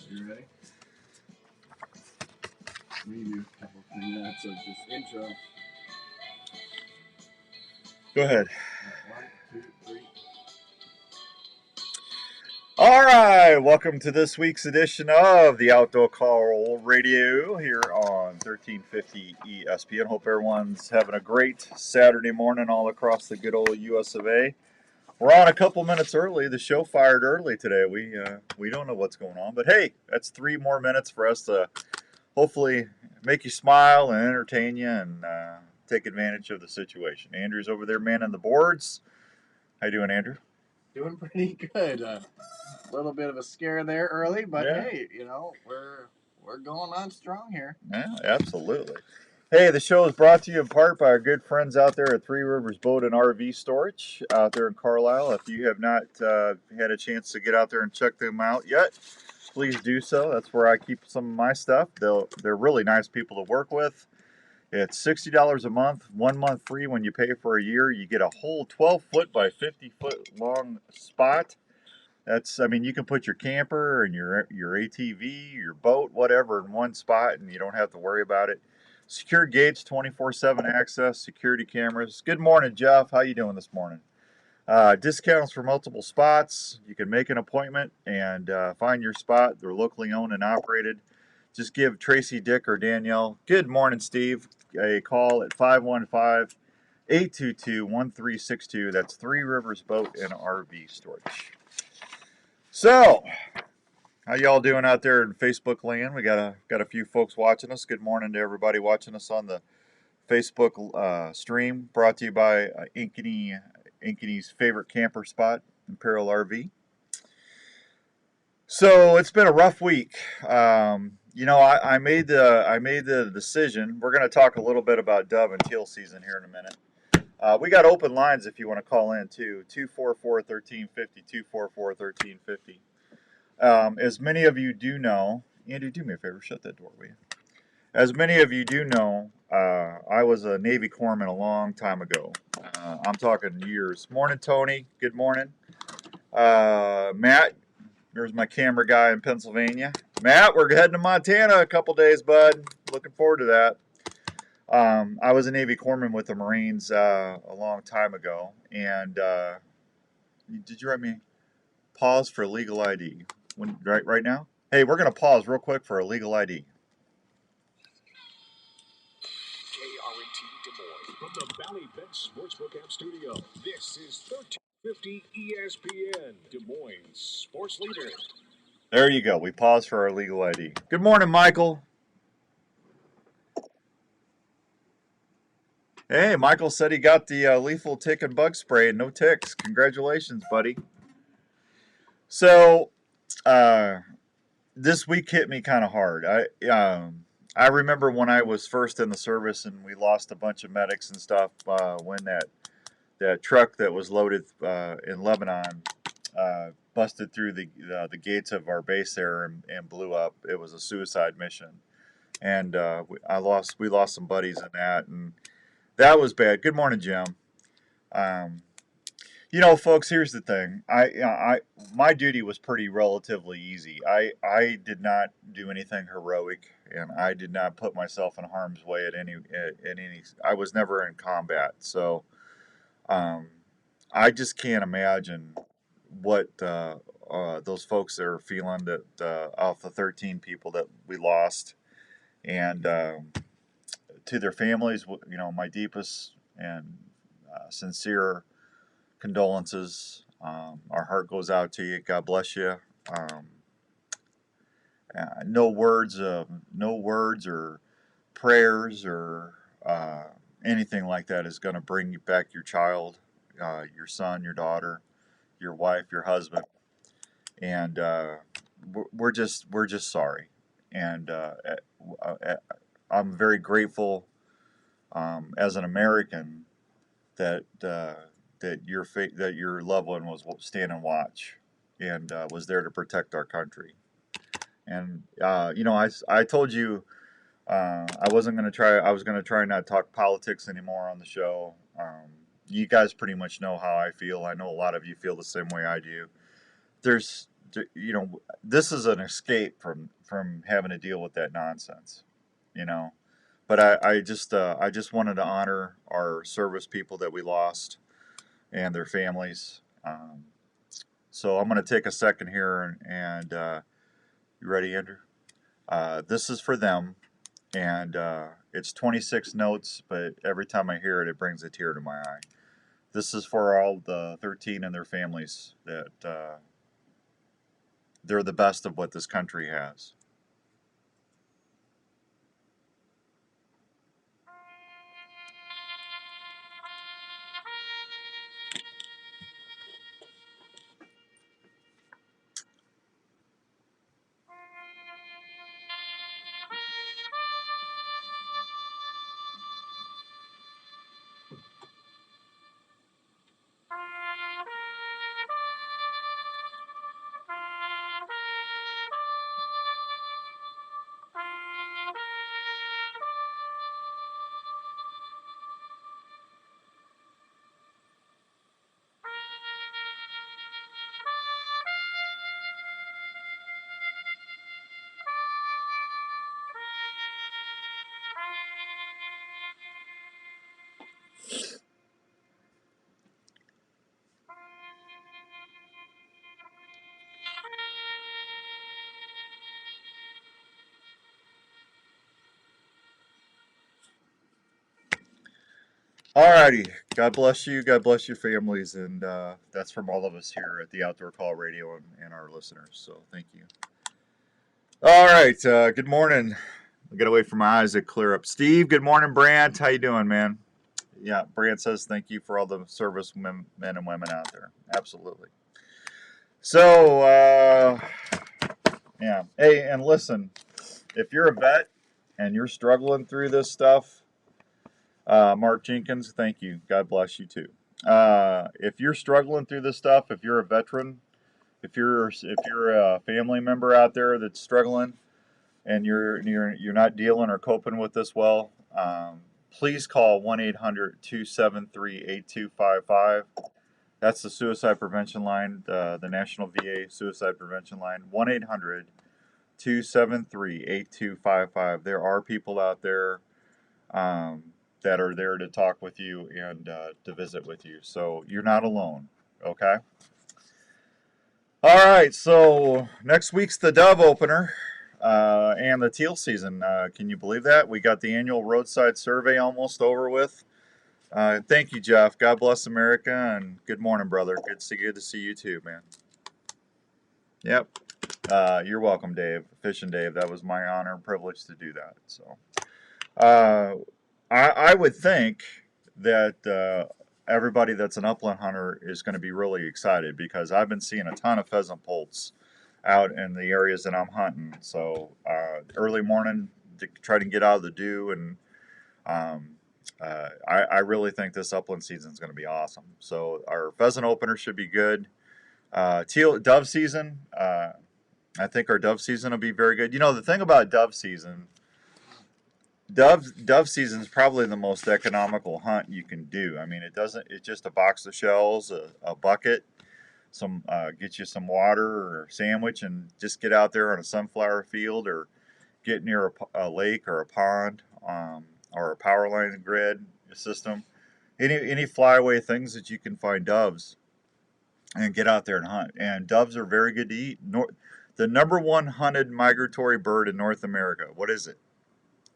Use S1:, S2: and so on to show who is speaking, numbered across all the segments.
S1: You ready? We do a couple 3 minutes of this intro.
S2: Go ahead.
S1: 1, 2, 3.
S2: All right, welcome to this week's edition of the Outdoor Call Radio here on 1350 ESPN. Hope everyone's having a great Saturday morning all across the good old US of A. We're on a couple minutes early. The show fired early today. We don't know what's going on, but hey, that's 3 more minutes for us to hopefully make you smile and entertain you and take advantage of the situation. Andrew's over there manning the boards. How you doing, Andrew?
S1: Doing pretty good. A little bit of a scare there early, but
S2: Yeah.
S1: hey, we're going on strong here.
S2: Yeah, absolutely. Hey, the show is brought to you in part by our good friends out there at Three Rivers Boat and RV Storage out there in Carlisle. If you have not had a chance to get out there and check them out yet, please do so. That's where I keep some of my stuff. They're really nice people to work with. It's $60 a month, 1 month free when you pay for a year. You get a whole 12-foot by 50-foot long spot. You can put your camper and your ATV, your boat, whatever in one spot, and you don't have to worry about it. Secure gates, 24/7 access, security cameras. Good morning, Jeff. How you doing this morning? Discounts for multiple spots. You can make an appointment and find your spot. They're locally owned and operated. Just give Tracy, Dick, or Danielle, good morning, Steve, a call at 515-822-1362. That's Three Rivers Boat and RV Storage. So, how y'all doing out there in Facebook land? We got a few folks watching us. Good morning to everybody watching us on the Facebook stream, brought to you by Inkeny's favorite camper spot, Imperial RV. So it's been a rough week. I made the decision. We're going to talk a little bit about Dove and Teal season here in a minute. We got open lines if you want to call in too. 244-1350, 244-1350. As many of you do know, Andy, do me a favor, shut that door, will you? As many of you do know, I was a Navy corpsman a long time ago. I'm talking years. Morning, Tony. Good morning. Matt, there's my camera guy in Pennsylvania. Matt, we're heading to Montana a couple days, bud. Looking forward to that. I was a Navy corpsman with the Marines a long time ago. And did you write me pause for legal ID? Right now? Hey, we're going to pause real quick for a legal ID.
S3: KRNT Des Moines from the Valley Bet Sportsbook App Studio. This is 1350 ESPN, Des Moines Sports Leader.
S2: There you go. We paused for our legal ID. Good morning, Michael. Hey, Michael said he got the lethal tick and bug spray and no ticks. Congratulations, buddy. So, this week hit me kind of hard. I remember when I was first in the service and we lost a bunch of medics and stuff when that truck that was loaded in Lebanon busted through the gates of our base there and blew up. It was a suicide mission, and we lost some buddies in that, and that was bad. Good morning, Jim. Folks, here's the thing. My duty was pretty relatively easy. I did not do anything heroic, and I did not put myself in harm's way at any. I was never in combat, so I just can't imagine what those folks are feeling that off the 13 people that we lost, and to their families, my deepest and sincere condolences. Our heart goes out to you. God bless you. No words or prayers or anything like that is going to bring you back your child, your son, your daughter, your wife, your husband, and we're just sorry. And I'm very grateful as an American that your loved one was standing watch and was there to protect our country. And I told you I was going to try not to talk politics anymore on the show. You guys pretty much know how I feel. I know a lot of you feel the same way I do. There's you know, this is an escape from having to deal with that nonsense, you know. But I just wanted to honor our service people that we lost and their families. So I'm going to take a second here and you ready, Andrew? This is for them, and it's 26 notes, but every time I hear it, it brings a tear to my eye. This is for all the 13 and their families that they're the best of what this country has. Alrighty, God bless you. God bless your families, and that's from all of us here at the Outdoor Call Radio and our listeners. So thank you. All right, good morning. I'll get away from my eyes to clear up. Steve, good morning. Brant, how you doing, man? Yeah, Brant says thank you for all the service men and women out there. Absolutely. So, yeah. Hey, and listen, if you're a vet and you're struggling through this stuff, Mark Jenkins, thank you. God bless you too. If you're struggling through this stuff, if you're a veteran, if you're a family member out there that's struggling and you're not dealing or coping with this well, please call 1-800-273-8255. That's the suicide prevention line, the National VA suicide prevention line. 1-800-273-8255. There are people out there that are there to talk with you and to visit with you. So you're not alone, okay? All right, so next week's the Dove opener and the teal season. Can you believe that? We got the annual roadside survey almost over with. Thank you, Jeff. God bless America, and good morning, brother. Good to see you too, man. Yep. You're welcome, Dave. Fishing Dave. That was my honor and privilege to do that. So, I would think that everybody that's an upland hunter is going to be really excited because I've been seeing a ton of pheasant poults out in the areas that I'm hunting. So early morning to try to get out of the dew, and I really think this upland season is going to be awesome. So our pheasant opener should be good. Dove season, I think our dove season will be very good. You know, the thing about dove season is probably the most economical hunt you can do. I mean, it's just a box of shells, a bucket, get you some water or a sandwich, and just get out there on a sunflower field or get near a lake or a pond, or a power line grid system. Any flyaway things that you can find doves and get out there and hunt. And doves are very good to eat. The number one hunted migratory bird in North America. What is it?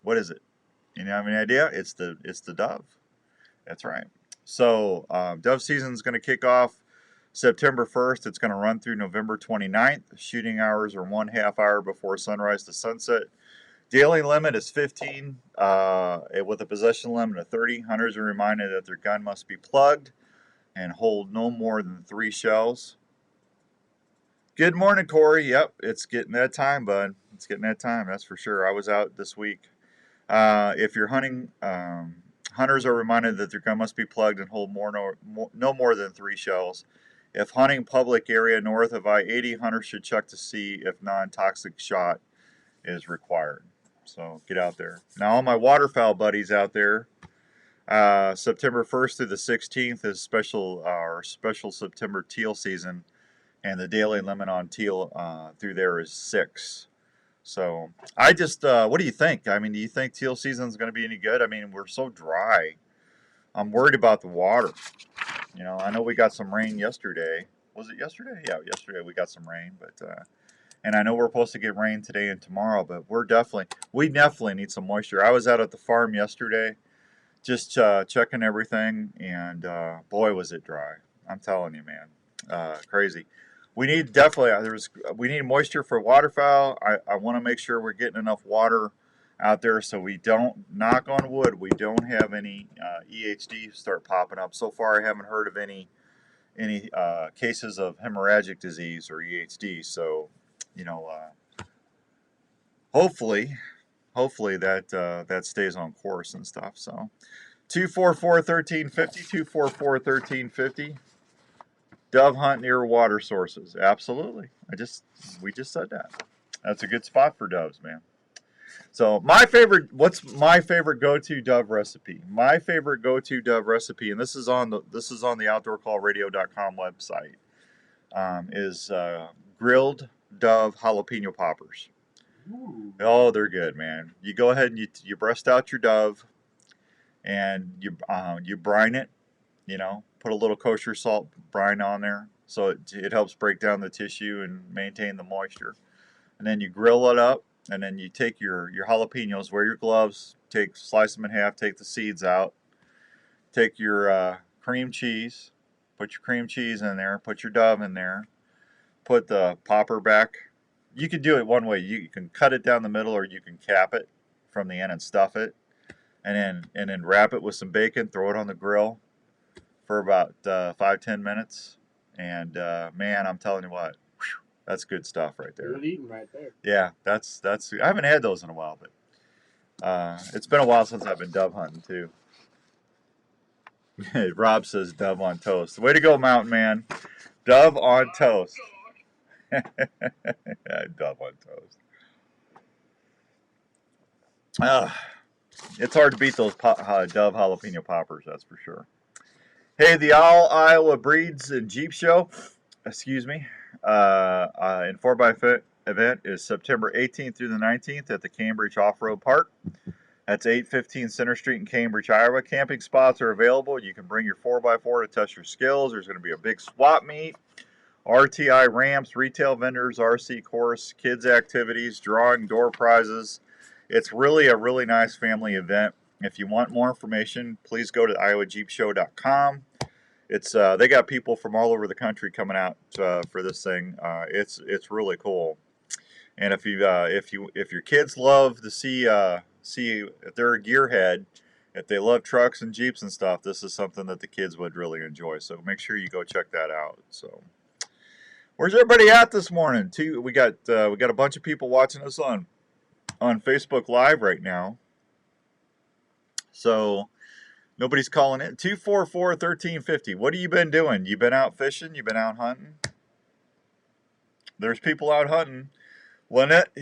S2: What is it? You have any idea? It's the dove. That's right. So dove season is going to kick off September 1st. It's going to run through November 29th. Shooting hours are 1/2 hour before sunrise to sunset. Daily limit is 15 with a possession limit of 30. Hunters are reminded that their gun must be plugged and hold no more than 3 shells. Good morning, Corey. Yep, it's getting that time, bud. It's getting that time, that's for sure. I was out this week. If you're hunting, hunters are reminded that their gun must be plugged and hold no more than 3 shells. If hunting public area north of I-80, hunters should check to see if non-toxic shot is required. So get out there. Now, all my waterfowl buddies out there, September 1st through the 16th is our special September teal season. and the daily limit on teal through there is 6. So I just, what do you think? I mean, do you think teal season's going to be any good? I mean, we're so dry. I'm worried about the water. You know, I know we got some rain yesterday. Was it yesterday? Yeah, yesterday we got some rain, but and I know we're supposed to get rain today and tomorrow, but we definitely need some moisture. I was out at the farm yesterday, just checking everything, and boy, was it dry. I'm telling you, man, crazy. We need we need moisture for waterfowl. I want to make sure we're getting enough water out there so we don't, knock on wood, we don't have any EHD start popping up. So far, I haven't heard of any cases of hemorrhagic disease or EHD. So, you know, hopefully that stays on course and stuff. So, 244-1350, 244-1350. Dove hunt near water sources. Absolutely. We just said that. That's a good spot for doves, man. So what's my favorite go-to dove recipe? My favorite go-to dove recipe, and this is on the outdoorcallradio.com website, is grilled dove jalapeno poppers.
S1: Ooh.
S2: Oh, they're good, man. You go ahead and you breast out your dove, and you brine it. You know, put a little kosher salt brine on there, so it helps break down the tissue and maintain the moisture. And then you grill it up. And then you take your jalapenos, wear your gloves, slice them in half, take the seeds out. Take your cream cheese, put your cream cheese in there, put your dove in there, put the popper back. You can do it one way. You can cut it down the middle, or you can cap it from the end and stuff it. And then wrap it with some bacon, throw it on the grill for about 5-10 minutes. And man, I'm telling you what. That's good stuff right there.
S1: Good eating right there.
S2: Yeah, that's. I haven't had those in a while, but it's been a while since I've been dove hunting too. Rob says dove on toast. Way to go, Mountain Man. Dove on toast. Dove on toast. It's hard to beat those Dove jalapeno poppers, that's for sure. Hey, the All Iowa Breeds and Jeep Show. Excuse me. In 4x event is September 18th through the 19th at the Cambridge Off-Road Park. That's 815 Center Street in Cambridge, Iowa. Camping spots are available. You can bring your 4x4 to test your skills. There's going to be a big swap meet, RTI ramps, retail vendors, RC course, kids activities, drawing door prizes. It's really a really nice family event. If you want more information, please go to iowajeepshow.com. They got people from all over the country coming out for this thing. It's really cool. And if your kids love to see if they're a gearhead, if they love trucks and Jeeps and stuff, this is something that the kids would really enjoy. So make sure you go check that out. So where's everybody at this morning? We got a bunch of people watching us on Facebook Live right now. So nobody's calling in. 244-1350. What have you been doing? You been out fishing? You been out hunting? There's people out hunting. Lynette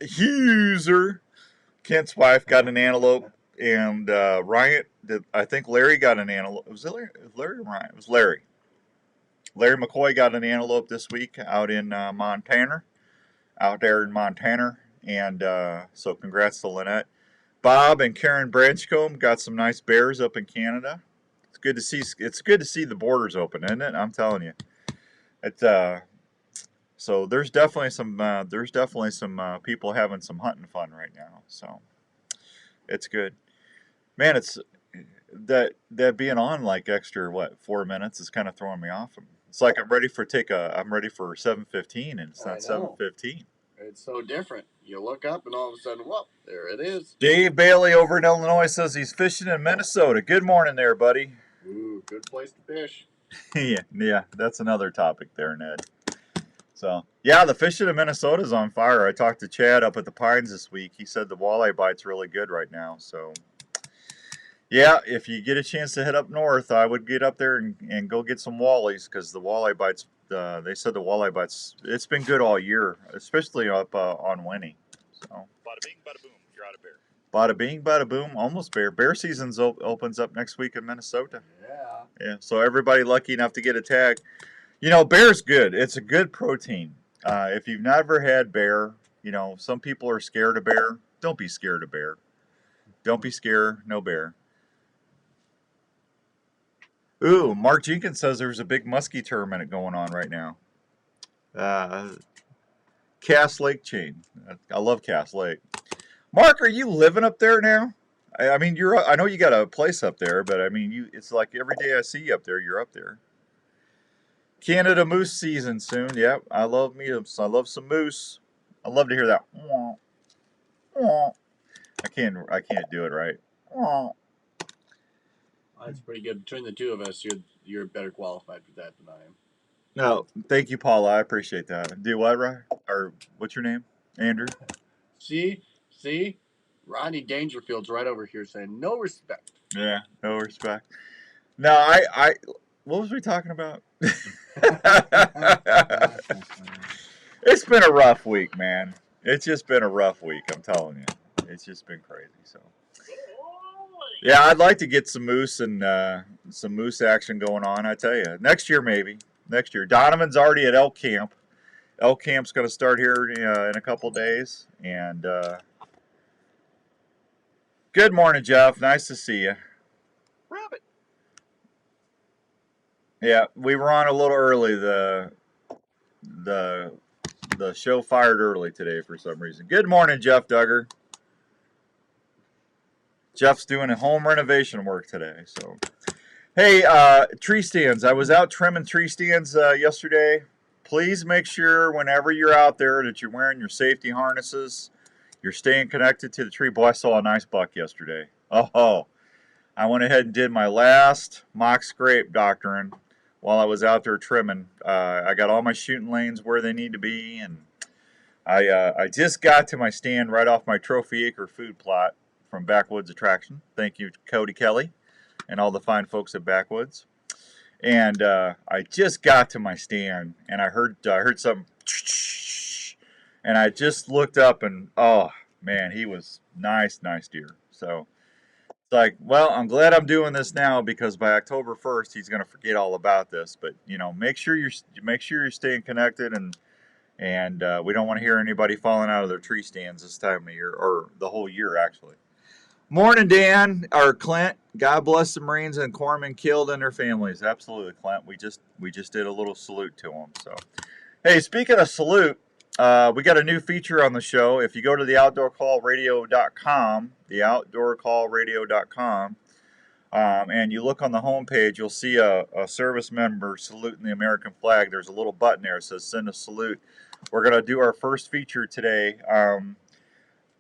S2: Huser, Kent's wife, got an antelope, and Ryan. I think Larry got an antelope. Was it Larry or Ryan? It was Larry. Larry McCoy got an antelope this week out in Montana, and so congrats to Lynette. Bob and Karen Branchcombe got some nice bears up in Canada. It's good to see the borders open, isn't it? I'm telling you. So there's definitely some people having some hunting fun right now. So it's good. Man, it's that being on like extra 4 minutes is kind of throwing me off. It's like I'm ready for 7:15 and it's not 7:15.
S1: It's so different. You look up and all of a sudden, whoop, there it is.
S2: Dave Bailey over in Illinois says he's fishing in Minnesota. Good morning there, buddy.
S1: Ooh, good place to fish.
S2: yeah, that's another topic there, Ned. So, yeah, the fishing in Minnesota is on fire. I talked to Chad up at the Pines this week. He said the walleye bite's really good right now. So, yeah, if you get a chance to head up north, I would get up there and go get some wallies because the walleye bites, they said the walleye bites, it's been good all year, especially up on Winnie. So,
S4: Bada bing, bada boom, you're out of bear.
S2: Bada bing, bada boom, almost bear. Bear season opens up next week in Minnesota.
S1: Yeah.
S2: Yeah, so everybody lucky enough to get a tag. Bear's good. It's a good protein. If you've never had bear, some people are scared of bear. Don't be scared of bear. Don't be scared. No bear. Ooh, Mark Jenkins says there's a big muskie tournament going on right now. Cass Lake chain. I love Cass Lake. Mark, are you living up there now? I mean, I know you got a place up there, but I mean, it's like every day I see you up there, you're up there. Canada moose season soon. Yep, I love meetups. I love some moose. I love to hear that. I can't do it right.
S1: That's pretty good. Between the two of us, you're better qualified for that than I am.
S2: No, thank you, Paula. I appreciate that. Do what, Ryan? Or what's your name? Andrew?
S1: See? Rodney Dangerfield's right over here saying no respect.
S2: Yeah, no respect. No, I what was we talking about? It's been a rough week, man. It's just been a rough week, I'm telling you. It's just been crazy. So yeah, I'd like to get some moose and some moose action going on, I tell you. Next year, maybe. Next year. Donovan's already at elk camp. Elk camp's going to start here in a couple days. And good morning, Jeff. Nice to see you.
S1: Rabbit.
S2: Yeah, we were on a little early. The show fired early today for some reason. Good morning, Jeff Duggar. Jeff's doing a home renovation work today. So, hey, tree stands. I was out trimming tree stands yesterday. Please make sure whenever you're out there that you're wearing your safety harnesses. You're staying connected to the tree. Boy, I saw a nice buck yesterday. Oh, I went ahead and did my last mock scrape doctrine while I was out there trimming. I got all my shooting lanes where they need to be, and I just got to my stand right off my trophy acre food plot from Backwoods Attraction. Thank you, Cody Kelly, and all the fine folks at Backwoods. And I just got to my stand, and I heard something, and I just looked up, and oh man, he was nice deer. So it's like, well, I'm glad I'm doing this now because by October 1st, he's going to forget all about this. But make sure you're staying connected, and we don't want to hear anybody falling out of their tree stands this time of year, or the whole year actually. Morning, Dan or Clint. God bless the Marines and corpsmen killed and their families. Absolutely, Clint. We just did a little salute to them. So, hey, speaking of salute, we got a new feature on the show. If you go to the outdoorcallradio.com, and you look on the homepage, you'll see a service member saluting the American flag. There's a little button there that says send a salute. We're going to do our first feature today.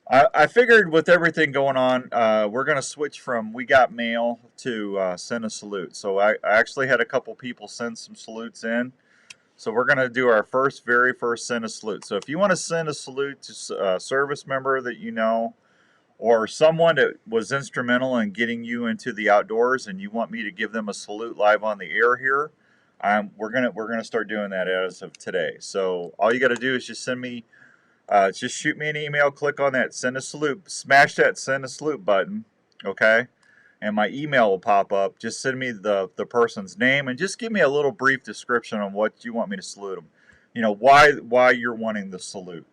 S2: I figured with everything going on, we're going to switch from We Got Mail to send a salute. So I actually had a couple people send some salutes in. So we're going to do our very first send a salute. So if you want to send a salute to a service member that you know, or someone that was instrumental in getting you into the outdoors and you want me to give them a salute live on the air here, we're gonna start doing that as of today. So all you got to do is just just shoot me an email, click on that send a salute, smash that send a salute button, okay? And my email will pop up. Just send me the person's name and just give me a little brief description on what you want me to salute them. Why you're wanting the salute.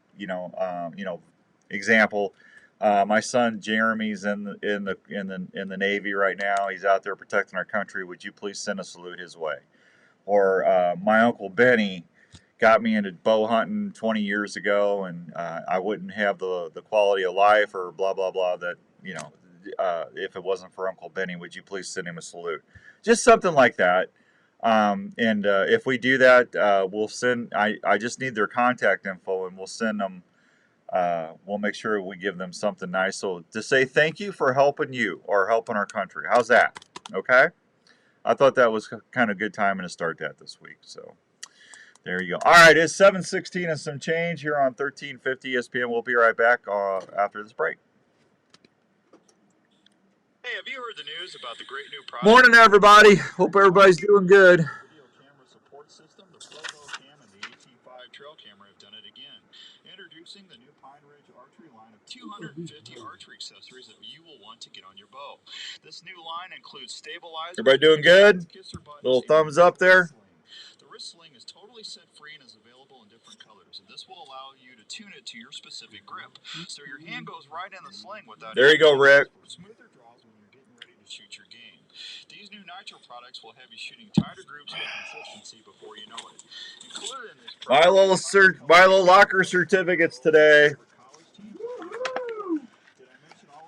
S2: Example. My son Jeremy's in the Navy right now. He's out there protecting our country. Would you please send a salute his way? Or my uncle Benny got me into bow hunting 20 years ago, and I wouldn't have the quality of life or blah blah blah that if it wasn't for Uncle Benny. Would you please send him a salute? Just something like that. And if we do that, we'll send. I just need their contact info, and we'll send them. We'll make sure we give them something nice. So to say thank you for helping you or helping our country. How's that? Okay. I thought that was kind of good timing to start that this week. So there you go. All right, it's 7:16 and some change here on 1350 ESPN. We'll be right back after this break.
S4: Hey, have you heard the news about the great new product?
S2: Morning, everybody. Hope everybody's doing good.
S4: Video camera support system, the Provo Cam and the AT5 Trail Camera have done it again. Introducing the new Pine Ridge Archery line of 250 archery accessories that you will want to get on your bow. This new line includes stabilizers.
S2: Everybody doing good? Little thumbs up there.
S4: wrist sling is totally set free and is available in different colors. And this will allow you to tune it to your specific grip, so your hand goes right in the sling without.
S2: There you go, Rick.
S4: Smoother draws when you're getting ready to shoot your game. These new Nitro products will have you shooting tighter groups with consistency before you know it. Included in this
S2: Milo Locker certificates today.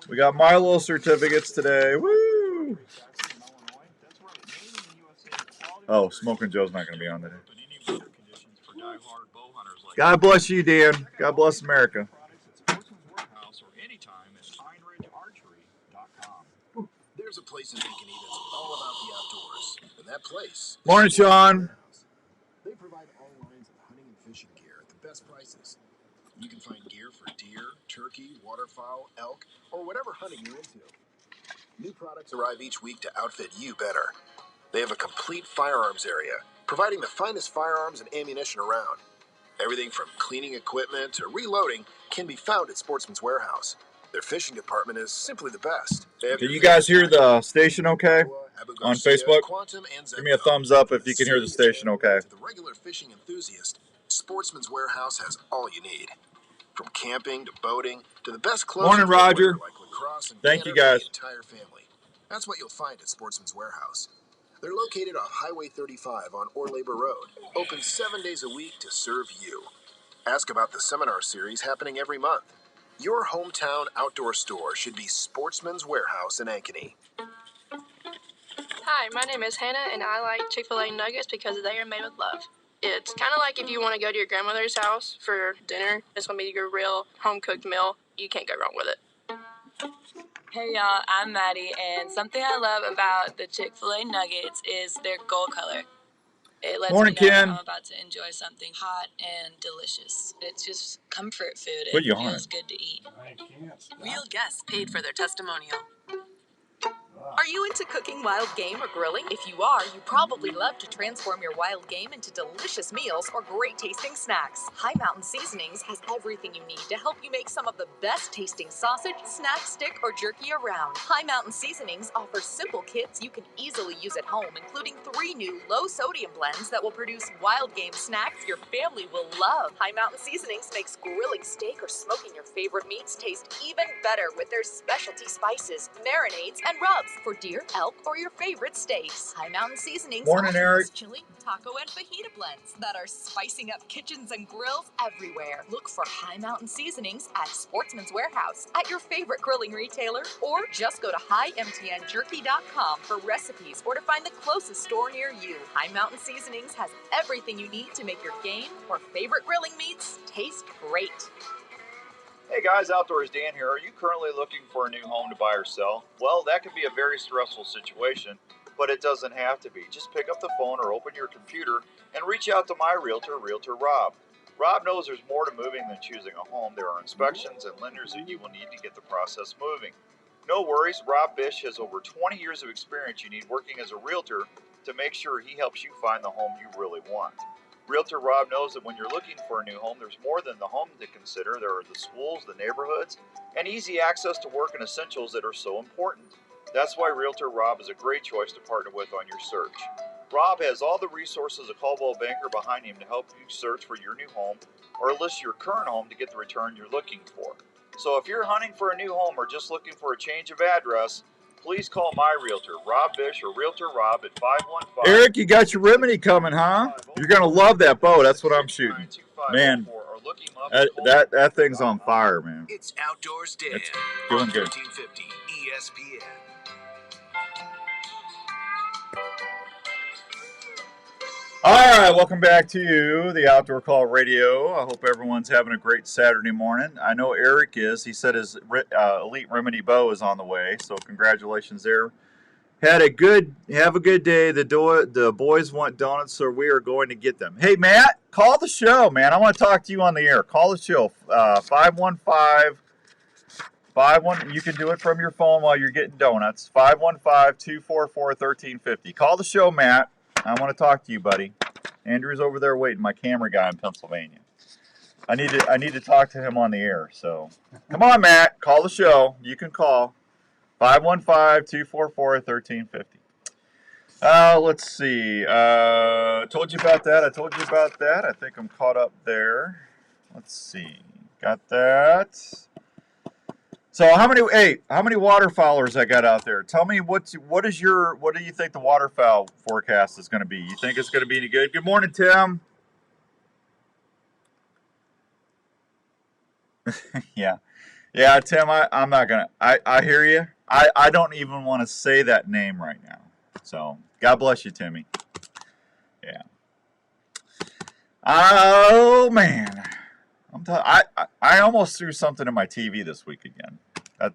S2: We got Milo certificates today. Woo! Oh, Smoking Joe's not going to be on today. God bless you, Dan. God bless America.
S3: There's a place in Ankeny that's all about the outdoors, and that place.
S2: Morning, Sean.
S3: They provide all lines of hunting and fishing gear at the best prices. You can find gear for deer, turkey, waterfowl, elk, or whatever hunting you're into. New products arrive each week to outfit you better. They have a complete firearms area, providing the finest firearms and ammunition around. Everything from cleaning equipment to reloading can be found at Sportsman's Warehouse. Their fishing department is simply the best.
S2: Can you guys hear the station okay on Facebook? Give me a thumbs up if you can hear the station okay.
S3: To the regular fishing enthusiast, Sportsman's Warehouse has all you need. From camping to boating to the best clothes.
S2: Morning, Roger.
S3: Like lacrosse and
S2: thank you,
S3: banner
S2: guys.
S3: for the entire family. That's what you'll find at Sportsman's Warehouse. They're located off Highway 35 on Orlabor Road, open 7 days a week to serve you. Ask about the seminar series happening every month. Your hometown outdoor store should be Sportsman's Warehouse in Ankeny.
S5: Hi, my name is Hannah, and I like Chick-fil-A nuggets because they are made with love. It's kind of like if you want to go to your grandmother's house for dinner. It's going to be your real home-cooked meal. You can't go wrong with it.
S6: Hey y'all, I'm Maddie, and something I love about the Chick-fil-A nuggets is their gold color. It lets
S2: Morning,
S6: me know
S2: Ken.
S6: I'm about to enjoy something hot and delicious. It's just comfort food.
S2: Put
S6: It
S2: you on
S6: feels
S2: it.
S6: good to eat.
S7: Real guests paid for their testimonial. Are you into cooking wild game or grilling? If you are, you probably love to transform your wild game into delicious meals or great tasting snacks. High Mountain Seasonings has everything you need to help you make some of the best tasting sausage, snack stick, or jerky around. High Mountain Seasonings offers simple kits you can easily use at home, including 3 new low sodium blends that will produce wild game snacks your family will love. High Mountain Seasonings makes grilling steak or smoking your favorite meats taste even better with their specialty spices, marinades, and rubs for deer, elk, or your favorite steaks. High Mountain Seasonings
S2: Morning,
S7: also
S2: Eric.
S7: has chili, taco, and fajita blends that are spicing up kitchens and grills everywhere. Look for High Mountain Seasonings at Sportsman's Warehouse, at your favorite grilling retailer, or just go to HighMTNJerky.com for recipes or to find the closest store near you. High Mountain Seasonings has everything you need to make your game or favorite grilling meats taste great.
S2: Hey guys, Outdoors Dan here. Are you currently looking for a new home to buy or sell? Well, that can be a very stressful situation, but it doesn't have to be. Just pick up the phone or open your computer and reach out to my realtor, Realtor Rob. Rob knows there's more to moving than choosing a home. There are inspections and lenders that you will need to get the process moving. No worries, Rob Bish has over 20 years of experience you need working as a realtor to make sure he helps you find the home you really want. Realtor Rob knows that when you're looking for a new home, there's more than the home to consider. There are the schools, the neighborhoods, and easy access to work and essentials that are so important. That's why Realtor Rob is a great choice to partner with on your search. Rob has all the resources of Coldwell Banker behind him to help you search for your new home or list your current home to get the return you're looking for. So if you're hunting for a new home or just looking for a change of address, please call my realtor, Rob Bish, or Realtor Rob at 515. Eric, you got your remedy coming, huh? You're going to love that bow. That's what I'm shooting. Man, that thing's on fire, man.
S3: It's Outdoors Dan
S2: It's doing
S3: on
S2: good.
S3: 1350 ESPN.
S2: All right, welcome back to the Outdoor Call Radio. I hope everyone's having a great Saturday morning. I know Eric is. He said his Elite Remedy bow is on the way, so congratulations there. Have a good day. The boys want donuts, so we are going to get them. Hey, Matt, call the show, man. I want to talk to you on the air. Call the show, 515-51. You can do it from your phone while you're getting donuts. 515-244-1350. Call the show, Matt. I want to talk to you, buddy. Andrew's over there waiting, my camera guy in Pennsylvania. I need to talk to him on the air. So come on, Matt. Call the show. You can call 515-244-1350. Let's see. Told you about that. I think I'm caught up there. Let's see. Got that. So how many waterfowlers I got out there? Tell me what do you think the waterfowl forecast is going to be? You think it's going to be any good? Good morning, Tim. Yeah. Yeah, Tim, I'm not going to. I hear you. I don't even want to say that name right now. So, God bless you, Timmy. Yeah. Oh, man. I almost threw something in my TV this week again. I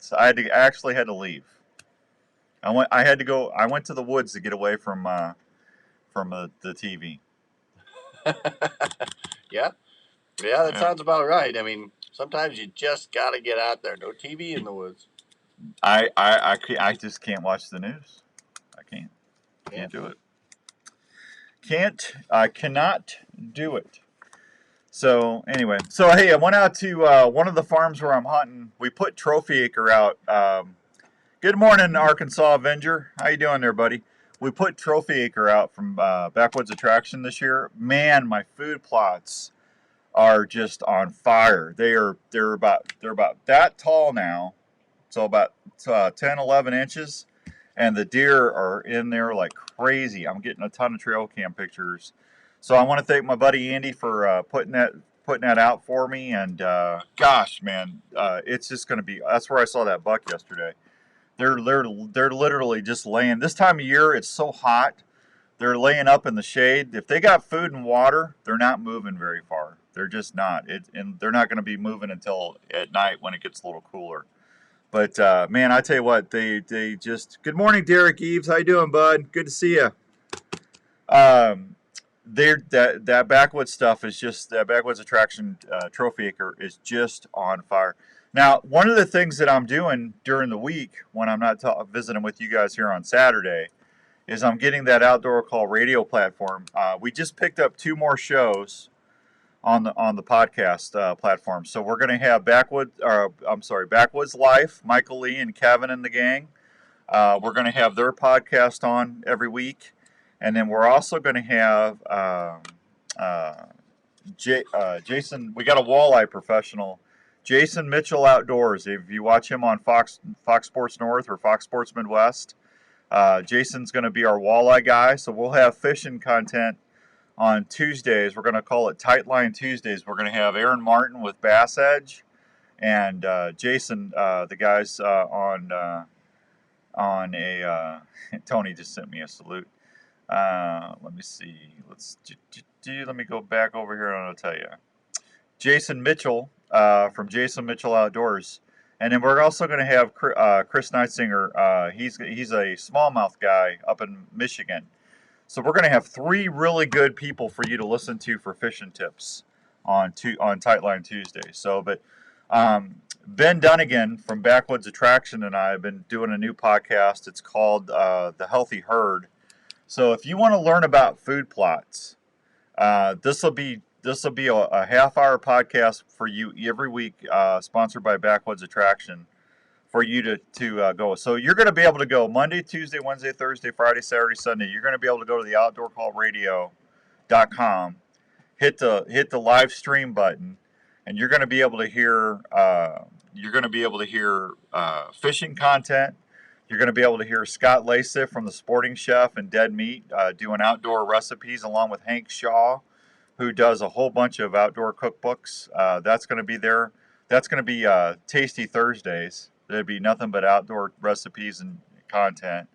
S2: actually had to leave. I went to the woods to get away from the TV.
S1: Yeah, that sounds about right. I mean, sometimes you just got to get out there. No TV in the woods.
S2: I just can't watch the news. I can't do it. I cannot do it. So anyway, hey, I went out to one of the farms where I'm hunting. We put Trophy Acre out. Good morning, Arkansas Avenger. How you doing there, buddy? We put Trophy Acre out from Backwoods Attraction this year. Man, my food plots are just on fire. They're about that tall now, so about 10, 11 inches, and the deer are in there like crazy. I'm getting a ton of trail cam pictures. So I want to thank my buddy Andy for putting that out for me. And gosh, man, it's just going to be. That's where I saw that buck yesterday. They're literally just laying. This time of year, it's so hot. They're laying up in the shade. If they got food and water, they're not moving very far. They're just not. And they're not going to be moving until at night when it gets a little cooler. But man, I tell you what, they just. Good morning, Derek Eves. How you doing, bud? Good to see you. That backwoods stuff is just that backwoods attraction Trophy Acre is just on fire. Now, one of the things that I'm doing during the week when I'm not visiting with you guys here on Saturday is I'm getting that Outdoor Call radio platform. We just picked up 2 more shows on the podcast platform, so we're going to have Backwoods Life, Michael Lee and Kevin and the gang. We're going to have their podcast on every week. And then we're also going to have Jason. We got a walleye professional, Jason Mitchell Outdoors. If you watch him on Fox Sports North or Fox Sports Midwest, Jason's going to be our walleye guy. So we'll have fishing content on Tuesdays. We're going to call it Tight Line Tuesdays. We're going to have Aaron Martin with Bass Edge, and Jason, the guys on a. Tony just sent me a salute. Let me see. Let me go back over here and I'll tell you. Jason Mitchell from Jason Mitchell Outdoors. And then we're also going to have Chris Neitzinger. He's a smallmouth guy up in Michigan. So we're going to have 3 really good people for you to listen to for fishing tips on Tightline Tuesday. So, but Ben Dunnigan from Backwoods Attraction and I have been doing a new podcast. It's called The Healthy Herd. So if you want to learn about food plots, this will be a half-hour podcast for you every week, sponsored by Backwoods Attraction, for you to go. So you're going to be able to go Monday, Tuesday, Wednesday, Thursday, Friday, Saturday, Sunday. You're going to be able to go to the outdoorcallradio.com, hit the live stream button, and you're going to be able to hear fishing content. You're going to be able to hear Scott Lacey from The Sporting Chef and Dead Meat doing outdoor recipes, along with Hank Shaw, who does a whole bunch of outdoor cookbooks. That's going to be there. That's going to be Tasty Thursdays. There'll be nothing but outdoor recipes and content.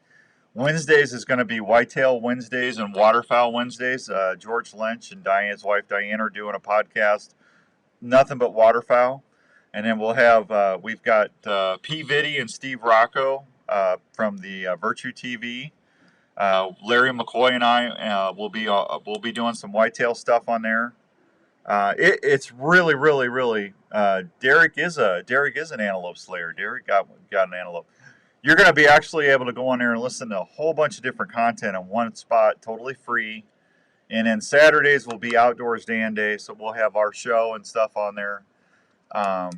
S2: Wednesdays is going to be Whitetail Wednesdays and Waterfowl Wednesdays. George Lynch and Diane's wife Diane are doing a podcast, nothing but waterfowl. And then we'll have we've got P. Vitty and Steve Rocco from the Virtue TV. Larry McCoy and I will be doing some whitetail stuff on there. It's really Derek is an antelope slayer. Derek got an antelope. You're going to be actually able to go on there and listen to a whole bunch of different content in one spot, totally free. And then Saturdays will be Outdoors Dan Day, so we'll have our show and stuff on there.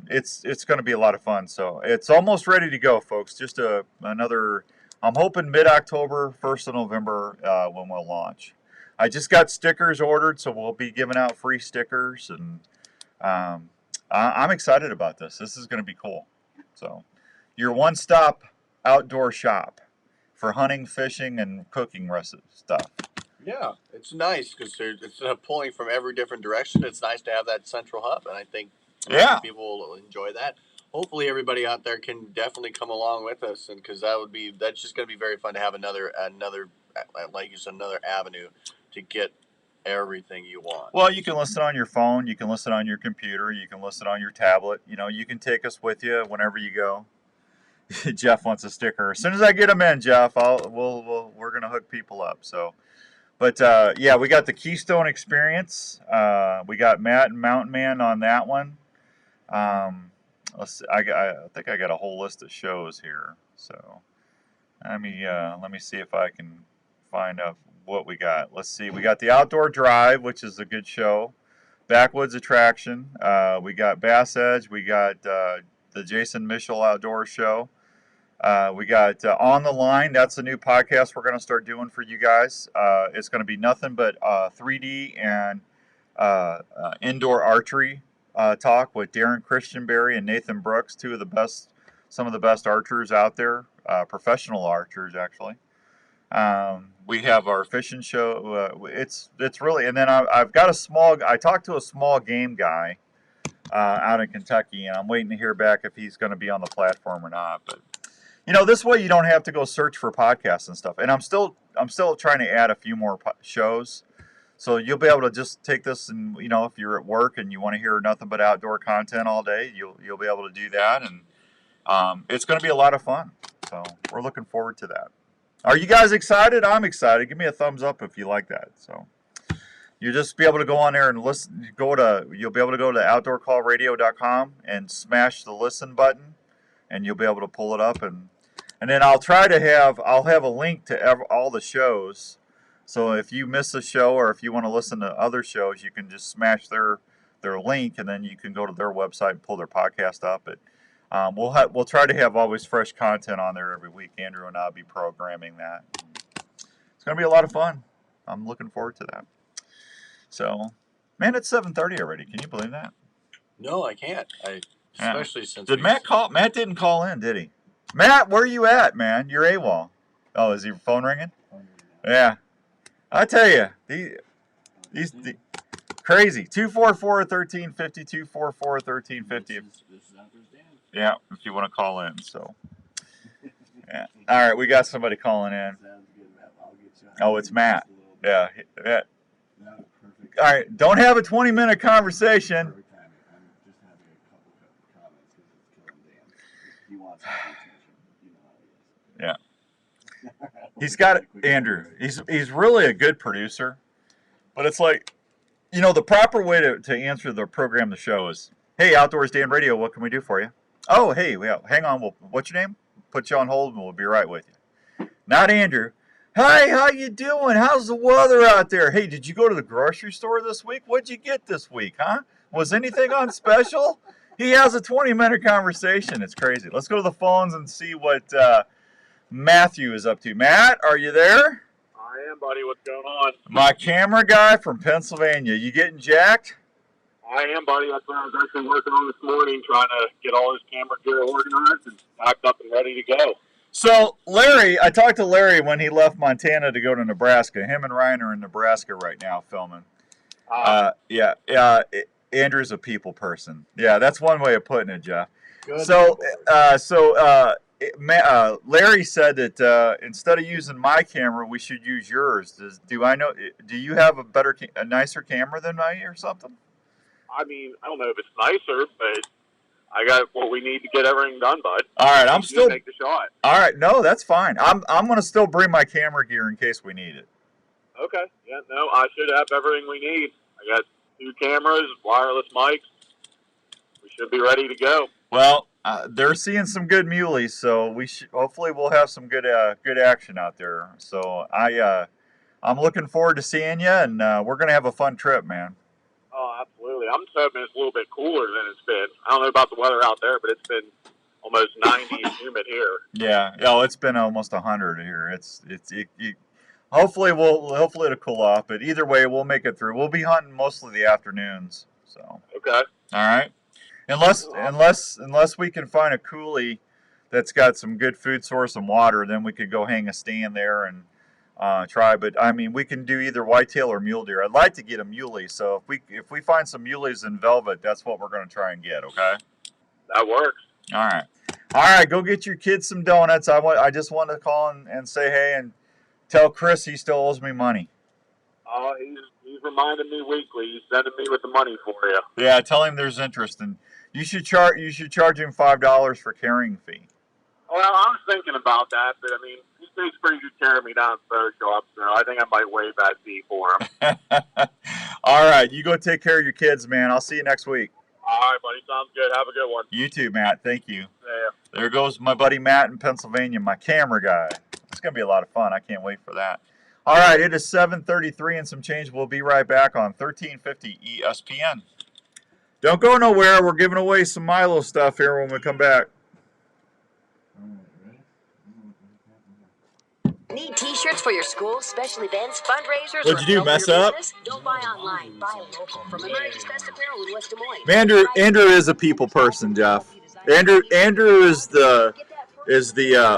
S2: It's going to be a lot of fun. So it's almost ready to go, folks. Just another I'm hoping mid-October, 1st of November when we'll launch. I just got stickers ordered, so we'll be giving out free stickers, and I'm excited about this. This is going to be cool. So, your one-stop outdoor shop for hunting, fishing, and cooking stuff.
S1: Yeah, it's nice because it's pulling from every different direction. It's nice to have that central hub, and I think people will enjoy that. Hopefully, everybody out there can definitely come along with us, and because that's just going to be very fun to have another like you said, another avenue to get everything you want.
S2: Well, you can listen on your phone, you can listen on your computer, you can listen on your tablet. You know, you can take us with you whenever you go. Jeff wants a sticker. As soon as I get them in, Jeff, we're gonna hook people up. So, but yeah, we got the Keystone Experience. We got Matt and Mountain Man on that one. Let's see, I think I got a whole list of shows here. So let me see if I can find out what we got. Let's see. We got the Outdoor Drive, which is a good show. Backwoods Attraction. We got Bass Edge. We got the Jason Mitchell Outdoor Show. We got On the Line. That's a new podcast we're going to start doing for you guys. It's going to be nothing but 3D and indoor archery talk with Darren Christianberry and Nathan Brooks, some of the best archers out there, professional archers actually. We have our fishing show. It's really, and then I talked to a small game guy out in Kentucky, and I'm waiting to hear back if he's going to be on the platform or not. But this way you don't have to go search for podcasts and stuff. And I'm still trying to add a few more shows, so you'll be able to just take this and if you're at work and you want to hear nothing but outdoor content all day, you'll be able to do that, and it's going to be a lot of fun. So we're looking forward to that. Are you guys excited? I'm excited. Give me a thumbs up if you like that. So you'll just be able to go on there and listen. You'll be able to go to outdoorcallradio.com and smash the listen button, and you'll be able to pull it up. And then I'll have a link to all the shows. So if you miss a show or if you want to listen to other shows, you can just smash their link, and then you can go to their website and pull their podcast up. We'll try to have always fresh content on there every week. Andrew and I'll be programming that. It's going to be a lot of fun. I'm looking forward to that. So, man, it's 7:30 already. Can you believe that?
S1: No, I can't. Especially since.
S2: Did Matt call? Matt didn't call in, did he? Matt, where are you at, man? You're AWOL. Oh, is your phone ringing? Yeah. I tell you, these crazy. 244-1350, 244-1350. Yeah, if you want to call in. So, yeah. All right, we got somebody calling in. Oh, it's Matt. Yeah. All right, don't have a 20-minute conversation. Yeah. He's got Andrew. He's really a good producer, but it's like, the proper way to answer the show is, hey, Outdoors Dan Radio, what can we do for you? Oh, hey, hang on. What's your name? Put you on hold, and we'll be right with you. Not Andrew. Hey, how you doing? How's the weather out there? Hey, did you go to the grocery store this week? What'd you get this week, huh? Was anything on special? He has a 20-minute conversation. It's crazy. Let's go to the phones and see what Matthew is up to. Matt, are you there?
S8: I am, buddy. What's going on?
S2: My camera guy from Pennsylvania. You getting jacked?
S8: I am, buddy. That's what I was actually working on this morning, trying to get all his camera gear organized and packed up and ready to go.
S2: So, Larry, I talked to Larry when he left Montana to go to Nebraska. Him and Ryan are in Nebraska right now filming. Andrew's a people person. Yeah, that's one way of putting it, Jeff. Good. Larry said that instead of using my camera, we should use yours. Do you have a nicer camera than me or something?
S8: I mean, I don't know if it's nicer, but I got what we need to get everything done, bud.
S2: All right, I'm still
S8: take the shot.
S2: All right, no, that's fine. I'm going to still bring my camera gear in case we need it.
S8: Okay. Yeah, no, I should have everything we need. I got 2 cameras, wireless mics. We should be ready to go.
S2: Well, they're seeing some good muleys, so hopefully we'll have some good action out there. So I'm looking forward to seeing you, and we're going to have a fun trip, man.
S8: Oh, absolutely. I'm just hoping it's a little bit cooler than it's been. I don't know about the weather out there, but it's been almost 90 and humid here.
S2: Yeah. Oh, it's been almost 100 here. Hopefully it'll cool off, but either way, we'll make it through. We'll be hunting mostly the afternoons. So.
S8: Okay.
S2: All right. Unless we can find a coulee that's got some good food source and water, then we could go hang a stand there and try. But I mean, we can do either whitetail or mule deer. I'd like to get a muley. So if we find some muleys in velvet, that's what we're going to try and get. Okay.
S8: That works.
S2: All right. All right. Go get your kids some donuts. I just want to call and say hey and tell Chris he still owes me money.
S8: Oh, he's reminding me weekly. He's sending me with the money for you.
S2: Yeah. Tell him there's interest and you should charge him $5 for carrying fee.
S8: Well, I was thinking about that, but I mean, he takes pretty good care of me down at the bear shop, so I think I might waive that fee for him.
S2: All right, you go take care of your kids, man. I'll see you next week.
S8: All right, buddy. Sounds good. Have a good one.
S2: You too, Matt. Thank you.
S8: Yeah.
S2: There goes my buddy Matt in Pennsylvania, my camera guy. It's going to be a lot of fun. I can't wait for that. All right, it is 7:33 and some change. We'll be right back on 1350 ESPN. Don't go nowhere. We're giving away some Milo stuff here when we come back.
S9: Need t-shirts for your school, special events, fundraisers,
S2: What'd you do, mess up?
S9: Don't buy online, buy local from America's Best Apparel in West Des Moines.
S2: Andrew is a people person, Jeff. Andrew is the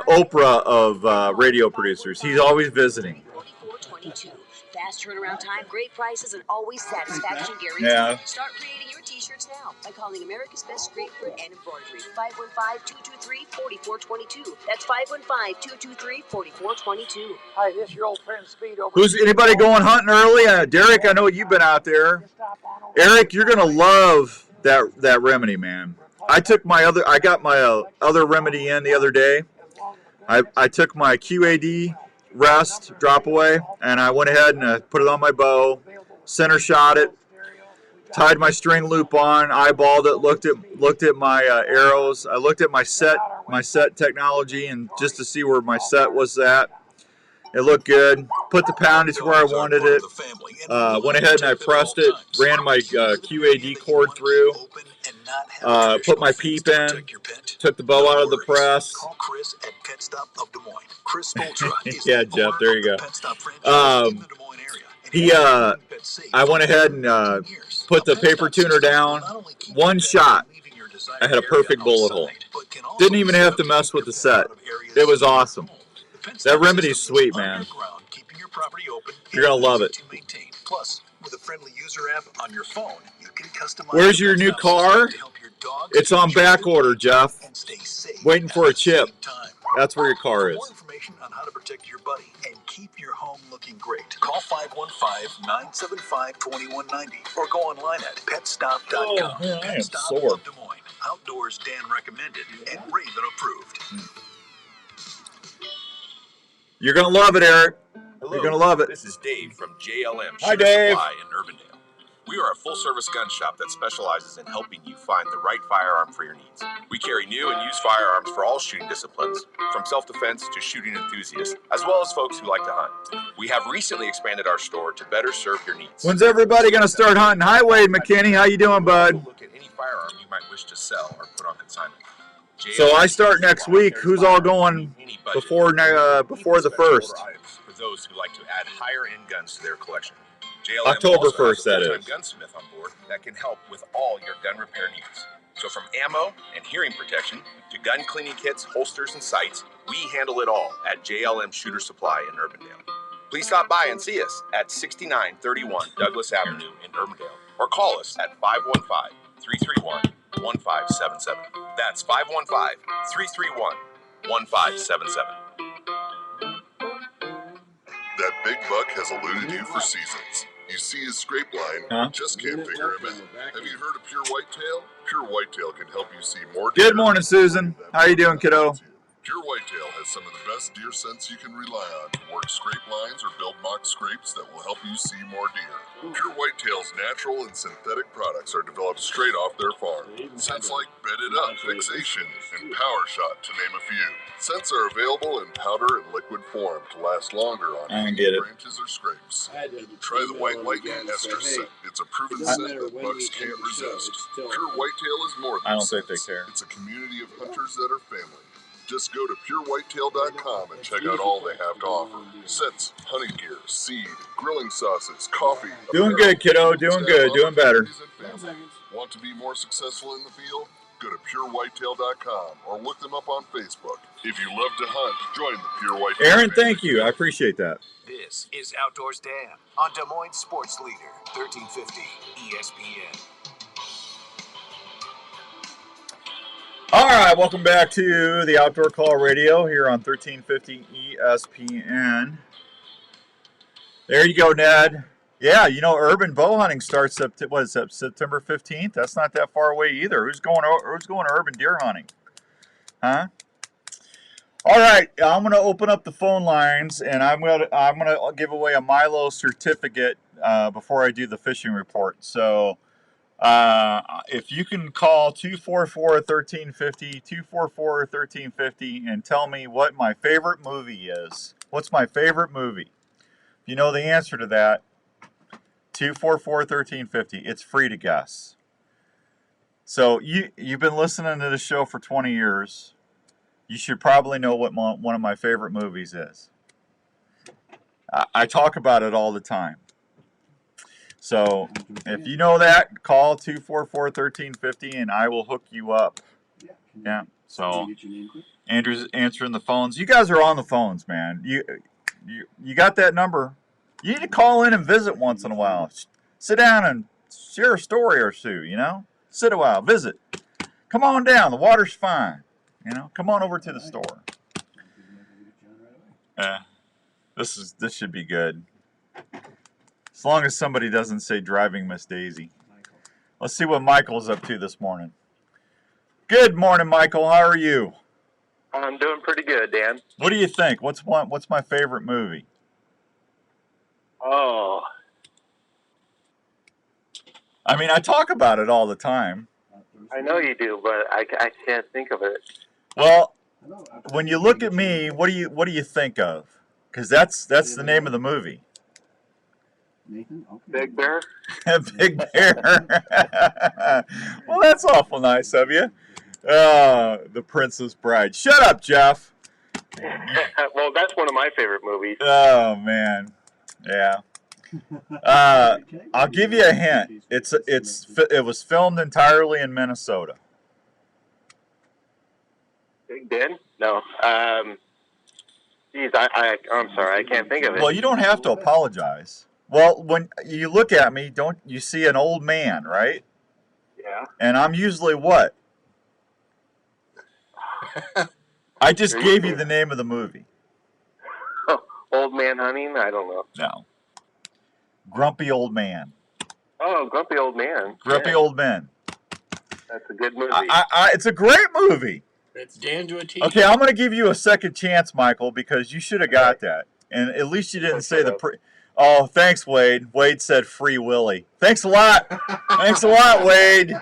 S2: Oprah of radio producers. He's always visiting.
S9: 4422. Fast turnaround time, great prices, and always satisfaction guarantee.
S2: Yeah.
S9: Start creating your t-shirts now by calling America's Best Straight Print and Embroidery. 515-223-4422. That's 515-223-4422.
S10: Hi, this is your old friend Speed over.
S2: Who's anybody going hunting early? Derek, I know you've been out there. Eric, you're gonna love that remedy, man. I got my other remedy in the other day. I took my QAD rest drop away and I went ahead and put it on my bow, center shot it, tied my string loop on, eyeballed it, looked at my arrows. I looked at my set technology and just to see where my set was at. It looked good. Put the poundage where I wanted it. Went ahead and I pressed it, ran my QAD cord through, put my peep in, took the bow out of the press. Yeah, Jeff, there you go. I went ahead and put the paper tuner down. One shot, I had a perfect bullet hole. Didn't even have to mess with the set. It was awesome. That remedy's sweet, man. You're gonna love it.
S11: Plus, with a friendly user app on your phone, you can customize.
S2: Where's your new car? It's on back order, Jeff. Waiting for a chip. That's where your car is.
S11: For more information on how to protect your buddy and keep your home looking great, call 515-975-2190 or go online at petstop.com.
S2: Oh, man, I am
S11: Stop
S2: sore.
S11: of Des Moines. Outdoors Dan recommended and Raven approved.
S2: You're gonna love it, Eric.
S12: Hello,
S2: you're gonna love it.
S12: This is Dave from JLM
S2: Hi,
S12: Shooter
S2: Dave.
S12: Supply in Urbandale. We are a full-service gun shop that specializes in helping you find the right firearm for your needs. We carry new and used firearms for all shooting disciplines, from self-defense to shooting enthusiasts, as well as folks who like to hunt. We have recently expanded our store to better serve your needs.
S2: When's everybody gonna start hunting? Hi, Wade McKinney. How you doing, bud?
S12: Look at any firearm you might wish to sell or put on consignment.
S2: So I start next week. Who's all going before the first?
S12: For those who like to add higher-end guns to their collection. JLM
S2: October
S12: also has
S2: 1st,
S12: a
S2: that
S12: full-time
S2: is.
S12: gunsmith on board that can help with all your gun repair needs. So from ammo and hearing protection to gun cleaning kits, holsters, and sights, we handle it all at JLM Shooter Supply in Urbandale. Please stop by and see us at 6931 Douglas Avenue in Urbandale or call us at 515-331-1577. That's 515-331-1577.
S13: That big buck has eluded you for seasons. You see his scrape line, just can't figure him out. Have you heard of Pure Whitetail? Pure Whitetail can help you see more deer.
S2: Good morning, Susan. How you doing, kiddo?
S13: Pure Whitetail has some of the best deer scents you can rely on to work scrape lines or build mock scrapes that will help you see more deer. Pure Whitetail's natural and synthetic products are developed straight off their farm. Scents like Bedded Up, Fixation, and Power Shot, to name a few. Scents are available in powder and liquid form to last longer on hanging branches or scrapes. Try the White Lightning Ester scent. It's a proven scent that bucks can't resist. Pure Whitetail is more than scents. It's a community of hunters that are family. Just go to purewhitetail.com and check out all they have to offer. Scents, hunting gear, seed, grilling sauces, coffee.
S2: Doing good, kiddo. Doing good. Doing better.
S13: Want to be more successful in the field? Go to purewhitetail.com or look them up on Facebook. If you love to hunt, join the Pure Whitetail.
S2: Aaron, thank you. I appreciate that.
S11: This is Outdoors Dan on Des Moines Sports Leader, 1350 ESPN.
S2: All right, welcome back to the Outdoor Call Radio here on 1350 ESPN. There you go, Ned. Yeah, you know, urban bow hunting starts September 15th. That's not that far away either. Who's going urban deer hunting? Huh? All right, I'm going to open up the phone lines, and I'm going to give away a Milo certificate before I do the fishing report. So if you can call 244-1350, 244-1350, and tell me what my favorite movie is. What's my favorite movie? If you know the answer to that, 244-1350. It's free to guess. So you've been listening to this show for 20 years. You should probably know what one of my favorite movies is. I talk about it all the time. So if you know that, call 244-1350 and I will hook you up. Yeah. So Andrew's answering the phones. You guys are on the phones, man. You got that number. You need to call in and visit once in a while. Sit down and share a story or two, you know? Sit a while, visit. Come on down. The water's fine. You know, come on over to the store. This should be good. As long as somebody doesn't say driving Miss Daisy. Let's see what Michael's up to this morning. Good morning, Michael. How are you?
S14: I'm doing pretty good, Dan.
S2: What do you think? What's my favorite movie?
S14: Oh.
S2: I mean, I talk about it all the time.
S14: I know you do, but I can't think of it.
S2: Well, when you look at me, what do you think of? Because that's the name of the movie.
S14: Big Bear?
S2: Big Bear. Well, that's awful nice of you. The Princess Bride. Shut up, Jeff.
S14: Well, that's one of my favorite movies.
S2: Oh, man. Yeah. I'll give you a hint. It was filmed entirely in Minnesota.
S14: Big Ben? No. Geez, I'm sorry, I can't think of it.
S2: Well, you don't have to apologize. Well, when you look at me, don't you see an old man, right?
S14: Yeah.
S2: And I'm usually what? I just gave you the name of the movie.
S14: Old Man Hunting? I don't know.
S2: No. Grumpy Old Man.
S14: Oh, Grumpy Old Man.
S2: Grumpy Old Man.
S14: That's a good movie.
S2: It's a great movie.
S1: It's Dan to a T.
S2: Okay, I'm going to give you a second chance, Michael, because you should have got that. And at least you didn't say Oh, thanks, Wade. Wade said Free Willy. Thanks a lot. Thanks a lot, Wade.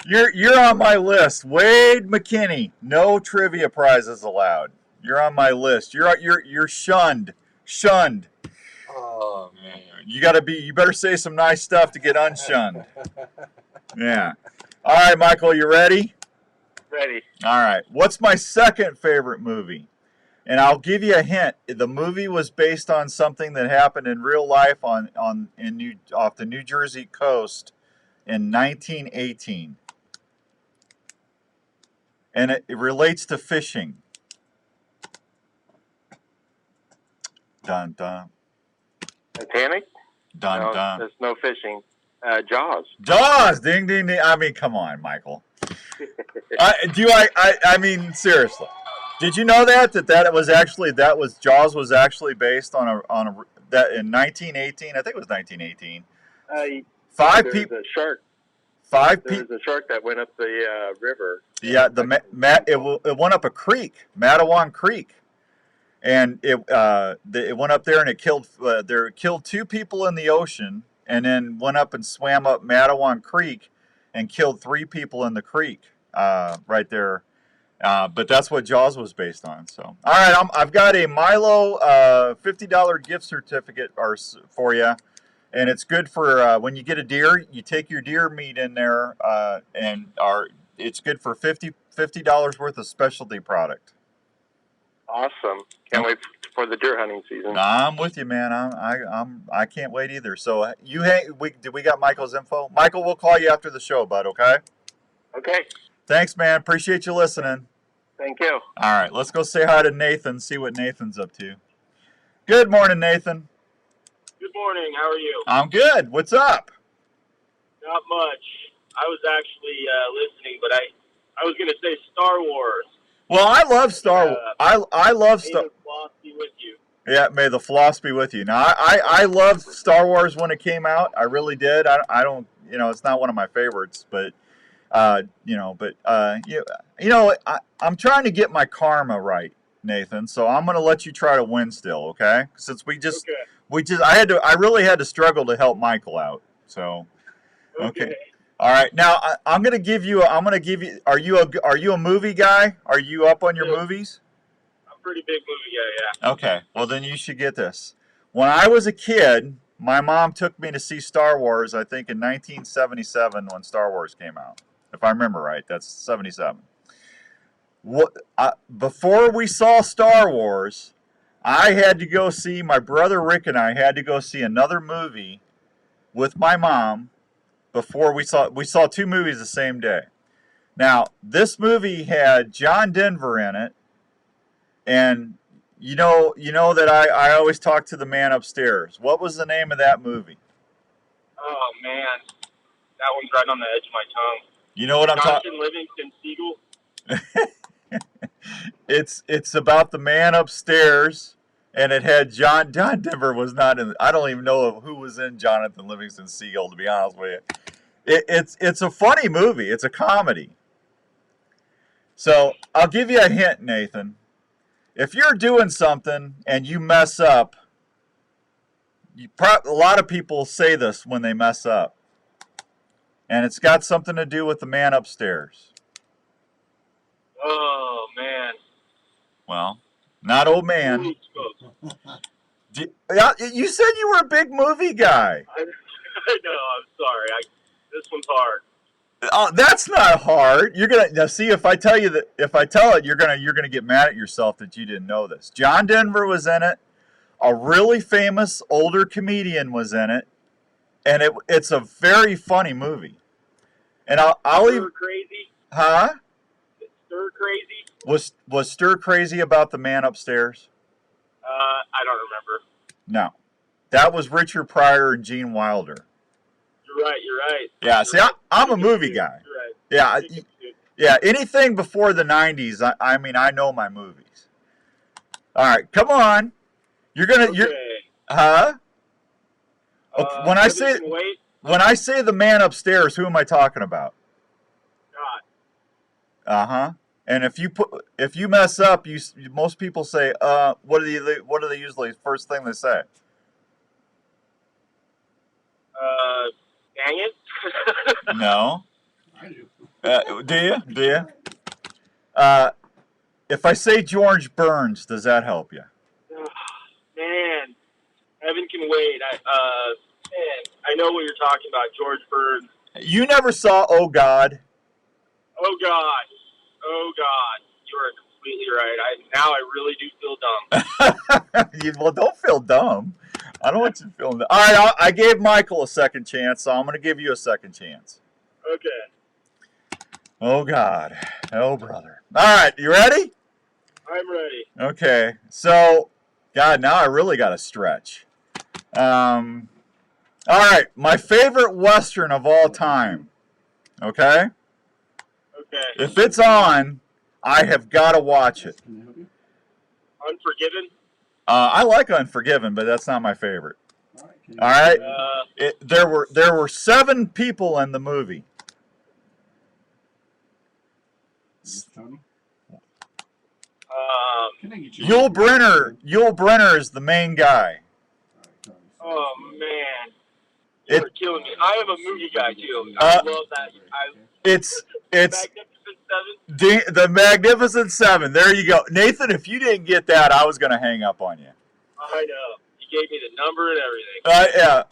S2: You're on my list. Wade McKinney. No trivia prizes allowed. You're on my list. You're shunned. Shunned.
S1: Oh man.
S2: You better say some nice stuff to get unshunned. Yeah. All right, Michael, you ready?
S14: Ready.
S2: All right. What's my second favorite movie? And I'll give you a hint. The movie was based on something that happened in real life off the New Jersey coast in 1918. And it relates to fishing. Dun dun.
S14: Titanic?
S2: Dun
S14: no,
S2: dun.
S14: There's no fishing. Jaws.
S2: Jaws! Ding ding ding. I mean, come on, Michael. I mean, seriously. Did you know that Jaws was actually based on that in 1918? I think it was 1918.
S14: There's a shark. There's a shark that went up the river.
S2: Yeah, it went up a creek, Matawan Creek, and it went up there and it killed 2 people in the ocean, and then went up and swam up Mattawan Creek and killed 3 people in the creek right there. But that's what Jaws was based on. So, all right, I've got a Milo $50 gift certificate for you, and it's good for when you get a deer. You take your deer meat in there, it's good for $50 worth of specialty product.
S14: Awesome! Can't wait for the deer hunting season.
S2: I'm with you, man. I can't wait either. So we got Michael's info. Michael, we'll call you after the show, bud. Okay.
S14: Okay.
S2: Thanks, man. Appreciate you listening.
S14: Thank you.
S2: All right, let's go say hi to Nathan, see what Nathan's up to. Good morning, Nathan.
S15: Good morning. How are you?
S2: I'm good. What's up?
S15: Not much. I was actually listening, but I was going to say Star Wars.
S2: Well, I love Star Wars. I love Star.
S15: May the floss be with you.
S2: Yeah, may the floss be with you. Now, I loved Star Wars when it came out. I really did. I don't, it's not one of my favorites, but. I'm trying to get my karma right, Nathan. So I'm going to let you try to win still, okay? Since I really had to struggle to help Michael out. So, okay. All right. Now I'm going to give you. Are you a movie guy? Are you up on your movies?
S15: I'm a pretty big movie guy, yeah.
S2: Okay. Well, then you should get this. When I was a kid, my mom took me to see Star Wars. I think in 1977 when Star Wars came out. If I remember right, that's 77. Before we saw Star Wars, my brother Rick and I had to go see another movie with my mom before we saw 2 movies the same day. Now, this movie had John Denver in it, and you know that I always talk to the man upstairs. What was the name of that movie?
S15: Oh, man. That one's right on the edge of my tongue.
S2: You know what I'm talking?
S15: Livingston Seagull.
S2: It's about the man upstairs, and it had John Denver was not in. I don't even know who was in Jonathan Livingston Seagull, to be honest with you. It's a funny movie. It's a comedy. So I'll give you a hint, Nathan. If you're doing something and you mess up, a lot of people say this when they mess up. And it's got something to do with the man upstairs.
S15: Oh, man.
S2: Well, not old man. You said you were a big movie guy.
S15: I know. I'm sorry. This one's hard.
S2: Oh, that's not hard. You're gonna see if I tell it, you're gonna get mad at yourself that you didn't know this. John Denver was in it. A really famous older comedian was in it, and it's a very funny movie. And I'll even
S15: crazy.
S2: Huh?
S15: Stir crazy.
S2: Was Stir crazy about the man upstairs?
S15: I don't remember.
S2: No, that was Richard Pryor and Gene Wilder.
S15: You're right.
S2: Yeah, see, I'm a movie guy.
S15: You're right.
S2: Yeah. Anything before the 90s, I know my movies. All right, come on. Huh? Okay, when I say the man upstairs, who am I talking about?
S15: God.
S2: Uh-huh. And if you mess up, most people say, what do they usually first thing they say?
S15: Dang it.
S2: No. I do. Do you? If I say George Burns, does that help you?
S15: Man, heaven can wait. I know what you're talking about, George Burns.
S2: You never saw Oh God?
S15: Oh God. You're completely right. Now I really do feel dumb.
S2: Well, don't feel dumb. I don't want you to feel dumb. All right, I gave Michael a second chance, so I'm going to give you a second chance.
S15: Okay.
S2: Oh, God. Oh, brother. All right, you ready?
S15: I'm ready.
S2: Okay, so, God, now I really got to stretch. All right, my favorite Western of all time. Okay?
S15: Okay.
S2: If it's on, I have got to watch it.
S15: Unforgiven?
S2: I like Unforgiven, but that's not my favorite. All right? There were 7 people in the movie. Yul Brynner is the main guy.
S15: Oh man, you're killing me. I am a movie guy too. I love that.
S2: It's
S15: Magnificent Seven.
S2: The Magnificent Seven. There you go, Nathan. If you didn't get that, I was gonna hang up on you.
S15: I know. You gave me the number and everything.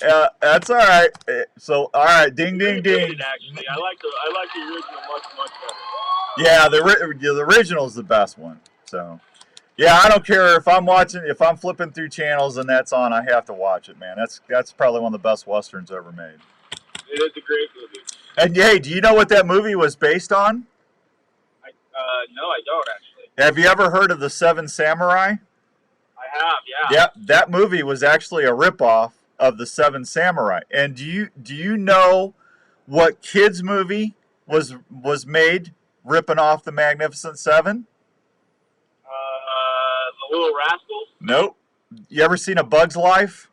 S2: Yeah, that's all right. So, all right, ding, ding, ding.
S15: Actually, I like the original much better.
S2: Yeah, the original is the best one. So, yeah, I don't care if I'm flipping through channels and that's on, I have to watch it, man. That's probably one of the best westerns ever made.
S15: It is a great movie.
S2: And hey, do you know what that movie was based on?
S15: No, I don't actually.
S2: Have you ever heard of the Seven Samurai?
S15: I have, yeah.
S2: Yep, that movie was actually a ripoff of the Seven Samurai. And do you know what kids movie was made ripping off the Magnificent Seven?
S15: The Little Rascals?
S2: Nope. You ever seen A Bug's Life?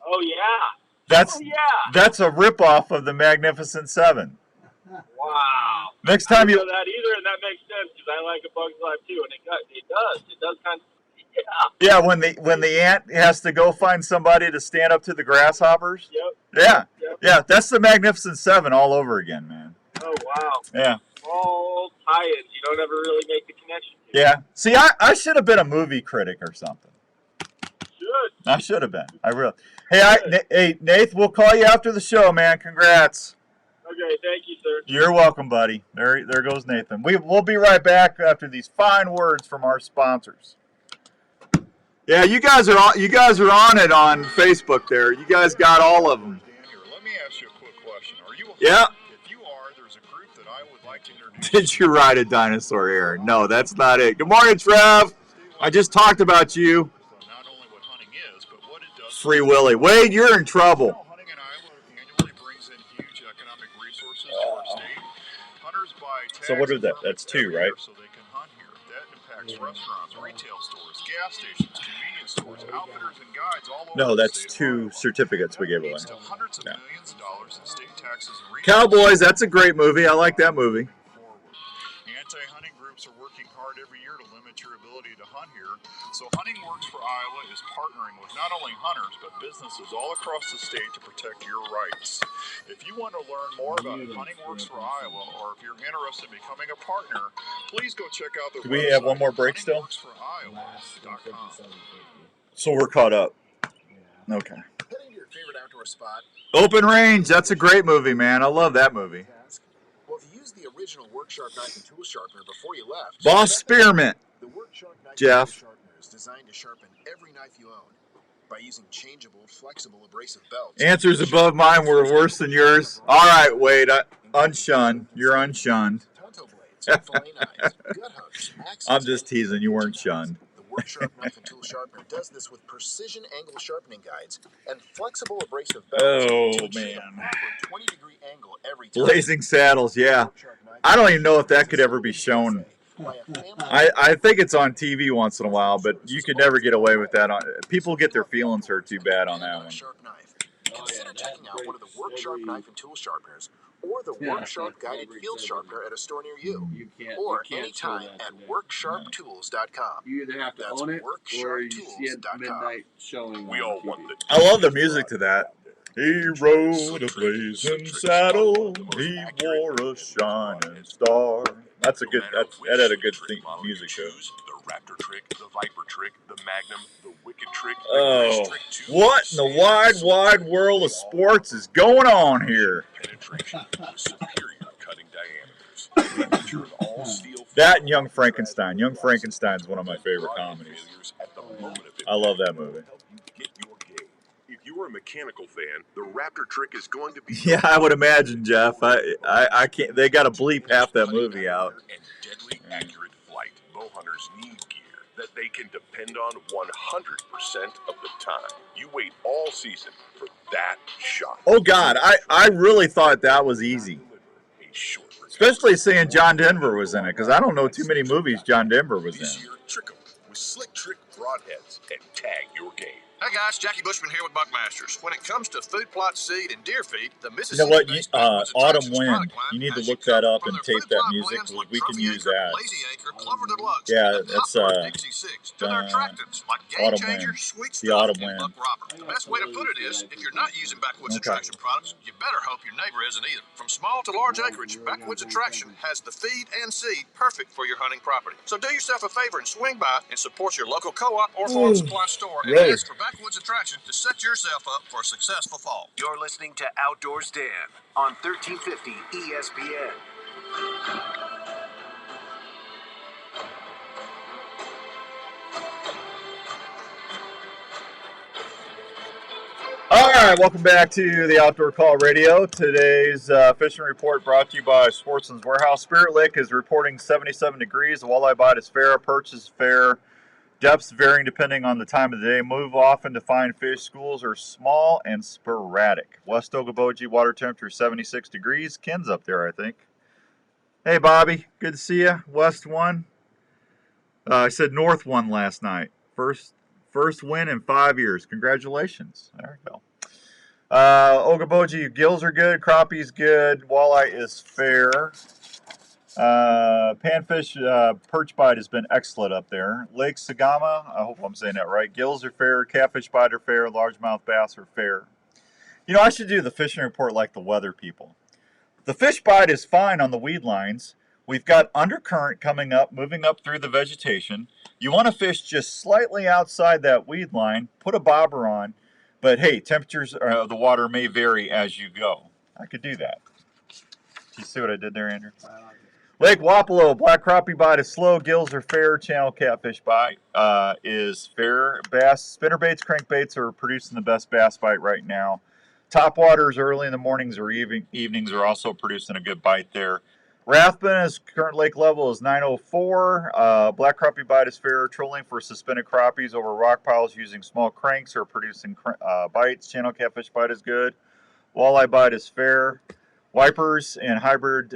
S15: Oh yeah.
S2: That's a ripoff of the Magnificent Seven.
S15: Wow.
S2: Next time
S15: I don't know that either, and that makes sense because I like A Bug's Life too, and it does kind of.
S2: Yeah, when the ant has to go find somebody to stand up to the grasshoppers.
S15: Yep.
S2: Yeah, that's the Magnificent Seven all over again, man.
S15: Oh wow.
S2: Yeah.
S15: All tie-ins. You don't ever really make the connection.
S2: Yeah. See, I should have been a movie critic or something. I should have been. I really. Hey, Nath, we'll call you after the show, man. Congrats.
S15: Okay, thank you, sir.
S2: You're welcome, buddy. There goes Nathan. We'll be right back after these fine words from our sponsors. Yeah, you guys are on it on Facebook there. You guys got all of them.
S4: Let me ask you a quick question. Are you
S2: Yeah.
S4: If you are, there's a group that I would like to introduce.
S2: Did you ride a dinosaur, Aaron? No, that's not it. Good morning, Trev. I just talked about you.
S4: Not only what hunting is, but what it does.
S2: Free Willy. Wade, you're in trouble.
S4: Hunting in Iowa annually brings in huge economic resources to our state. Hunters buy tags.
S2: So what is that? That's two, right?
S4: So they can hunt here. That impacts restaurants, retail stores, gas stations, convenience stores, outfitters, and guides all over.
S2: No, that's two certificates we gave away.
S4: Hundreds of millions of dollars in state taxes and
S2: Cowboys, that's a great movie. I like that movie.
S4: Anti-hunting groups are working hard every year to limit your ability to hunt here. So Hunting Works for Iowa is partnering with not only hunters, but businesses all across the state to protect your rights. If you want to learn more about Hunting Works for Iowa, or if you're interested in becoming a partner, please go check out the
S2: Do we have one more break still?
S4: huntingworksforiowa.com.
S2: So we're caught up. Okay.
S3: Heading to your favorite outdoor spot?
S2: Open Range, that's a great movie, man. I love that movie.
S3: Well, if you used the original Worksharp knife and tool sharpener before you left,
S2: Boss Spearmint.
S3: The Worksharp knife
S2: Jeff.
S3: and tool sharpener is designed to sharpen every knife you own by using changeable, flexible abrasive belts.
S2: Answers above mine were worse than yours. All right, Wade. Unshunned. You're unshunned.
S3: Tonto blades, fillet knives, gut hooks, axes.
S2: I'm just teasing. You weren't shunned.
S3: The Worksharp knife and tool sharpener does this with precision angle sharpening guides and flexible abrasive belts.
S2: Oh,
S3: to achieve
S2: man.
S3: a backward 20-degree angle every time.
S2: Blazing Saddles, yeah. I don't even know if that could ever be shown. I think it's on TV once in a while, but you could never get away with that. People get their feelings hurt too bad on that one.
S3: Consider checking out one of the Worksharp knife and tool sharpeners or the Worksharp guided field sharpener at a store near you, or anytime at worksharptools.com.
S16: You either have to
S3: That's
S16: own it or you see it at midnight showing.
S12: We all want the.
S2: I love the music to that. He rode a blazing saddle. He wore a shining star. That's a good. That had a good music to it.
S12: The Raptor trick, the Viper trick, the Magnum, the Wicked trick.
S2: Oh, what in the wide, wide world of sports is going on here?
S12: Penetration with superior cutting diameters. All steel.
S2: That and Young Frankenstein. Young Frankenstein is one of my favorite comedies. I love that movie.
S12: If you are a mechanical fan, the Raptor trick is going to be.
S2: Yeah, I would imagine, Jeff. I can't. They got to bleep half that movie out.
S12: And deadly accurate flight. Bow hunters need gear that they can depend on 100% of the time. You wait all season for that shot.
S2: Oh God, I really thought that was easy. Especially seeing John Denver was in it, because I don't know too many movies John Denver was in.
S12: Trick 'em with slick trick broadheads and tag your game.
S11: Hey guys, Jackie Bushman here with Buckmasters. When it comes to food plot seed and deer feed, the
S2: You know
S11: Mississippi
S2: what?
S11: based
S2: Autumn Wind. You need to look that up and tape that music. We can use that.
S11: Lazy Acre, Clover Deluxe,
S2: Yeah,
S11: and
S2: that's
S11: Hot Dixie 6 to their attractants like Game
S2: Autumn
S11: Changer,
S2: Wind.
S11: Sweet
S2: The
S11: Stuff,
S2: Autumn
S11: and
S2: Wind.
S11: Buck Robber. The best way to put it is, if you're not using Backwoods Attraction products, you better hope your neighbor isn't either. From small to large acreage, Backwoods Attraction has the feed and seed perfect for your hunting property. So do yourself a favor and swing by and support your local co-op or farm supply store and ask for Backwoods Attraction to set yourself up for a successful fall. You're listening to Outdoors Dan on 1350 ESPN.
S2: All right, welcome back to the Outdoor Call Radio. Today's fishing report brought to you by Sportsman's Warehouse. Spirit Lake is reporting 77 degrees. The walleye bite is fair, perch is fair. Depths varying depending on the time of the day. Move often to find fish. Schools are small and sporadic. West Okoboji, water temperature 76 degrees. Ken's up there, I think. Hey, Bobby. Good to see you. West won. I said North won last night. First win in 5 years. Congratulations. There we go. Okoboji, gills are good. Crappie's good. Walleye is fair. Panfish perch bite has been excellent up there. Lake Sagama, I hope I'm saying that right. Gills are fair. Catfish bite are fair. Largemouth bass are fair. You know, I should do the fishing report like the weather people. The fish bite is fine on the weed lines. We've got undercurrent coming up, moving up through the vegetation. You want to fish just slightly outside that weed line. Put a bobber on. But hey, temperatures of the water may vary as you go. I could do that. Do you see what I did there, Andrew? Lake Wapello, black crappie bite is slow. Gills are fair. Channel catfish bite is fair. Bass, spinnerbaits, crankbaits are producing the best bass bite right now. Topwaters early in the mornings or evenings are also producing a good bite there. Rathbun, current lake level is 904. Black crappie bite is fair. Trolling for suspended crappies over rock piles using small cranks are producing bites. Channel catfish bite is good. Walleye bite is fair. Wipers and hybrid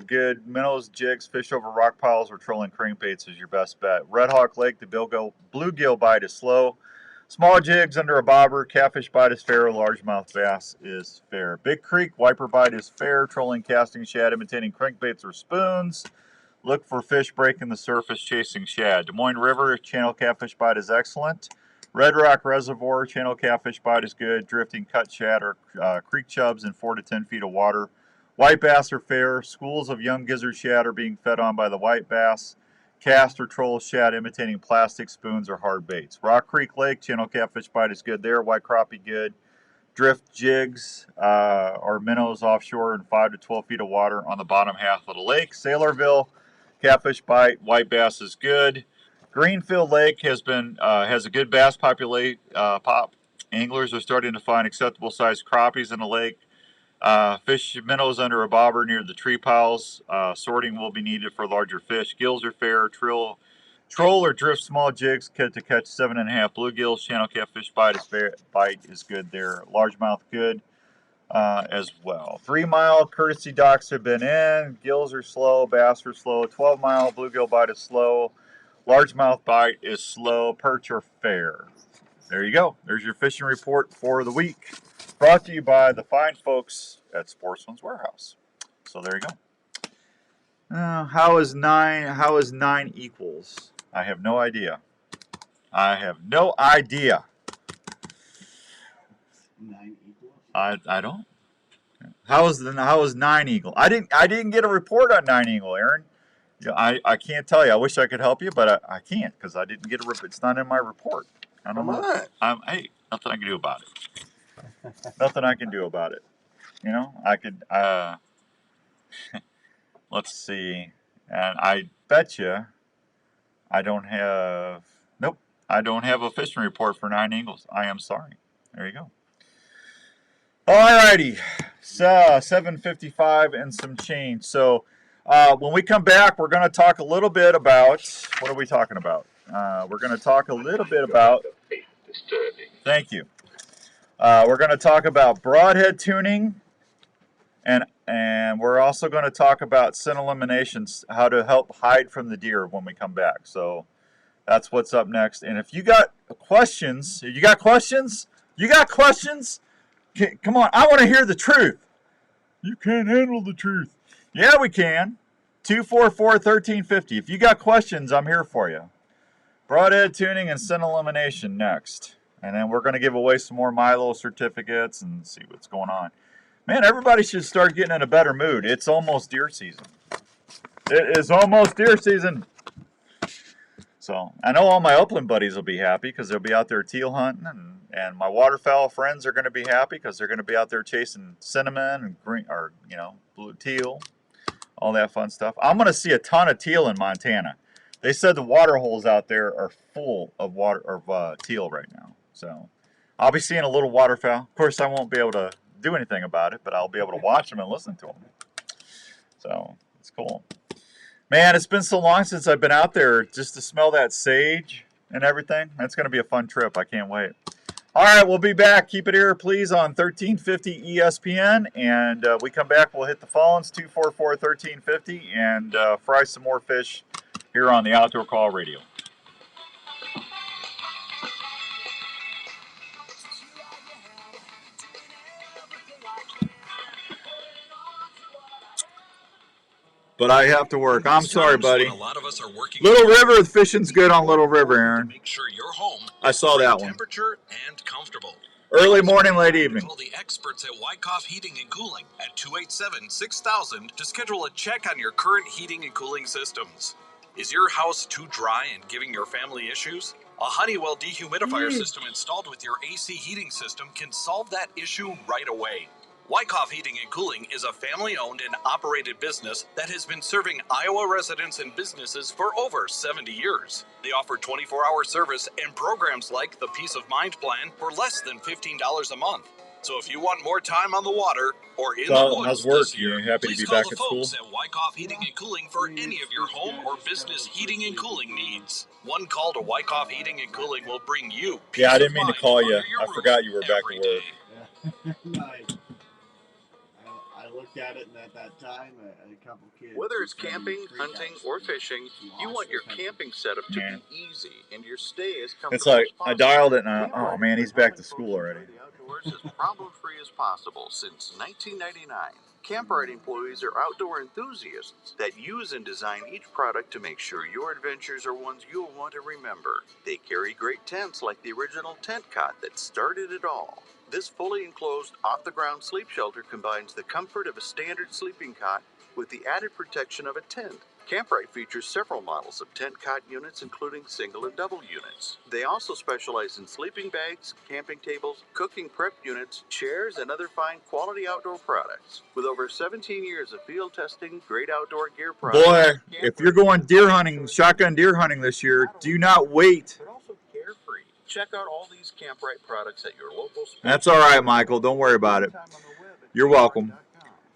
S2: good. Minnows, jigs, fish over rock piles or trolling crankbaits is your best bet. Red Hawk Lake, the bluegill bite is slow. Small jigs under a bobber. Catfish bite is fair. Largemouth bass is fair. Big Creek, wiper bite is fair. Trolling, casting shad, imitating crankbaits or spoons. Look for fish breaking the surface, chasing shad. Des Moines River, channel catfish bite is excellent. Red Rock Reservoir, channel catfish bite is good. Drifting cut shad or creek chubs in 4 to 10 feet of water. White bass are fair. Schools of young gizzard shad are being fed on by the white bass. Cast or troll shad imitating plastic spoons or hard baits. Rock Creek Lake, channel catfish bite is good there. White crappie good. Drift jigs or minnows offshore in 5 to 12 feet of water on the bottom half of the lake. Sailorville, catfish bite, white bass is good. Greenfield Lake has a good bass pop. Anglers are starting to find acceptable sized crappies in the lake. Fish minnows under a bobber near the tree piles. Sorting will be needed for larger fish. Gills are fair. Troll or drift small jigs to catch 7.5 bluegills. Channel catfish bite is fair. Bite is good there. Largemouth good as well. 3 mile courtesy docks have been in. Gills are slow. Bass are slow. 12 mile bluegill bite is slow. Largemouth bite is slow. Perch are fair. There you go. There's your fishing report for the week. Brought to you by the fine folks at Sportsman's Warehouse. So there you go. How is 9 equals? I have no idea.
S16: 9 equals?
S2: I don't. How is 9 eagle? I didn't get a report on 9 eagle, Aaron. I can't tell you. I wish I could help you, but I can't because I didn't get a report. It's not in my report. I don't know. Hey, nothing I can do about it. Nothing I can do about it. You know, I could. Let's see. And I bet you I don't have. Nope. I don't have a fishing report for 9 eagles. I am sorry. There you go. Alrighty. So 7:55 and some change. So when we come back, we're going to talk a little bit about. What are we talking about? We're going to talk a little bit about. Thank you. We're going to talk about broadhead tuning, and we're also going to talk about scent eliminations, how to help hide from the deer when we come back. So That's what's up next. And if you got questions, come on. I want to hear the truth. You can't handle the truth. Yeah, we can. 244-1350. If you got questions, I'm here for you. Broadhead tuning and scent elimination next. And then we're going to give away some more Milo certificates and see what's going on. Man, everybody should start getting in a better mood. It's almost deer season. It is almost deer season. So I know all my upland buddies will be happy because they'll be out there teal hunting, and my waterfowl friends are going to be happy because they're going to be out there chasing cinnamon and green, or blue teal, all that fun stuff. I'm going to see a ton of teal in Montana. They said the water holes out there are full of teal right now. So I'll be seeing a little waterfowl. Of course, I won't be able to do anything about it, but I'll be able to watch them and listen to them. So it's cool. Man, it's been so long since I've been out there just to smell that sage and everything. That's going to be a fun trip. I can't wait. All right, we'll be back. Keep it here, please, on 1350 ESPN. And we come back, we'll hit the phones, 244-1350, and fry some more fish here on the Outdoor Call Radio. But I have to work. I'm sorry, buddy. Little River, the fishing's good on Little River, Aaron.
S11: Make sure your home
S2: I saw that one.
S11: temperature and comfortable.
S2: Early morning, late evening.
S11: Call the experts at Wyckoff Heating and Cooling at 287-6000 to schedule a check on your current heating and cooling systems. Is your house too dry and giving your family issues? A Honeywell dehumidifier system installed with your AC heating system can solve that issue right away. Wyckoff Heating and Cooling is a family-owned and operated business that has been serving Iowa residents and businesses for over 70 years. They offer 24-hour service and programs like the Peace of Mind Plan for less than $15 a month. So if you want more time on the water or in the woods
S2: how's work?
S11: this year,
S2: You happy to be
S11: please call
S2: back
S11: the
S2: at school?
S11: folks at Wyckoff Heating and Cooling for any of your home or business heating and cooling needs. One call to Wyckoff Heating and Cooling will bring you peace
S2: Yeah, I
S11: of
S2: didn't mean to
S11: mind
S2: call you.
S11: under your
S2: I
S11: roof
S2: forgot you were back
S11: every
S2: at work.
S11: day.
S16: Nice. I looked at it, and at that time, a couple kids.
S17: Whether it's camping, hunting, or fishing, you want your camping setup to be easy and your stay as comfortable
S2: It's like
S17: as possible.
S2: I dialed it, and oh man, he's back to school already.
S17: The outdoors as problem-free as possible since 1999. Camprite employees are outdoor enthusiasts that use and design each product to make sure your adventures are ones you'll want to remember. They carry great tents like the original tent cot that started it all. This fully enclosed, off-the-ground sleep shelter combines the comfort of a standard sleeping cot with the added protection of a tent. Camprite features several models of tent cot units, including single and double units. They also specialize in sleeping bags, camping tables, cooking prep units, chairs, and other fine quality outdoor products. With over 17 years of field testing, great outdoor gear products.
S2: Boy, if you're going deer hunting, shotgun deer hunting this year, do not wait.
S17: But also carefree. Check out all these Camprite products at your local store.
S2: That's all right, Michael. Don't worry about it. You're welcome.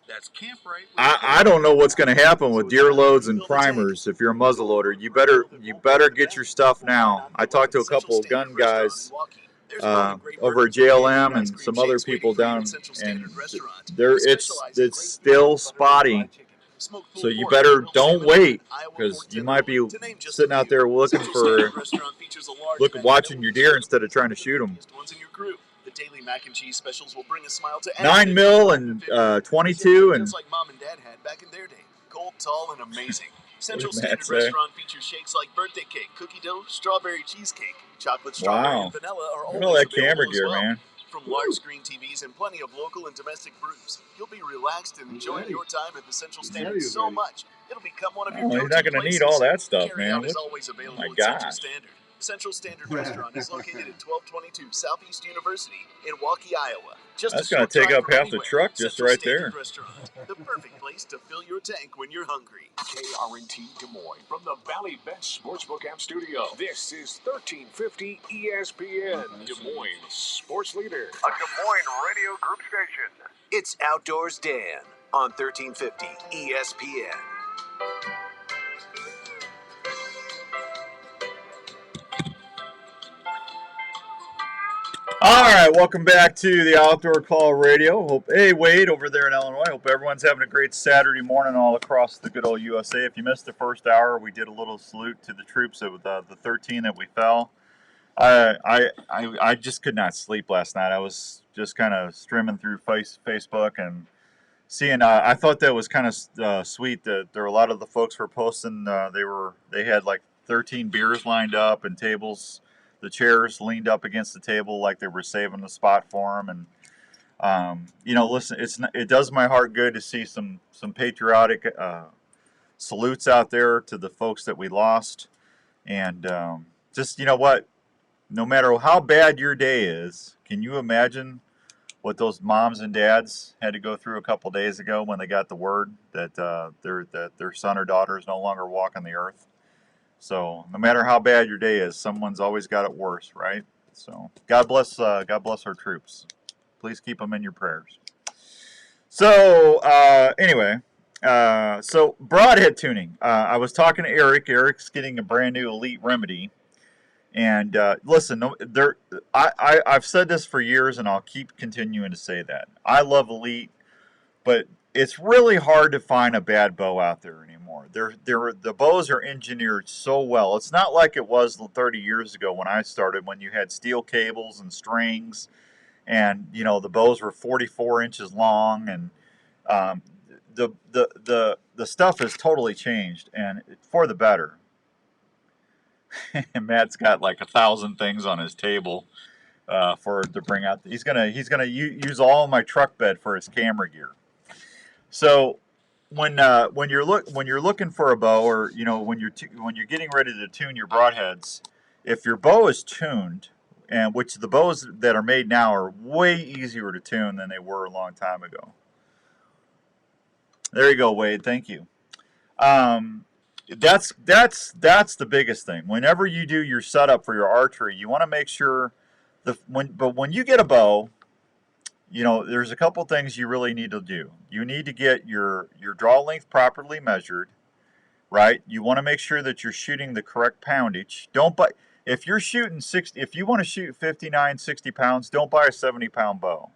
S17: That's Camprite.
S2: I don't know what's going to happen with deer loads and primers. If you're a muzzleloader, you better get your stuff now. I talked to a couple of gun guys over at JLM and some other people down, and it's still spotty. So you better don't wait, because you might be sitting out there watching your deer instead of trying to shoot them.
S3: The daily mac and cheese specials will bring a smile to
S2: 9 mil and 22 and
S3: just like mom and dad had back in their day. Cold, tall, and amazing. Central
S2: What did Matt
S3: Standard
S2: say?
S3: Restaurant features shakes like birthday cake, cookie dough, strawberry cheesecake, chocolate, strawberry,
S2: wow.
S3: and vanilla are
S2: Look
S3: always
S2: at all that
S3: available
S2: camera
S3: as
S2: gear,
S3: well.
S2: man.
S3: From large screen TVs and plenty of local and domestic brews, you'll be relaxed and enjoying your time at the Central Standard so much it'll become one of your
S2: Oh,
S3: go-to
S2: you're not going to need
S3: places.
S2: all that stuff,
S3: Carry-out
S2: man.
S3: is always available
S2: My
S3: at Central
S2: gosh.
S3: Standard. Central Standard Restaurant is located at 1222 Southeast University in Waukee, Iowa. Just
S2: That's
S3: a
S2: going
S3: short
S2: to take
S3: drive
S2: up
S3: from
S2: half the
S3: anywhere.
S2: truck just
S3: Central
S2: right
S3: Standard
S2: there.
S3: Restaurant, the perfect place to fill your tank when you're hungry.
S18: KRNT Des Moines from the Valley Bet Sportsbook app studio. This is 1350 ESPN, Des Moines sports leader.
S11: A Des Moines Radio Group station.
S3: It's Outdoors Dan on 1350 ESPN.
S2: All right, right, welcome back to the Outdoor Call Radio. Hey, Wade, over there in Illinois. Hope everyone's having a great Saturday morning all across the good old USA. If you missed the first hour, we did a little salute to the troops of the 13 that we fell. I just could not sleep last night. I was just kind of streaming through Facebook and seeing. I thought that was kind of sweet that there were a lot of the folks were posting. They had like 13 beers lined up and tables. The chairs leaned up against the table like they were saving the spot for them. And, listen, it does my heart good to see some patriotic salutes out there to the folks that we lost. And just, you know what? No matter how bad your day is, can you imagine what those moms and dads had to go through a couple days ago when they got the word that their son or daughter is no longer walking the earth? So no matter how bad your day is, someone's always got it worse, right? So God bless our troops. Please keep them in your prayers. So anyway, so broadhead tuning. I was talking to Eric. Eric's getting a brand new Elite Remedy, and listen, I've said this for years, and I'll keep continuing to say that I love Elite, but it's really hard to find a bad bow out there anymore. The bows are engineered so well. It's not like it was 30 years ago when I started, when you had steel cables and strings, and the bows were 44 inches long, and the stuff has totally changed, and for the better. Matt's got like 1,000 things on his table to bring out. He's gonna use all my truck bed for his camera gear. So when you're looking for a bow, or when you're getting ready to tune your broadheads, if your bow is tuned, and which the bows that are made now are way easier to tune than they were a long time ago. There you go, Wade. Thank you. That's the biggest thing. Whenever you do your setup for your archery, you want to make sure when you get a bow, there's a couple things you really need to do. You need to get your draw length properly measured, right? You want to make sure that you're shooting the correct poundage. If you're shooting 60, if you want to shoot 59, 60 pounds, don't buy a 70-pound bow.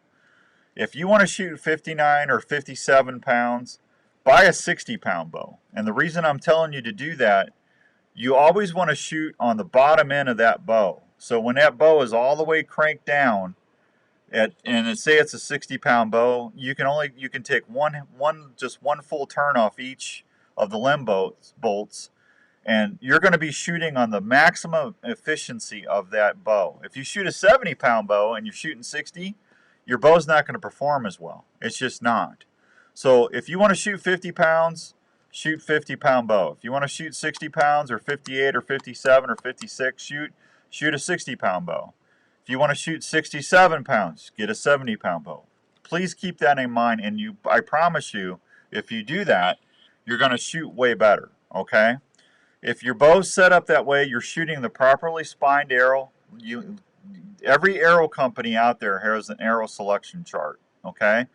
S2: If you want to shoot 59 or 57 pounds, buy a 60-pound bow. And the reason I'm telling you to do that, you always want to shoot on the bottom end of that bow. So when that bow is all the way cranked down, and say it's a 60-pound bow, you can take one full turn off each of the limb bolts, and you're going to be shooting on the maximum efficiency of that bow. If you shoot a 70-pound bow and you're shooting 60, your bow's not going to perform as well. It's just not. So if you want to shoot 50 pounds, shoot 50-pound bow. If you want to shoot 60 pounds or 58 or 57 or 56, shoot a 60-pound bow. If you want to shoot 67 pounds, get a 70-pound bow. Please keep that in mind, and I promise you, if you do that, you're going to shoot way better, okay? If your bow's set up that way, you're shooting the properly spined arrow. Every arrow company out there has an arrow selection chart, okay?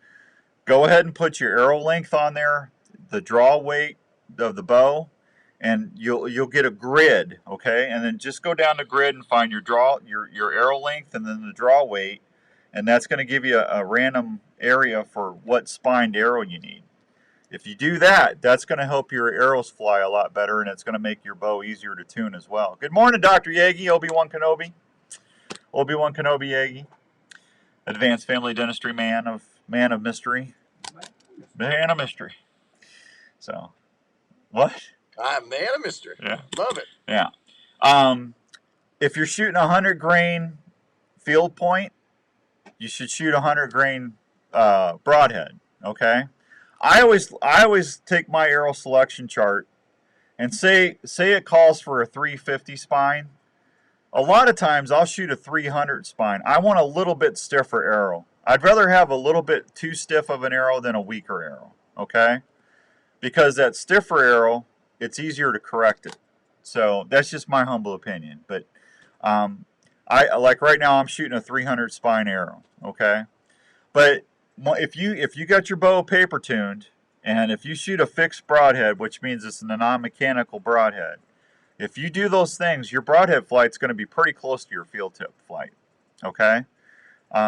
S2: Go ahead and put your arrow length on there, the draw weight of the bow, and you'll get a grid, okay? And then just go down the grid and find your arrow length and then the draw weight, and that's going to give you a random area for what spined arrow you need. If you do that, that's going to help your arrows fly a lot better, and it's going to make your bow easier to tune as well. Good morning, Dr. Yagi, Obi-Wan Kenobi Yagi, advanced family dentistry man of mystery. Man of mystery. So, what?
S1: I'm man of mystery.
S2: Yeah.
S1: Love it.
S2: Yeah. If you're shooting a 100 grain field point, you should shoot a 100 grain broadhead. Okay. I always take my arrow selection chart and say it calls for a 350 spine. A lot of times I'll shoot a 300 spine. I want a little bit stiffer arrow. I'd rather have a little bit too stiff of an arrow than a weaker arrow. Okay. Because that stiffer arrow, it's easier to correct it. So that's just my humble opinion. But I like right now I'm shooting a 300 spine arrow. Okay. But if you got your bow paper tuned, and if you shoot a fixed broadhead, which means it's a non-mechanical broadhead, if you do those things, your broadhead flight's going to be pretty close to your field tip flight. Okay.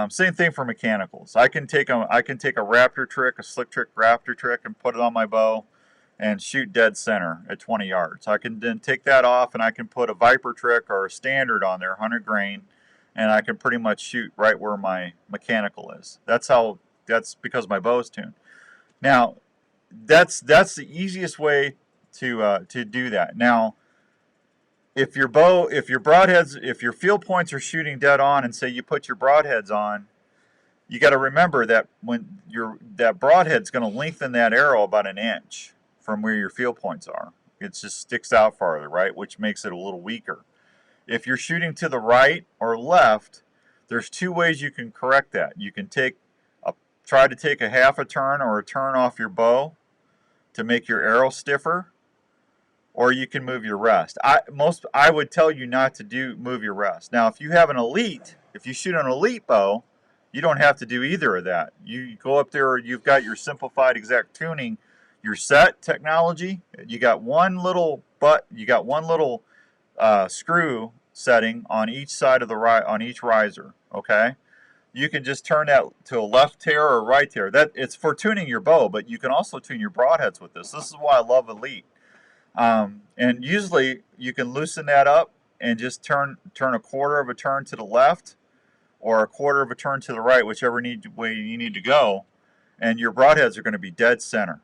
S2: Same thing for mechanicals. I can take a raptor trick, a slick trick raptor trick, and put it on my bow and shoot dead center at 20 yards. I can then take that off and I can put a viper trick or a standard on there, 100 grain, and I can pretty much shoot right where my mechanical is. That's because my bow's tuned. Now, that's the easiest way to do that. Now, if your field points are shooting dead on, and say you put your broadheads on, you got to remember that when that broadhead's going to lengthen that arrow about an inch from where your field points are. It just sticks out farther, right? Which makes it a little weaker. If you're shooting to the right or left, there's two ways you can correct that. You can try to take a half a turn or a turn off your bow to make your arrow stiffer, or you can move your rest. I would tell you not to move your rest. Now, if you shoot an elite bow, you don't have to do either of that. You go up there, you've got your simplified exact tuning, your set technology. You got one little screw setting on each side of on each riser. Okay, you can just turn that to a left tear or a right tear. It's for tuning your bow, but you can also tune your broadheads with this. This is why I love Elite. And usually you can loosen that up and just turn a quarter of a turn to the left or a quarter of a turn to the right, whichever way you need to go, and your broadheads are going to be dead center.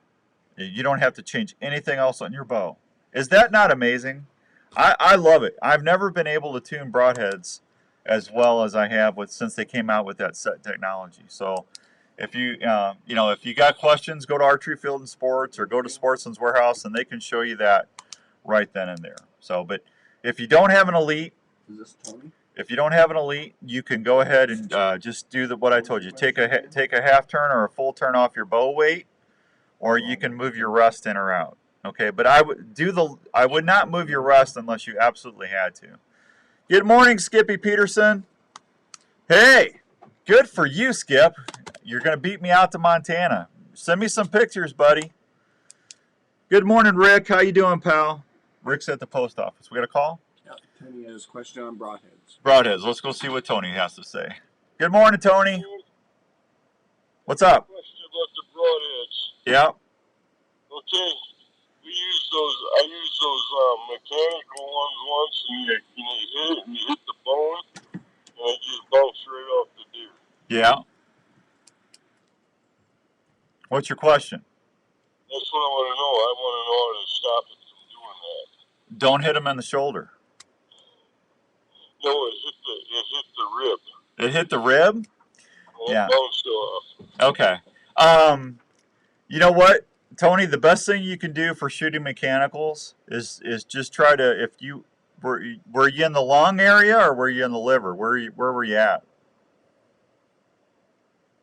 S2: You don't have to change anything else on your bow. Is that not amazing? I love it. I've never been able to tune broadheads as well as I have since they came out with that set technology. So if you got questions, go to Archery Field and Sports or go to Sportsman's Warehouse, and they can show you that right then and there. So, but if you don't have an Elite,
S16: is this Tony?
S2: If you don't have an Elite, you can go ahead and just do what I told you. Take a half turn or a full turn off your bow weight, or you can move your rest in or out. Okay, but I would not move your rest unless you absolutely had to. Good morning, Skippy Peterson. Hey, good for you, Skip. You're going to beat me out to Montana. Send me some pictures, buddy. Good morning, Rick. How you doing, pal? Rick's at the post office. We got a call?
S16: Yep. Tony has a question on broadheads.
S2: Broadheads. Let's go see what Tony has to say. Good morning, Tony. What's up?
S19: Question about the broadheads.
S2: Yeah.
S19: Okay. I used those mechanical ones once, and you hit the bone, and it just bounced right off the deer.
S2: Yeah. What's your question?
S19: That's what I want to know. I want to know how to stop it from doing that.
S2: Don't hit him in the shoulder.
S19: No, it hit the rib.
S2: It hit the rib?
S19: Yeah. It bounced off.
S2: Okay. You know what, Tony? The best thing you can do for shooting mechanicals is just try to, were you in the lung area or were you in the liver? Where were you at?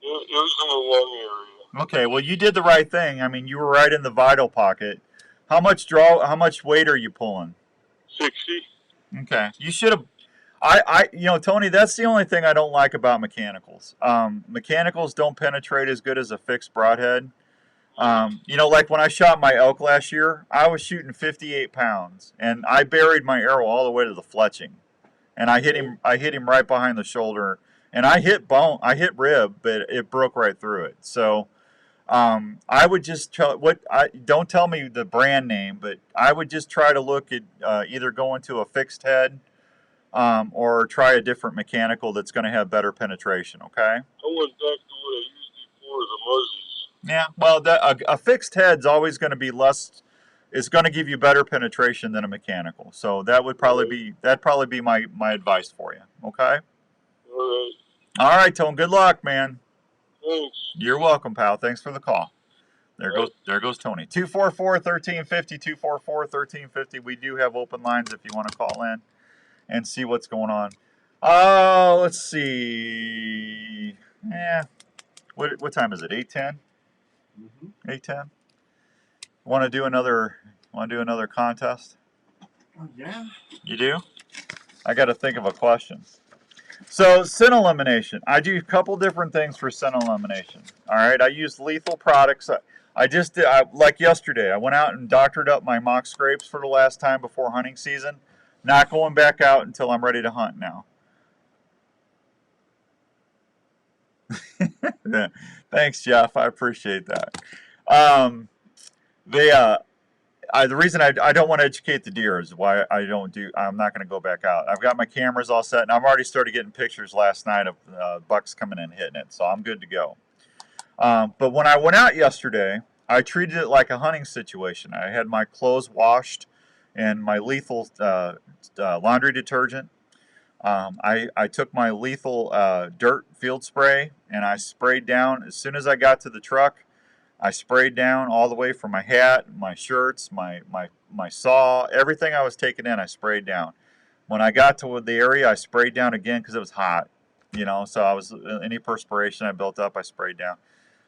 S19: It was in the lung area.
S2: Okay, well, you did the right thing. I mean, you were right in the vital pocket. How much weight are you pulling?
S19: 60.
S2: Okay. You should have, Tony, that's the only thing I don't like about mechanicals. Mechanicals don't penetrate as good as a fixed broadhead. Like when I shot my elk last year, I was shooting 58 pounds, and I buried my arrow all the way to the fletching, and I hit him right behind the shoulder, and I hit rib, but it broke right through it. So, I would just don't tell me the brand name, but I would just try to look at either going to a fixed head, or try a different mechanical that's going to have better penetration. Okay.
S19: I went back to what I used before, the muzzies.
S2: Yeah, well, a fixed head's always going to be less. It's going to give you better penetration than a mechanical. So that'd probably be my advice for you. Okay. All right, Tone. Good luck, man.
S19: Thanks.
S2: You're welcome, pal. Thanks for the call. There goes Tony. 244-1350, 244-1350. We do have open lines if you want to call in and see what's going on. Let's see. Yeah. What time is it? 8:10. 8:10. Want to do another contest?
S16: Oh, yeah.
S2: You do? I got to think of a question. So, scent elimination. I do a couple different things for scent elimination. All right, I use lethal products. Like yesterday, I went out and doctored up my mock scrapes for the last time before hunting season. Not going back out until I'm ready to hunt now. Thanks, Jeff. I appreciate that. The reason I don't want to educate the deer is why I'm not going to go back out. I've got my cameras all set, and I've already started getting pictures last night of bucks coming in and hitting it, so I'm good to go. But when I went out yesterday, I treated it like a hunting situation. I had my clothes washed and my lethal laundry detergent. I took my lethal dirt field spray and I sprayed down. As soon as I got to the truck, I sprayed down all the way from my hat, my shirts, my saw, everything I was taking in, I sprayed down. When I got to the area, I sprayed down again because it was hot, so any perspiration I built up, I sprayed down.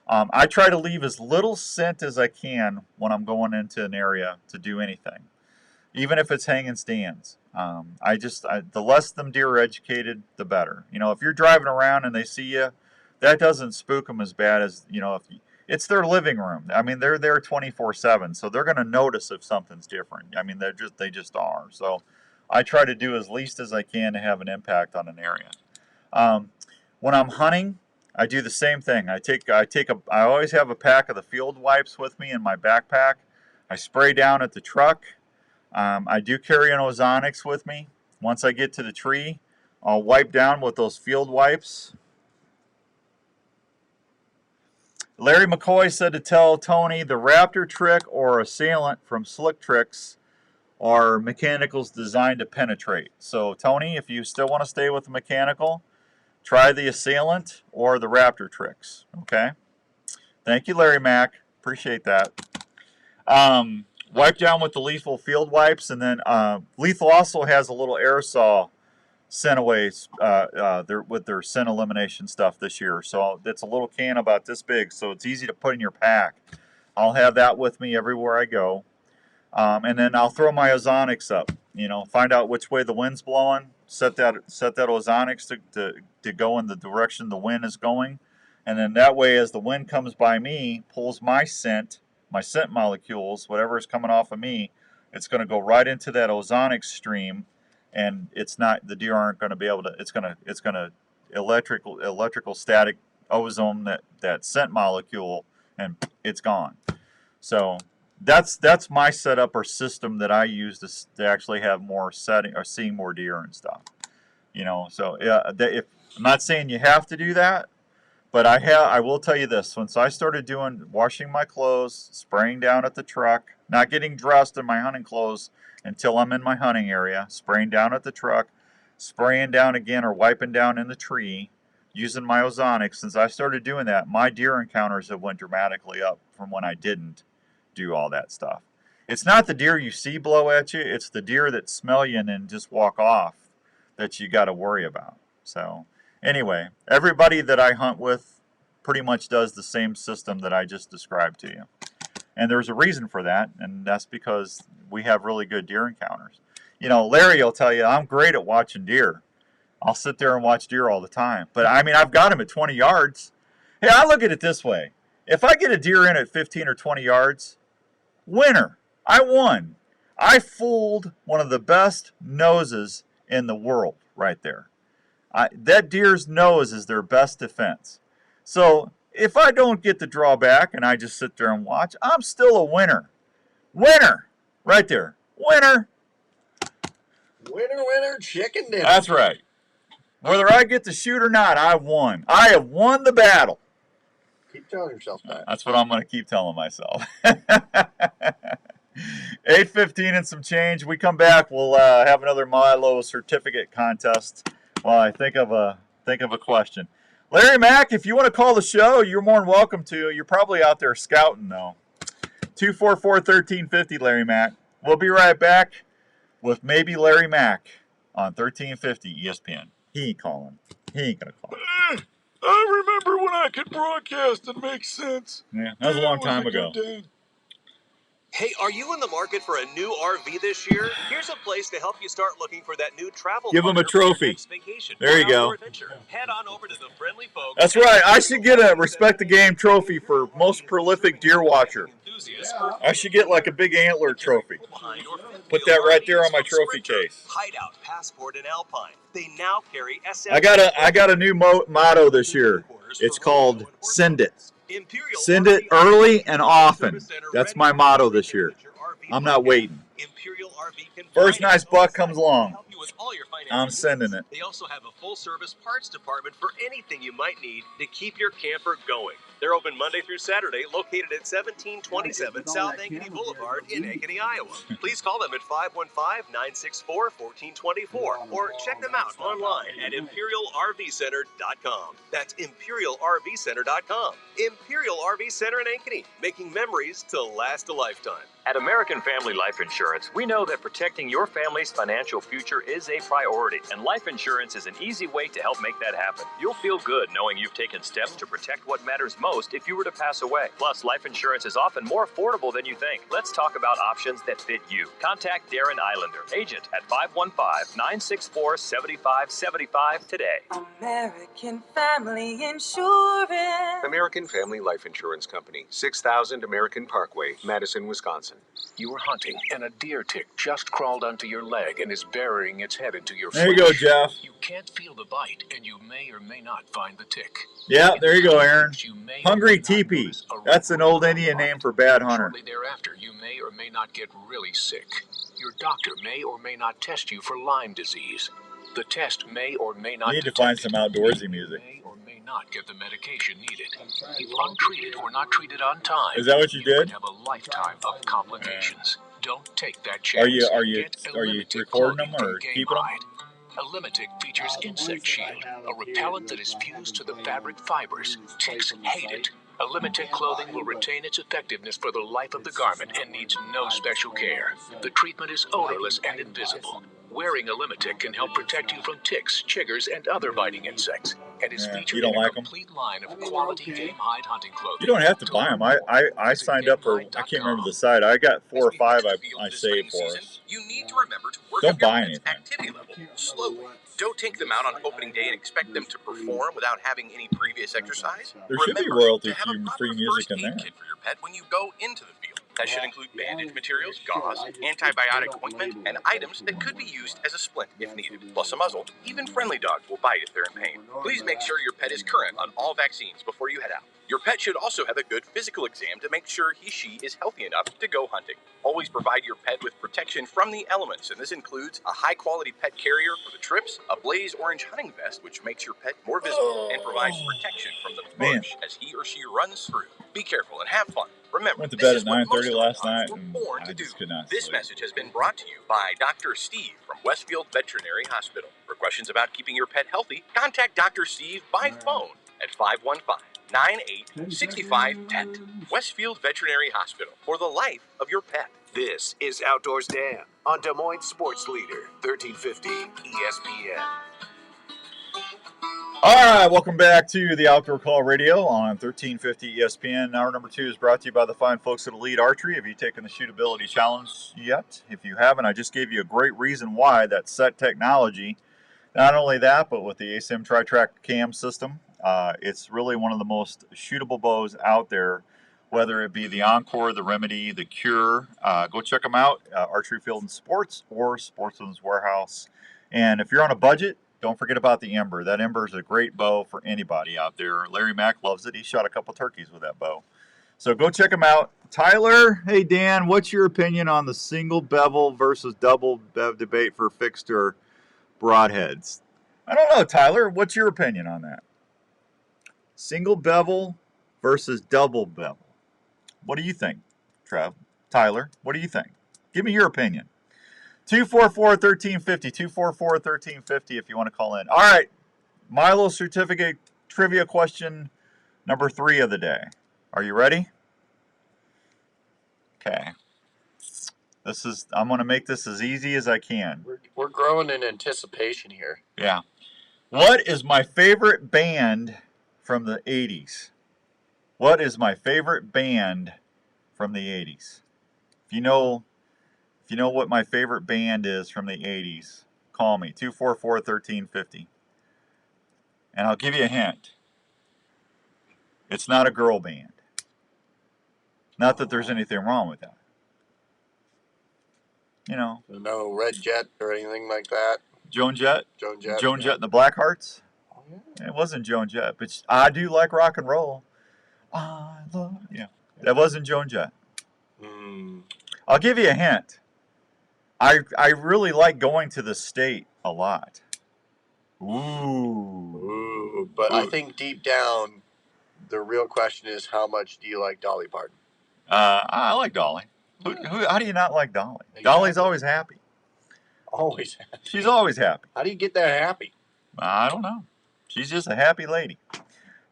S2: I try to leave as little scent as I can when I'm going into an area to do anything, even if it's hanging stands. The less them deer are educated, the better. If you're driving around and they see you, that doesn't spook them as bad as, it's their living room. I mean, they're there 24/7, so they're going to notice if something's different. I mean, they just are. So I try to do as least as I can to have an impact on an area. When I'm hunting, I do the same thing. I always have a pack of the field wipes with me in my backpack. I spray down at the truck. I do carry an ozonics with me. Once I get to the tree, I'll wipe down with those field wipes. Larry McCoy said to tell Tony the Raptor trick or assailant from Slick Tricks are mechanicals designed to penetrate. So Tony, if you still want to stay with the mechanical, try the assailant or the Raptor tricks. Okay? Thank you, Larry Mack. Appreciate that. Wipe down with the lethal field wipes, and then lethal also has a little aerosol scent away with their scent elimination stuff this year. So it's a little can about this big, so it's easy to put in your pack. I'll have that with me everywhere I go. And then I'll throw my ozonics up. Find out which way the wind's blowing. Set that ozonics to go in the direction the wind is going, and then that way, as the wind comes by me, pulls my scent molecules, whatever is coming off of me, it's going to go right into that ozonic stream, and the deer aren't going to be able to. It's going to electrical static ozone that scent molecule, and it's gone. So that's my setup or system that I use to actually have more setting or seeing more deer and stuff. So if I'm not saying you have to do that, but I will tell you this: once I started washing my clothes, spraying down at the truck, not getting dressed in my hunting clothes until I'm in my hunting area, spraying down at the truck, spraying down again or wiping down in the tree, using my ozonics. Since I started doing that, my deer encounters have went dramatically up from when I didn't do all that stuff. It's not the deer you see blow at you; it's the deer that smell you and then just walk off that you got to worry about. So anyway, everybody that I hunt with pretty much does the same system that I just described to you. And there's a reason for that, and that's because we have really good deer encounters. Larry will tell you, I'm great at watching deer. I'll sit there and watch deer all the time. But, I've got them at 20 yards. Hey, I look at it this way. If I get a deer in at 15 or 20 yards, winner. I won. I fooled one of the best noses in the world right there. That deer's nose is their best defense. So if I don't get the drawback and I just sit there and watch, I'm still a winner. Winner! Right there. Winner!
S1: Winner, winner, chicken dinner.
S2: That's right. Whether I get to shoot or not, I won. I have won the battle.
S1: Keep telling yourself that.
S2: That's what I'm going to keep telling myself. 8:15 and some change. We come back, we'll have another Milo certificate contest while I think of a question. Larry Mack, if you want to call the show, you're more than welcome to. You're probably out there scouting, though. 244-1350, Larry Mack. We'll be right back with maybe Larry Mack on 1350 ESPN. He ain't calling. He ain't going to call.
S4: I remember when I could broadcast and make sense.
S2: Yeah, that was a long time ago.
S20: Hey, are you in the market for a new RV this year? Here's a place to help you start looking for that new travel
S2: Give him a
S20: partner for your
S2: trophy.
S20: next vacation
S2: There
S20: or
S2: you go.
S20: outdoor adventure. Head on over to the friendly folks.
S2: That's right. I should get a Respect the Game trophy for most prolific deer watcher. I should get like a big antler trophy. Put that right there on my trophy case.
S20: Hideout, Passport, and Alpine. They now carry SM.
S2: I got a new motto this year. It's called Send It. Send it early and often. That's my motto this year. I'm not waiting. First nice buck comes along, I'm sending it.
S20: They also have a full-service parts department for anything you might need to keep your camper going. They're open Monday through Saturday, located at 1727 South Ankeny Boulevard in Ankeny, Iowa. Please call them at 515-964-1424 or check them out online at ImperialRVCenter.com. That's ImperialRVCenter.com. Imperial RV Center in Ankeny, making memories to last a lifetime.
S21: At American Family Life Insurance, we know that protecting your family's financial future is a priority, and life insurance is an easy way to help make that happen. You'll feel good knowing you've taken steps to protect what matters most if you were to pass away. Plus, life insurance is often more affordable than you think. Let's talk about options that fit you. Contact Darren Islander, agent at 515-964-7575 today.
S6: American Family Insurance.
S18: American Family Life Insurance Company, 6000 American Parkway, Madison, Wisconsin. You were hunting, and a deer tick just crawled onto your leg and is burying its head into your flesh.
S2: There you go, Jeff.
S18: You can't feel the bite, and you may or may not find the tick.
S2: Yeah, there you go, Aaron. Hungry Teepee. That's an old Indian name for bad hunter.
S18: Shortly thereafter, you may or may not get really sick. Your doctor may or may not test you for Lyme disease. The test may or may not
S2: You need to find some outdoorsy music.
S18: may or may not get the medication needed. If untreated or not treated on time,
S2: Is that what you did?
S18: could have a lifetime of complications. Don't take that chance.
S2: Are you
S18: Get a Limitic
S2: recording them
S18: clothing
S2: or
S18: from Game
S2: keeping them?
S18: Hide. A Limitic features Insect Shield, a repellent that is fused to the fabric fibers. Ticks hate it. A Limitic clothing will retain its effectiveness for the life of the garment and needs no special care. The treatment is odorless and invisible. Wearing a Limitic can help protect you from ticks, chiggers, and other biting insects, and is featured in a complete line of quality Game Hide hunting clothing.
S2: You don't have to buy them. I signed up for, I can't remember the site. I got 4 or 5 I saved for us.
S12: You need to remember to work
S2: Don't
S12: up your
S2: buy
S12: pet's
S2: anything.
S12: activity level slowly. Don't take them out on opening day and expect them to perform without having any previous exercise.
S2: There should be
S12: Remember
S2: royalty
S12: to have a proper
S2: free music in
S12: first aid
S2: there.
S12: kit for your pet when you go into the field. That should include bandage materials, gauze, antibiotic ointment, and items that could be used as a splint if needed, plus a muzzle. Even friendly dogs will bite if they're in pain. Please make sure your pet is current on all vaccines before you head out. Your pet should also have a good physical exam to make sure she is healthy enough to go hunting. Always provide your pet with protection from the elements, and this includes a high-quality pet carrier for the trips, a blaze orange hunting vest, which makes your pet more visible and provides protection from the bush as he or she runs through. Be careful and have fun. Remember,
S2: Went to
S12: this
S2: bed
S12: is
S2: at
S12: what
S2: 9:30
S12: most of
S2: last
S12: our
S2: night,
S12: dogs were
S2: and
S12: born
S2: I
S12: to do.
S2: just could not
S12: This
S2: sleep.
S12: message has been brought to you by Dr. Steve from Westfield Veterinary Hospital. For questions about keeping your pet healthy, contact Dr. Steve by phone at 515-98-6510. Westfield Veterinary Hospital, for the life of your pet.
S18: This is Outdoors Dan on Des Moines Sports Leader, 1350 ESPN.
S2: All right, welcome back to the Outdoor Call Radio on 1350 ESPN. Hour number 2 is brought to you by the fine folks at Elite Archery. Have you taken the shootability challenge yet? If you haven't, I just gave you a great reason why. That set technology. Not only that, but with the ASIM Tri-Track cam system, it's really one of the most shootable bows out there, whether it be the Encore, the Remedy, the Cure. Go check them out, Archery Field and Sports or Sportsman's Warehouse. And if you're on a budget, don't forget about the Ember. That Ember is a great bow for anybody out there. Larry Mack loves it. He shot a couple turkeys with that bow. So go check them out. Tyler, hey Dan, what's your opinion on the single bevel versus double bevel debate for fixed or broadheads? I don't know, Tyler. What's your opinion on that? Single bevel versus double bevel. What do you think, Trev? Tyler, what do you think? Give me your opinion. 244-1350, 244-1350 if you want to call in. All right, Milo certificate trivia question number 3 of the day. Are you ready? Okay. I'm going to make this as easy as I can.
S1: We're growing in anticipation here.
S2: Yeah. What is my favorite band from the 80s? What is my favorite band from the 80s? If you know what my favorite band is from the 80s, call me, 244-1350. And I'll give you a hint. It's not a girl band. Not that there's anything wrong with that. You know.
S1: No Red Jet or anything like that.
S2: Joan Jett?
S1: Joan Jett.
S2: Joan Jett and the Blackhearts?
S1: Oh,
S2: It wasn't Joan Jett, but I do like rock and roll. Yeah. That wasn't Joan Jett. I'll give you a hint. I really like going to the state a lot.
S1: Ooh. But I think deep down, the real question is, how much do you like Dolly Parton?
S2: I like Dolly. How do you not like Dolly? Exactly. Dolly's always happy.
S1: Always happy.
S2: She's always happy.
S1: How do you get that happy?
S2: I don't know. She's just a happy lady.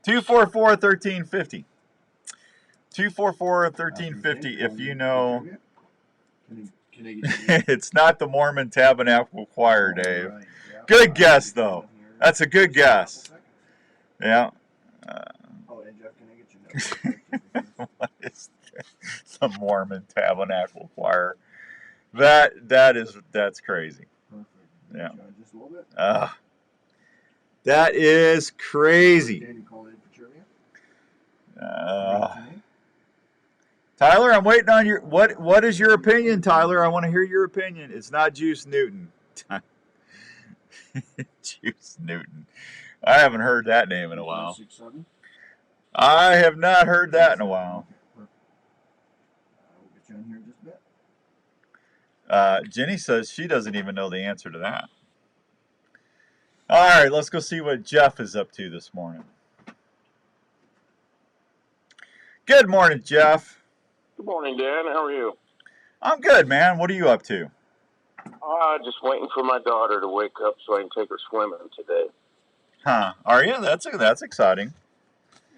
S2: 244-1350. 244-1350 if you know. It's not the Mormon Tabernacle Choir, Dave. Good guess, though. That's a good guess. Yeah. What is the Mormon Tabernacle Choir? That's crazy. Yeah. That is crazy. Tyler, I'm waiting on your what is your opinion, Tyler? I want to hear your opinion. It's not Juice Newton. Juice Newton. I haven't heard that name in a while. I have not heard that in a while. Jenny says she doesn't even know the answer to that. All right, let's go see what Jeff is up to this morning. Good morning, Jeff.
S19: Good morning, Dan. How are you?
S2: I'm good, man. What are you up to?
S19: Just waiting for my daughter to wake up so I can take her swimming today.
S2: Huh? Are you? That's exciting.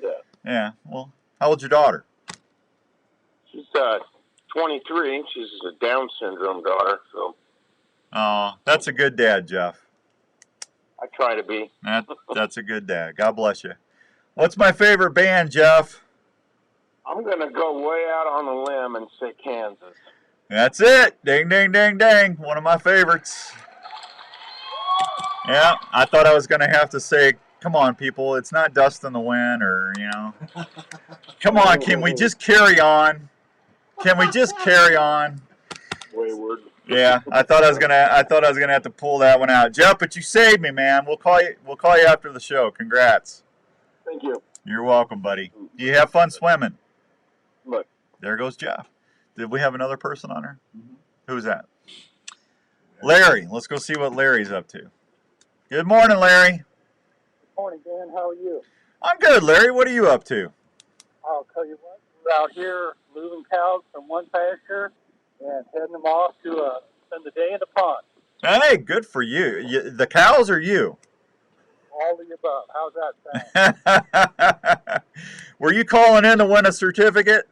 S19: Yeah.
S2: Yeah. Well, how old's your daughter?
S19: She's 23. She's a Down syndrome daughter. So.
S2: Oh, that's a good dad, Jeff.
S19: I try to be.
S2: That's a good dad. God bless you. What's my favorite band, Jeff?
S19: I'm going to go way out on a limb and say Kansas.
S2: That's it. Ding, ding, ding, ding. One of my favorites. Yeah, I thought I was going to have to say, come on, people. It's not Dust in the Wind or, Come on, can we just carry on? Can we just carry on?
S19: Wayward.
S2: Yeah, I thought I was gonna have to pull that one out. Jeff, but you saved me, man. We'll call you after the show. Congrats.
S19: Thank you.
S2: You're welcome, buddy. Do you have fun swimming?
S19: Look.
S2: There goes Jeff. Did we have another person on her? Mm-hmm. Who's that? Larry. Let's go see what Larry's up to. Good morning, Larry.
S5: Good morning, Dan. How are you?
S2: I'm good, Larry. What are you up to?
S5: I'll tell you what. We're out here moving cows from one pasture and heading them off to spend the day in the pond.
S2: Hey, good for you. The cows or you?
S5: All of the above. How's that sound?
S2: Were you calling in to win a certificate?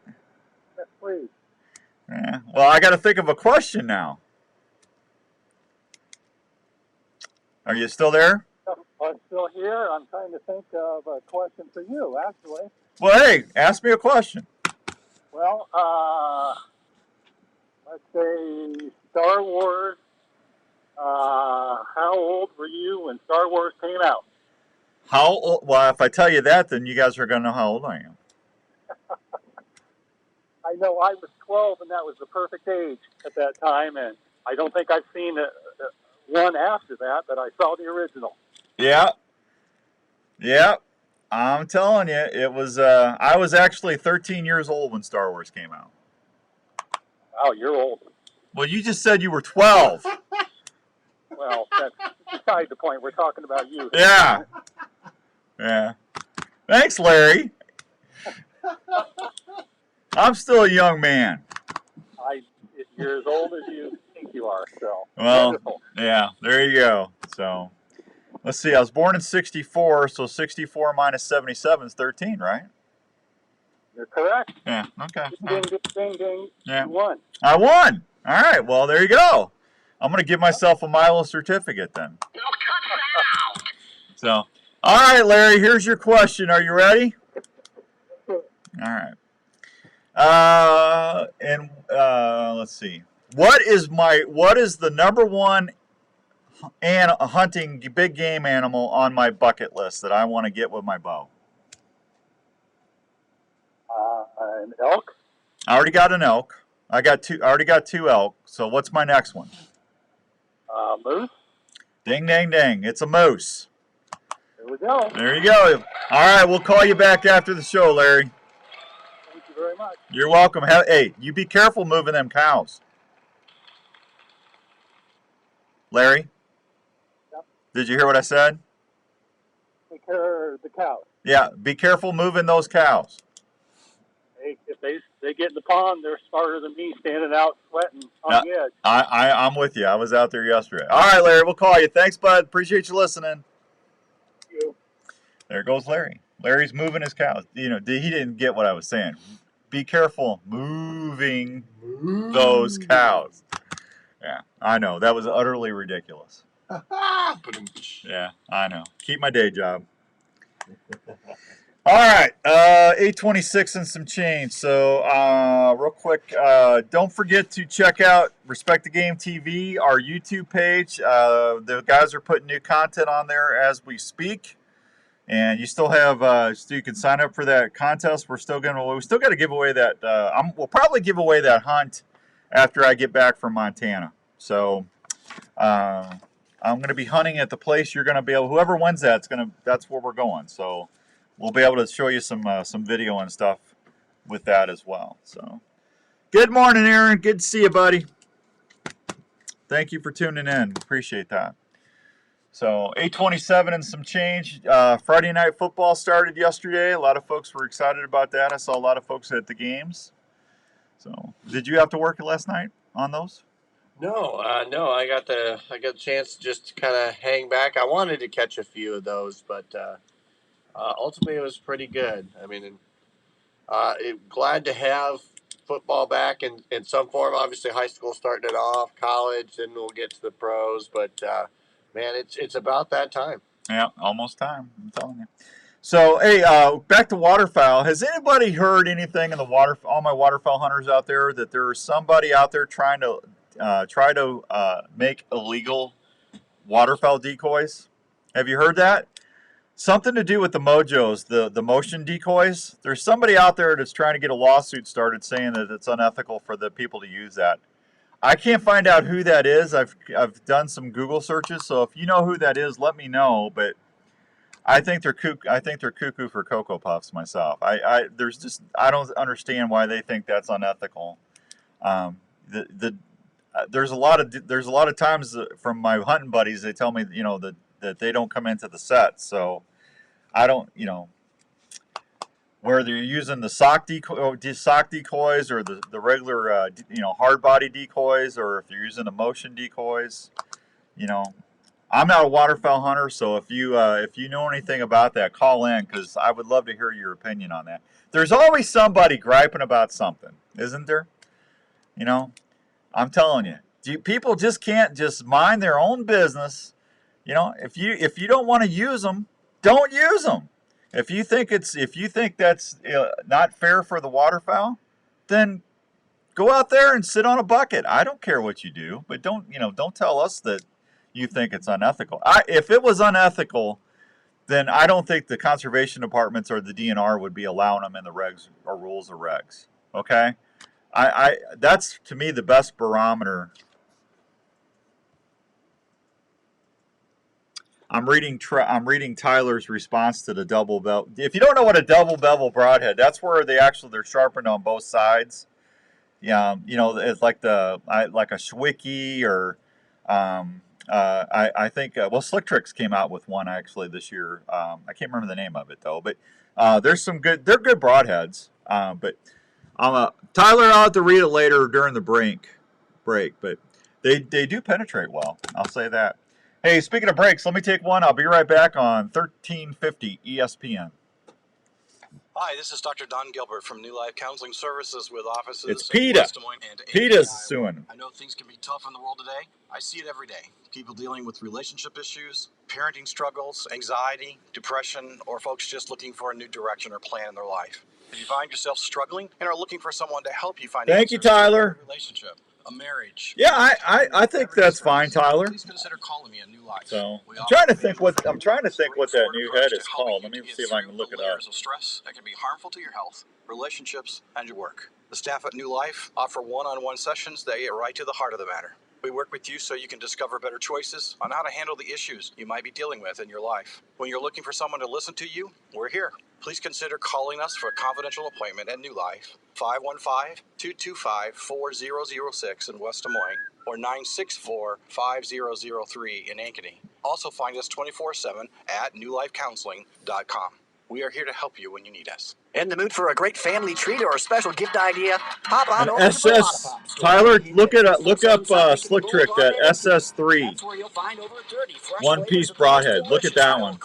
S5: Yes, please.
S2: Yeah. Well, I got to think of a question now. Are you still there?
S5: I'm still here. I'm trying to think of a question for you, actually.
S2: Well, hey, ask me a question.
S5: Well, let's say Star Wars. How old were you when Star Wars came out?
S2: How old? Well, if I tell you that, then you guys are going to know how old I am.
S5: I know I was 12, and that was the perfect age at that time, and I don't think I've seen one after that, but I saw the original.
S2: Yeah. Yeah. I'm telling you, it was. I was actually 13 years old when Star Wars came out.
S5: Wow, you're old.
S2: Well, you just said you were 12.
S5: Well, that's beside the point. We're talking about you.
S2: Yeah. Yeah. Thanks, Larry. I'm still a young man.
S5: You're as old as you think you are. So.
S2: Well,
S5: wonderful.
S2: Yeah. There you go. So. Let's see, I was born in 64, so 64 minus 77 is 13, right?
S5: You're correct.
S2: Yeah, okay.
S5: Ding, ding, ding, ding.
S2: Yeah.
S5: You won.
S2: I won. All right, well, there you go. I'm going to give myself a Milo certificate then. So, all right, Larry, here's your question. Are you ready?
S5: All
S2: right. Let's see. What is the number one hunting big game animal on my bucket list that I want to get with my bow?
S5: An elk.
S2: I already got an elk. I already got two elk. So what's my next one?
S5: Moose.
S2: Ding, ding, ding. It's a moose.
S5: There we go.
S2: There you go. All right, we'll call you back after the show, Larry.
S5: Thank you very much.
S2: You're welcome. Hey, you be careful moving them cows. Larry?
S5: Yep.
S2: Did you hear what I said?
S5: Take care of the cows.
S2: Yeah, be careful moving those cows.
S5: If they get in the pond, they're smarter than me standing out sweating on the edge.
S2: I'm with you. I was out there yesterday. All right, Larry, we'll call you. Thanks, bud. Appreciate you listening.
S5: Thank you.
S2: There goes Larry. Larry's moving his cows. He didn't get what I was saying. Be careful moving those cows. Yeah, I know. That was utterly ridiculous. Yeah, I know. Keep my day job. All right, 8:26 and some change. So real quick, don't forget to check out Respect the Game TV, our YouTube page. The guys are putting new content on there as we speak. And you still have, so you can sign up for that contest. We still got to give away that. We'll probably give away that hunt after I get back from Montana. So I'm going to be hunting at the place. You're going to be able. Whoever wins that's where we're going. So we'll be able to show you some video and stuff with that as well. So good morning, Aaron. Good to see you, buddy. Thank you for tuning in. Appreciate that. So 8:27 and some change. Friday night football started yesterday. A lot of folks were excited about that. I saw a lot of folks at the games. So did you have to work last night on those?
S1: No, no. I got the chance to just kind of hang back. I wanted to catch a few of those, but ultimately it was pretty good. I mean, glad to have football back in some form. Obviously, high school starting it off, college, then we'll get to the pros. But man, it's about that time.
S2: Yeah, almost time. I'm telling you. So, hey, back to waterfowl. Has anybody heard anything in all my waterfowl hunters out there, that there is somebody out there trying to make illegal waterfowl decoys? Have you heard that? Something to do with the mojos, the motion decoys. There's somebody out there that's trying to get a lawsuit started saying that it's unethical for the people to use that. I can't find out who that is. I've done some Google searches, so if you know who that is, let me know. But I think they're cuckoo for Cocoa Puffs myself. I don't understand why they think that's unethical. There's a lot of times from my hunting buddies, they tell me that they don't come into the set. So I don't, whether you're using the sock decoys or the regular hard body decoys, or if you're using the motion decoys, I'm not a waterfowl hunter, so if you know anything about that, call in, because I would love to hear your opinion on that. There's always somebody griping about something, isn't there? I'm telling you, people just can't just mind their own business. If you don't want to use them, don't use them. If you think that's not fair for the waterfowl, then go out there and sit on a bucket. I don't care what you do, but don't tell us that you think it's unethical. If it was unethical, then I don't think the conservation departments or the DNR would be allowing them in the regs or rules of regs. Okay, that's to me the best barometer. I'm reading Tyler's response to the double bevel. If you don't know what a double bevel broadhead, that's where they're sharpened on both sides. Yeah, it's like a Schwicke, or I think Slick Tricks came out with one actually this year. I can't remember the name of it though, but there's some good. They're good broadheads. But Tyler, I'll have to read it later during the break. But they do penetrate well. I'll say that. Hey, speaking of breaks, let me take one. I'll be right back on 1350 ESPN.
S7: Hi, this is Dr. Don Gilbert from New Life Counseling Services with offices
S2: It's
S7: in
S2: PETA.
S7: West Des Moines and
S2: PETA's
S7: Iowa.
S2: suing.
S7: I know things can be tough in the world today. I see it every day. People dealing with relationship issues, parenting struggles, anxiety, depression, or folks just looking for a new direction or plan in their life. If you find yourself struggling and are looking for someone to help you find
S2: Thank you,
S7: answers to
S2: Tyler.
S7: a relationship, a marriage.
S2: Yeah, I think that's fine, Tyler.
S7: Please consider calling me at New Life.
S2: So I'm trying to think what that new head is called. Let me see if I can look it up.
S7: Layers of stress that can be harmful to your health, relationships, and your work. The staff at New Life offer one-on-one sessions that get right to the heart of the matter. We work with you so you can discover better choices on how to handle the issues you might be dealing with in your life. When you're looking for someone to listen to you, we're here. Please consider calling us for a confidential appointment at New Life, 515-225-4006 in West Des Moines, or 964-5003 in Ankeny. Also find us 24/7 at newlifecounseling.com. We are here to help you when you need us.
S8: In the mood for a great family treat or a special gift idea? Pop on
S2: An
S8: over to the
S2: SS.
S8: Lollipop store.
S2: Tyler, look up Slick Trick, that SS3.
S8: That's where you'll find over 30 fresh
S2: One piece
S8: flavors of
S2: broadhead. Look at that one.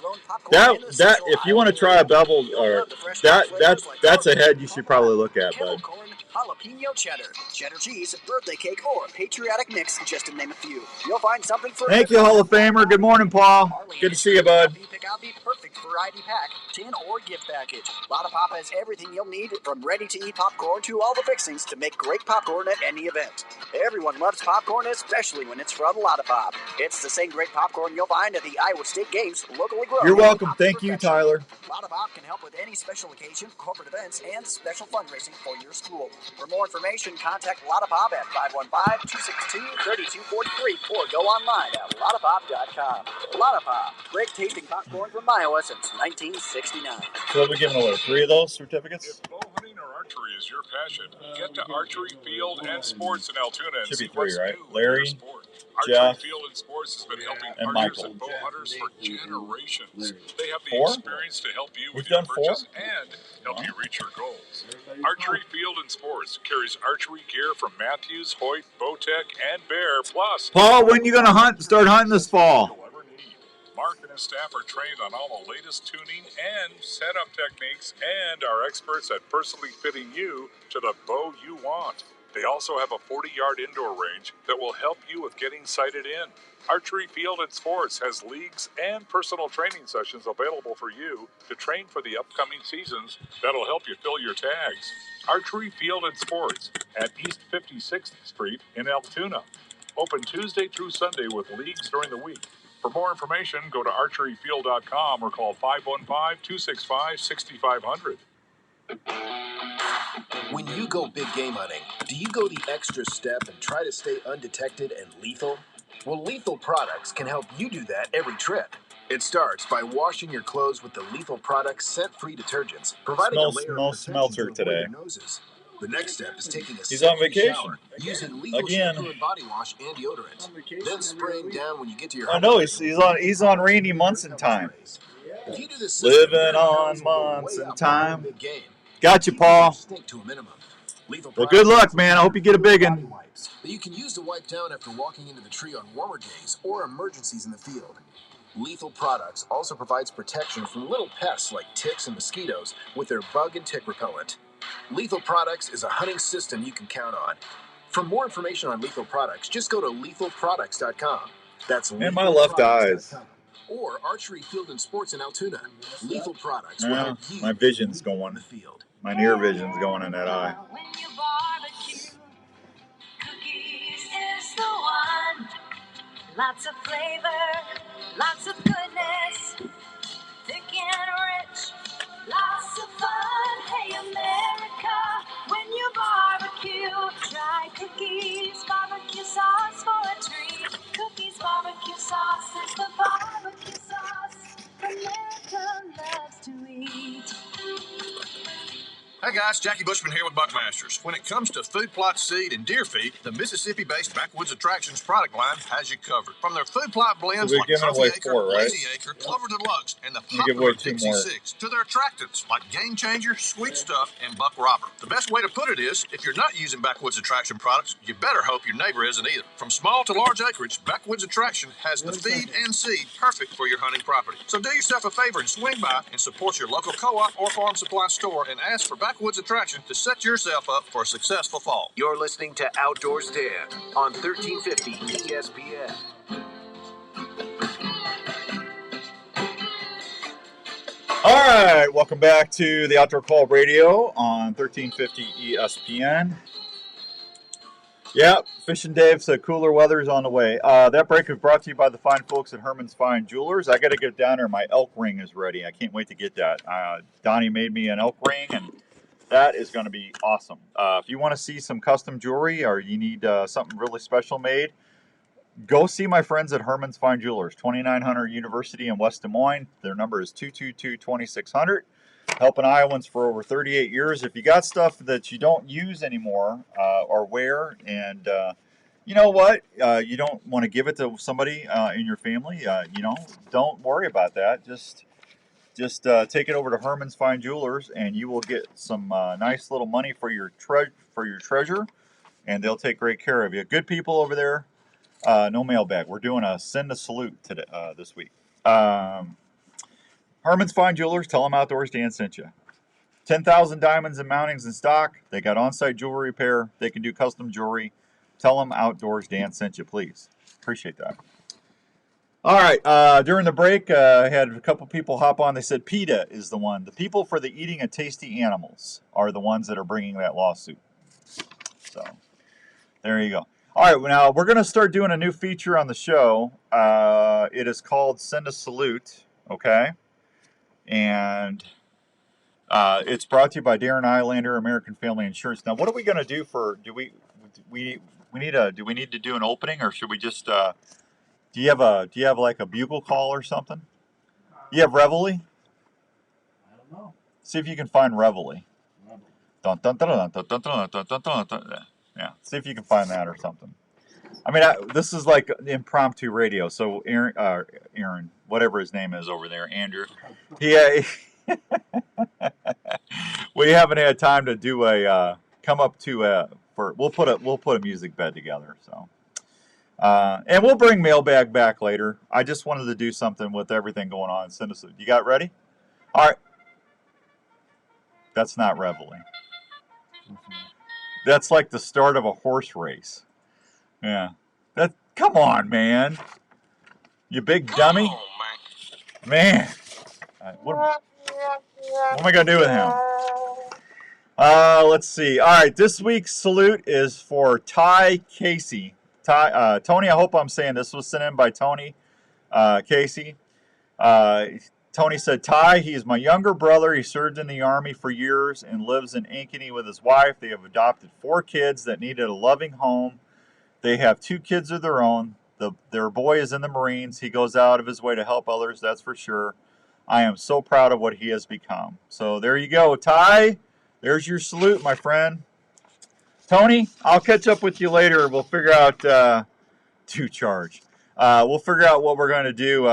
S2: That if you want to try a bevel or that's a head you should probably look at, bud.
S8: corn, jalapeno cheddar, cheddar cheese, birthday cake, or patriotic mix, just to name a few. You'll find something for
S2: Thank you, Hall of Famer. Good morning, Paul. Good to see you, bud.
S8: Pick out the perfect variety pack, tin or gift package. Lollipop has everything you'll need, from ready-to-eat popcorn to all the fixings to make great popcorn at any event. Everyone loves popcorn, especially when it's from Lollipop. It's the same great popcorn you'll find at the Iowa State Games, locally grown.
S2: You're welcome. Thank you, Tyler.
S8: Lollipop can help with any special occasion, corporate events, and special fundraising for your school. For more information, contact Lollipop at 515-262-3243 or go online at lollipop.com. Lollipop, great tasting popcorn from Iowa since 1969.
S2: So we're giving away 3 of those certificates?
S4: If bow hunting or archery is your passion, get to Archery Field and Sports in Altoona and
S2: Should be
S4: see
S2: 3,
S4: what's
S2: right?
S4: new in
S2: Larry,
S4: your sport.
S2: Jeff,
S4: Archery Field and Sports has been helping
S2: and
S4: archers
S2: Michael.
S4: and bow hunters for generations. They have the
S2: 4?
S4: experience to help you
S2: We've
S4: with your
S2: done 4?
S4: purchase and help you reach your goals. Archery Field and Sports carries archery gear from Matthews, Hoyt, Bowtech, and Bear, plus
S2: Paul, when you gonna start hunting this fall?
S4: Mark and his staff are trained on all the latest tuning and setup techniques and are experts at personally fitting you to the bow you want. They also have a 40-yard indoor range that will help you with getting sighted in. Archery Field and Sports has leagues and personal training sessions available for you to train for the upcoming seasons that'll help you fill your tags. Archery Field and Sports at East 56th Street in Altoona. Open Tuesday through Sunday with leagues during the week. For more information, go to archeryfield.com or call 515-265-6500.
S3: When you go big game hunting, do you go the extra step and try to stay undetected and lethal? Well, Lethal Products can help you do that every trip. It starts by washing your clothes with the Lethal Products scent-free detergents, providing a layer of
S2: Smelter today.
S3: your noses. The next step is taking a
S2: He's on
S3: scent-free
S2: vacation.
S3: shower using Lethal
S2: Again.
S3: shampoo and body wash and deodorant. Then spraying down when you get to your
S2: I know he's on Randy Munson time.
S3: If you do this
S2: Living on Munson time. Got you, Paul. Well, good luck, man. I hope you get a big one.
S3: That you can use to wipe down after walking into the tree on warmer days or emergencies in the field. Lethal Products also provides protection from little pests like ticks and mosquitoes with their bug and tick repellent. Lethal Products is a hunting system you can count on. For more information on Lethal Products, just go to lethalproducts.com. That's
S2: And my left eyes.
S3: Or Archery Field and Sports in Altoona. Lethal Products will
S2: Yeah,
S3: help you
S2: my vision's going. My near vision's going in that eye.
S22: Cookies is the one. Lots of flavor, lots of goodness, thick and rich, lots of fun. Hey America, when you barbecue, try Cookies barbecue sauce for a treat. Cookies barbecue sauce is the barbecue sauce America loves to eat.
S11: Hey guys, Jackie Bushman here with Buckmasters. When it comes to food plot seed and deer feed, the Mississippi-based Backwoods Attractions product line has you covered. From their food plot blends
S2: So we're
S11: like
S2: giving
S11: Trophy
S2: away
S11: Acre,
S2: 4, right?
S11: Lazy Acre, Clover Deluxe, and the
S2: You give away
S11: popular
S2: 2
S11: Dixie
S2: more.
S11: 6, to their attractants like Game Changer, Sweet Stuff, and Buck Robber. The best way to put it is, if you're not using Backwoods Attraction products, you better hope your neighbor isn't either. From small to large acreage, Backwoods Attraction has the feed and seed perfect for your hunting property. So do yourself a favor and swing by and support your local co-op or farm supply store and ask for Backwoods Attraction to set yourself up for a successful fall.
S20: You're listening to Outdoors Dan on 1350 ESPN.
S2: All right, welcome back to the Outdoor Call Radio on 1350 ESPN. Yeah, Fishing Dave said cooler weather's on the way. That break is brought to you by the fine folks at Herman's Fine Jewelers. I got to get down there. My elk ring is ready. I can't wait to get that. Donnie made me an elk ring, and that is going to be awesome. If you want to see some custom jewelry or you need something really special made, go see my friends at Herman's Fine Jewelers, 2900 University in West Des Moines. Their number is 222-2600. Helping Iowans for over 38 years. If you got stuff that you don't use anymore or wear, and you know what, you don't want to give it to somebody in your family, don't worry about that. Just take it over to Herman's Fine Jewelers, and you will get some nice little money for your treasure, and they'll take great care of you. Good people over there. No mailbag. We're doing a send a salute today this week. Herman's Fine Jewelers, tell them Outdoors Dan sent you. 10,000 diamonds and mountings in stock. They got on-site jewelry repair. They can do custom jewelry. Tell them Outdoors Dan sent you, please. Appreciate that. All right. During the break, I had a couple people hop on. They said PETA is the one. The people for the eating of tasty animals are the ones that are bringing that lawsuit. So there you go. All right. Now, we're going to start doing a new feature on the show. It is called Send a Salute. Okay. And it's brought to you by Darren Eilander, American Family Insurance. Now, what are we going to do for? Do we need to do an opening, or should we just? Do you have like a bugle call or something? You have Reveille?
S16: I don't know.
S2: See if you can find Reveille. Dun, dun, dun, dun, dun, dun, dun, dun, dun, dun, dun. Yeah. See if you can find that or something. I mean, this is like impromptu radio. So Aaron, whatever his name is over there, Andrew. Yeah. We haven't had time to do we'll put a music bed together. So, and we'll bring mailbag back later. I just wanted to do something with everything going on. You got ready? All right. That's not Reveille. That's like the start of a horse race. Yeah. Come on, man. You big dummy. Man. What am I going to do with him? Let's see. All right. This week's salute is for Ty Casey. Tony, I hope I'm saying this was sent in by Tony Casey. Tony said, Ty, he is my younger brother. He served in the Army for years and lives in Ankeny with his wife. They have adopted 4 kids that needed a loving home. They have 2 kids of their own. Their boy is in the Marines. He goes out of his way to help others, that's for sure. I am so proud of what he has become. So there you go, Ty. There's your salute, my friend. Tony, I'll catch up with you later. We'll figure out we'll figure out what we're going to do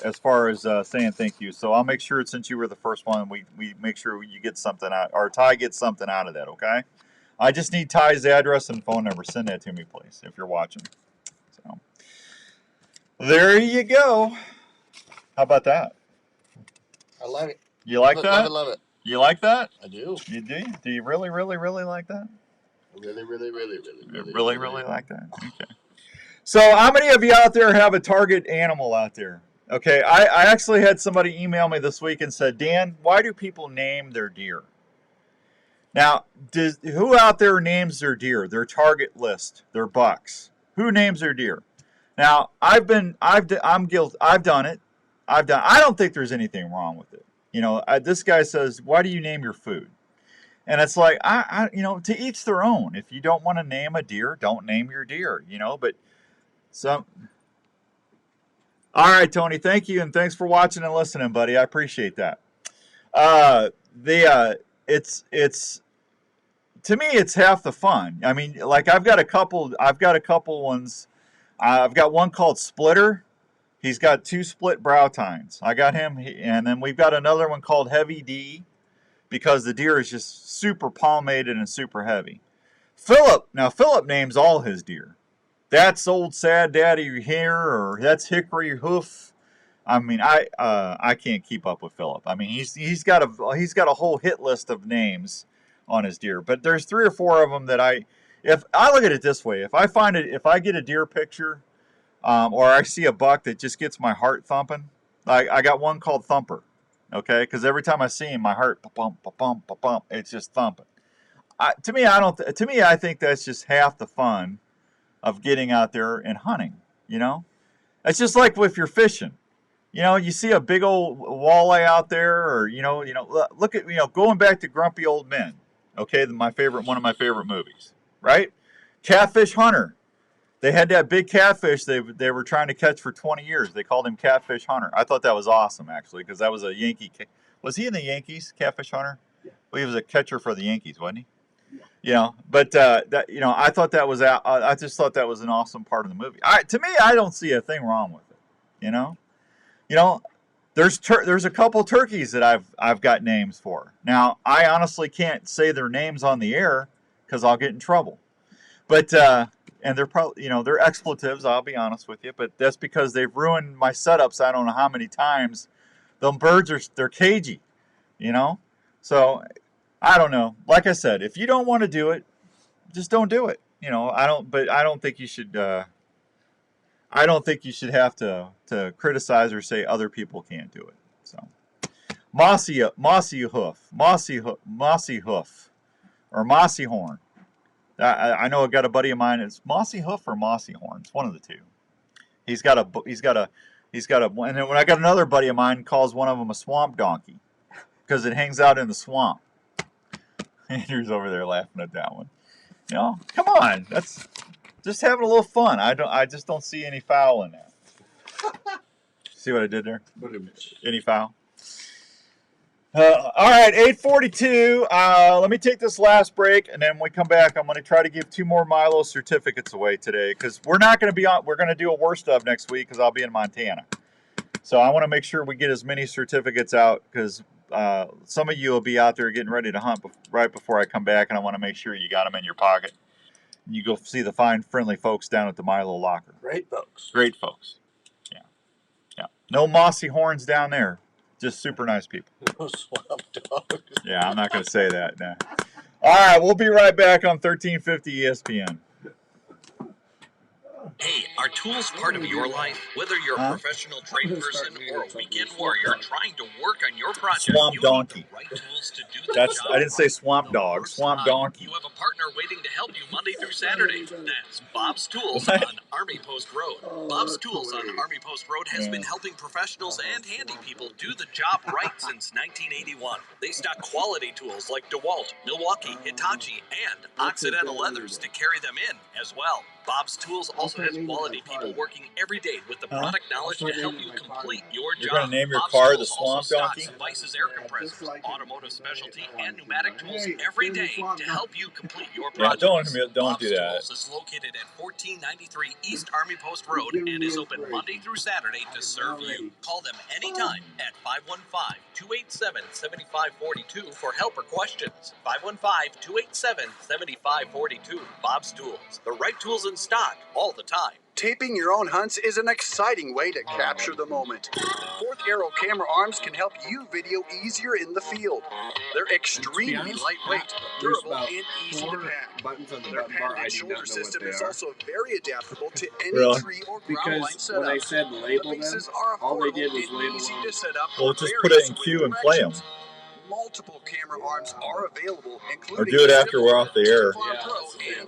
S2: as far as saying thank you. So I'll make sure, since you were the first one, we make sure you get something out, or Ty gets something out of that, okay? I just need Ty's address and phone number. Send that to me, please, if you're watching. So there you go. How about that?
S1: I love it.
S2: You like that?
S1: Love it.
S2: You like that?
S1: I do.
S2: You do? Do you really, really, really like that?
S1: Really
S2: like that? Okay. So how many of you out there have a target animal out there? Okay, I actually had somebody email me this week and said, Dan, why do people name their deer? Now, who out there names their deer, their target list, their bucks? Who names their deer? Now, I'm guilty. I've done it. I don't think there's anything wrong with it. This guy says, why do you name your food? And it's like, to each their own. If you don't want to name a deer, don't name your deer, but all right, Tony, thank you. And thanks for watching and listening, buddy. I appreciate that. It's to me, it's half the fun. I mean, like I've got a couple ones. I've got one called Splitter. He's got 2 split brow tines. I got him, and then we've got another one called Heavy D, because the deer is just super palmated and super heavy. Philip names all his deer. That's Old Sad Daddy here, or that's Hickory Hoof. I mean, I can't keep up with Philip. I mean, he's got a whole hit list of names on his deer. But there's 3 or 4 of them that if I look at it this way, if I get a deer picture, or I see a buck that just gets my heart thumping, I got one called Thumper, okay? Because every time I see him, my heart pump, pump, pump, pump, it's just thumping. To me, I think that's just half the fun of getting out there and hunting. It's just like if you're fishing. You see a big old walleye out there, or look at going back to Grumpy Old Men. Okay, one of my favorite movies, right? Catfish Hunter. They had that big catfish they were trying to catch for 20 years. They called him Catfish Hunter. I thought that was awesome, actually, because that was a Yankee. Was he in the Yankees, Catfish Hunter? Yeah. Well, he was a catcher for the Yankees, wasn't he? Yeah. But that I thought that was I just thought that was an awesome part of the movie. To me, I don't see a thing wrong with it. There's a couple turkeys that I've got names for. Now, I honestly can't say their names on the air because I'll get in trouble. But and they're probably they're expletives. I'll be honest with you, but that's because they've ruined my setups. I don't know how many times. Them birds they're cagey, So I don't know. Like I said, if you don't want to do it, just don't do it. I don't think you should. I don't think you should have to criticize or say other people can't do it. So mossy hoof, or mossy horn. I know I got a buddy of mine. It's mossy hoof or mossy horn. It's one of the two. He's got a. And then when I got another buddy of mine calls one of them a swamp donkey because it hangs out in the swamp. Andrew's over there laughing at that one. Come on, that's just having a little fun. I just don't see any foul in that. See what I did there? Any foul? All right, 8:42. Let me take this last break, and then when we come back, I'm going to try to give 2 more Milo certificates away today because we're not going to be on. We're going to do a worst of next week because I'll be in Montana. So I want to make sure we get as many certificates out because some of you will be out there getting ready to hunt right before I come back, and I want to make sure you got them in your pocket. And you go see the fine, friendly folks down at the Milo Locker.
S1: Great folks.
S2: Great folks. Yeah. No mossy horns down there. Just super nice people.
S1: No swamp dogs.
S2: Yeah, I'm not going to say that. Nah. All right, we'll be right back on 1350 ESPN.
S9: Hey, are tools part of your life? Whether you're a professional trade person or a weekend warrior trying to work on your project,
S2: Swamp donkey.
S9: need the right tools to do the job.
S2: I didn't say swamp dog. Swamp donkey.
S9: You have a partner waiting to help you Monday through Saturday. That's Bob's Tools on Army Post Road. Bob's Tools on Army Post Road has been helping professionals and handy people do the job right since 1981. They stock quality tools like DeWalt, Milwaukee, Hitachi, and Occidental leathers to carry them in as well. Bob's Tools also has quality people working every day with the product knowledge to help you complete your job.
S2: You're going to name your
S9: Bob's
S2: car
S9: Tools
S2: the Swamp Donkey?
S9: Devices, air compressors, automotive specialty, and pneumatic tools every day to help you complete your project.
S2: Yeah, don't do that.
S9: Tools is located at 1493 East Army Post Road and is open Monday through Saturday to serve you. Call them anytime at 515-287-7542 for help or questions. 515-287-7542. Bob's Tools. The right tools in stock all the time.
S8: Taping your own hunts is an exciting way to capture the moment. Fourth Arrow camera arms can help you video easier in the field. They're extremely lightweight, durable, and easy to pack. Their patented shoulder system is also very adaptable to any tree or ground line setup.
S16: When they said label them, all they did was label
S8: easy to set up.
S2: Well, just put it in queue and play them.
S8: Multiple camera arms are available, including
S2: Or do it after we're off the air.
S8: Yeah.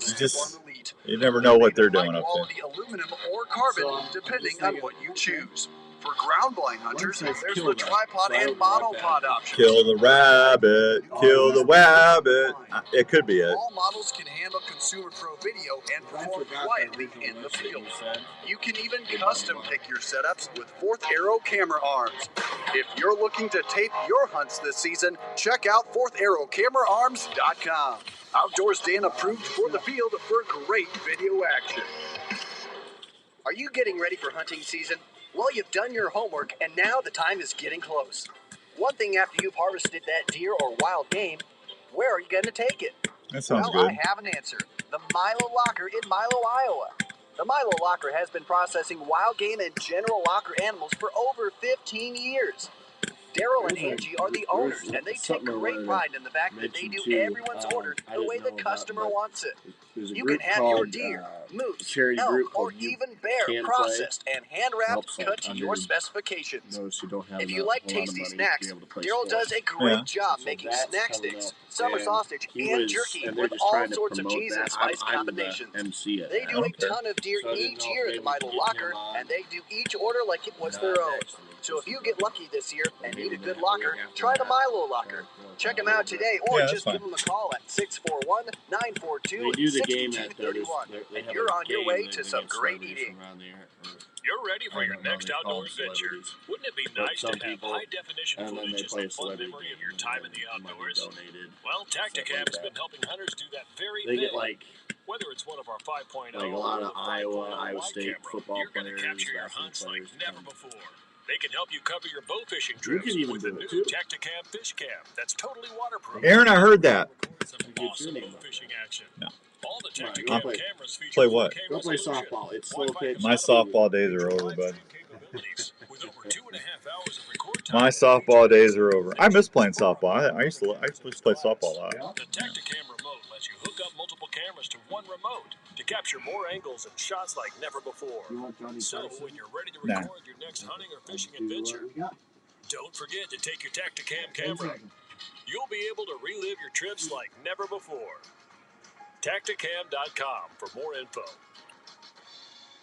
S2: You never know what they're doing up there.
S8: Aluminum or carbon, depending on what you choose. For ground blind hunters, there's the tripod and monopod option.
S2: Kill the rabbit, kill the wabbit. It could be it.
S8: All models can handle Consumer Pro video and perform quietly in the field. You can even custom pick your setups with Fourth Arrow camera arms. If you're looking to tape your hunts this season, check out FourthArrowCameraArms.com. Outdoors Dan approved for the field for great video action. Are you getting ready for hunting season? Well, you've done your homework, and now the time is getting close. One thing after you've harvested that deer or wild game, where are you going to take it?
S2: That sounds
S8: good.
S2: good.
S8: I have an answer. The Milo Locker in Milo, Iowa. The Milo Locker has been processing wild game and general locker animals for over 15 years. Daryl and Angie are the owners, and they take great pride in the fact that they do everyone's order the way the customer wants it. You can have your deer, moose, elk, or even bear processed and hand-wrapped cut to your specifications. If you like tasty snacks, Daryl does a great job making snack sticks, summer sausage, and jerky with all sorts of cheese and spice combinations. They do a ton of deer each year at the Milo Locker, and they do each order like it was their own. So if you get lucky this year and Need a good locker? Try the Milo Locker. Check them out today or just give them a call at 641-942-6231. And you're on your way to some great eating.
S9: You're ready for your next outdoor adventure. Wouldn't it be nice to have high-definition footage as a fun memory of your time in the outdoors? Well, Tacticam has been helping hunters do that very thing. Whether it's one of our 5.0
S16: a lot of
S9: or
S16: Iowa State
S9: camera,
S16: football
S9: you're going to
S16: players,
S9: capture your hunts like never before. They can help you cover your bow fishing
S16: You
S9: trips
S16: can even
S9: with
S16: do
S9: the
S16: it,
S9: new
S16: too.
S9: Tacticam Fish Cam that's totally waterproof.
S2: Aaron, I heard that.
S9: Some awesome bow fishing action.
S2: No.
S9: All the
S16: Come on,
S9: Tacticam
S16: go
S9: cameras feature
S2: Play what?
S9: 4K
S16: Go play
S9: resolution,
S16: softball. It's slow pitch.
S2: My softball days are over, bud.
S9: capabilities with over 2.5 hours of record time.
S2: My softball days are over. I miss playing softball. I used to play softball a lot.
S9: The Tacticam remote lets you hook up multiple cameras to one remote to capture more angles and shots like never before. So when you're ready to record your next hunting or fishing adventure, don't forget to take your Tacticam camera. You'll be able to relive your trips like never before. Tacticam.com for more info.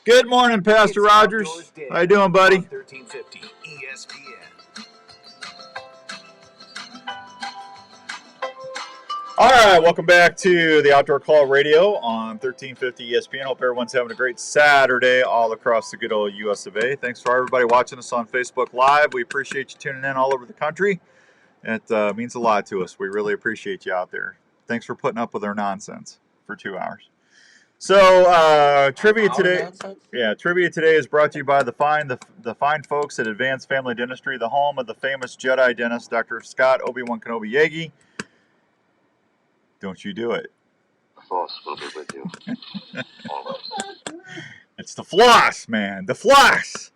S2: Good morning, Pastor Rogers. How you doing, buddy?
S9: 1350 ESPN.
S2: All right, welcome back to the Outdoor Call Radio on 1350 ESPN. Hope everyone's having a great Saturday all across the good old US of A. Thanks for everybody watching us on Facebook Live. We appreciate you tuning in all over the country. It means a lot to us. We really appreciate you out there. Thanks for putting up with our nonsense for 2 hours. So trivia today is brought to you by the fine folks at Advanced Family Dentistry, the home of the famous Jedi dentist, Dr. Scott Obi-Wan Kenobi Yagi. Don't you do it.
S10: The Force will be with you. Always.
S2: It's the floss, man. The floss.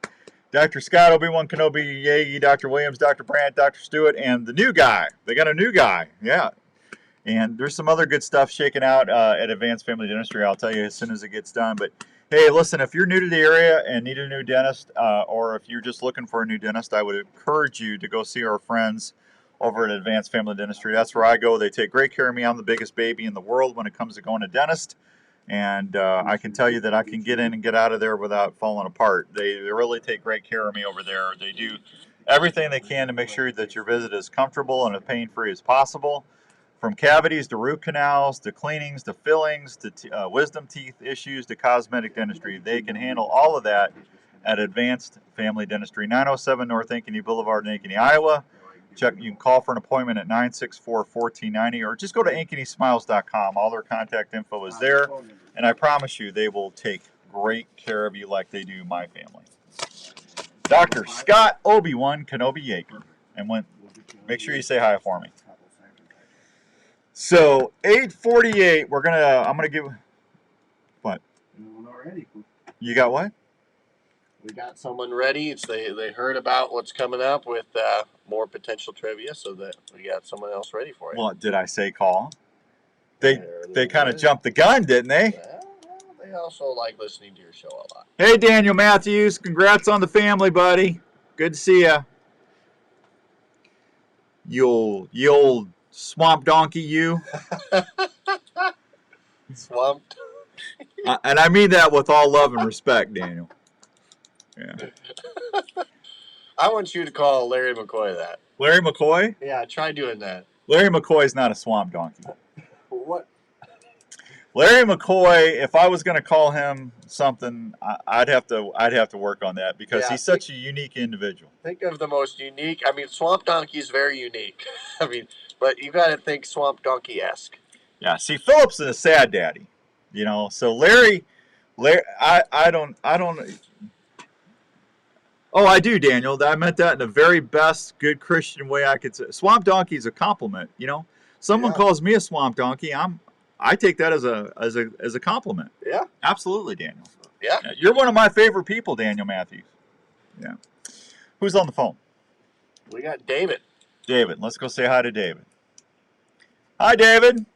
S2: Dr. Scott Obi-Wan Kenobi Yagi, Dr. Williams, Dr. Brandt, Dr. Stewart, and the new guy. They got a new guy. Yeah. And there's some other good stuff shaking out at Advanced Family Dentistry. I'll tell you as soon as it gets done. But, hey, listen, if you're new to the area and need a new dentist, or if you're just looking for a new dentist, I would encourage you to go see our friends over at Advanced Family Dentistry. That's where I go. They take great care of me. I'm the biggest baby in the world when it comes to going to dentist. And I can tell you that I can get in and get out of there without falling apart. They really take great care of me over there. They do everything they can to make sure that your visit is comfortable and as pain-free as possible. From cavities to root canals to cleanings to fillings to wisdom teeth issues to cosmetic dentistry, they can handle all of that at Advanced Family Dentistry, 907 North Ankeny Boulevard in Ankeny, Iowa. You can call for an appointment at 964-1490 or just go to ankenysmiles.com. All their contact info is there, and I promise you they will take great care of you like they do my family. Dr. Scott Obi-Wan Kenobi Yagi. And make sure you say hi for me. So 8:48, I'm gonna give what? You got what?
S1: We got someone ready. They heard about what's coming up with more potential trivia, so that we got someone else ready for you.
S2: Well, did I say call? They kind of jumped the gun, didn't they?
S1: Well, they also like listening to your show a lot.
S2: Hey, Daniel Matthews, congrats on the family, buddy. Good to see ya. You old swamp donkey, you.
S1: Swamp.
S2: And I mean that with all love and respect, Daniel. Yeah.
S1: I want you to call Larry McCoy that.
S2: Larry McCoy?
S1: Yeah, try doing that.
S2: Larry McCoy's not a swamp donkey.
S1: What?
S2: Larry McCoy, if I was going to call him something, I'd have to work on that because he's such a unique individual.
S1: Think of the most unique. I mean, Swamp Donkey is very unique. I mean, but you got to think Swamp Donkey-esque.
S2: Yeah. See, Phillips is a sad daddy, you know. So Larry, I don't. Oh, I do, Daniel. I meant that in the very best, good Christian way I could say. Swamp donkey is a compliment, you know. Someone calls me a swamp donkey, I take that as a compliment.
S1: Yeah.
S2: Absolutely, Daniel.
S1: Yeah.
S2: You're one of my favorite people, Daniel Matthews. Yeah. Who's on the phone?
S1: We got David.
S2: David. Let's go say hi to David. Hi, David.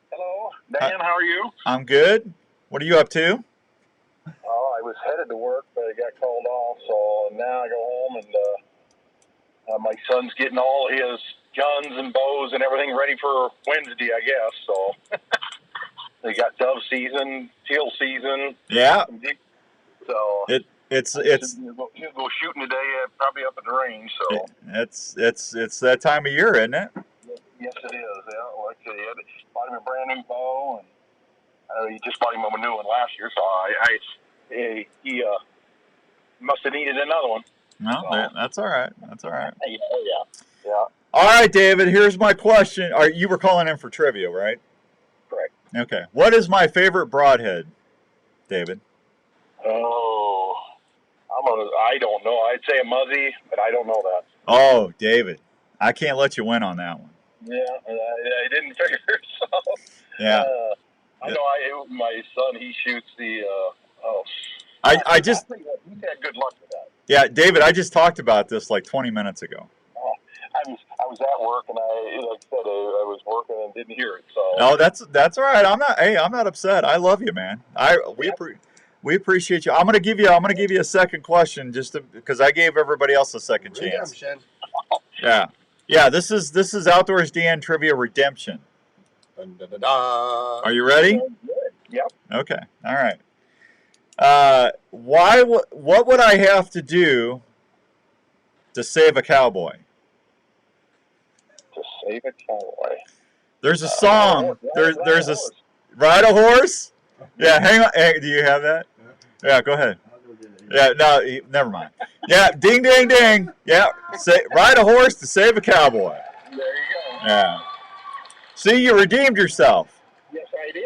S13: Hello. Dan, how are you?
S2: I'm good. What are you up to?
S13: I was headed to work, but I got called off, so now I go home, and my son's getting all his guns and bows and everything ready for Wednesday, I guess. So they got dove season, teal season.
S2: Yeah.
S13: So He'll go shooting today, probably up at the range. So
S2: it's that time of year, isn't it?
S13: yes, it is. Yeah, like I said, he bought him a brand new bow, and he just bought him a new one last year. So he must have needed another one.
S2: No, that's all right. That's all right.
S13: Yeah.
S2: All right, David. Here's my question. You were calling in for trivia, right?
S13: Correct.
S2: Okay. What is my favorite broadhead, David?
S13: Oh, I don't know. I'd say a Muzzy, but I don't know that.
S2: Oh, David, I can't let you win on that one.
S13: Yeah, I didn't figure so.
S2: Yeah.
S13: I know. My son, he shoots the.
S2: I
S13: think he's had good luck with that.
S2: Yeah, David, I just talked about this like 20 minutes ago.
S13: I was at work, and like I said, I was working and didn't hear it. So.
S2: No, that's all right. I'm not upset. I love you, man. We appreciate you. I'm gonna give you a second question just because I gave everybody else a second chance. Yeah. This is Outdoors Dan Trivia Redemption.
S1: Dun, dun, dun, dun.
S2: Are you ready?
S13: Yep.
S2: Okay. All right. What would I have to do to save a cowboy?
S13: To save a cowboy.
S2: There's a song. There's a ride a horse. Yeah. Hang on. Hey, do you have that? Yeah. Go ahead. Yeah. No. Never mind. Yeah. Ding, ding, ding. Yeah. Ride a horse to save a cowboy.
S13: There you go.
S2: Yeah. See, you redeemed yourself.
S13: Yes, I did.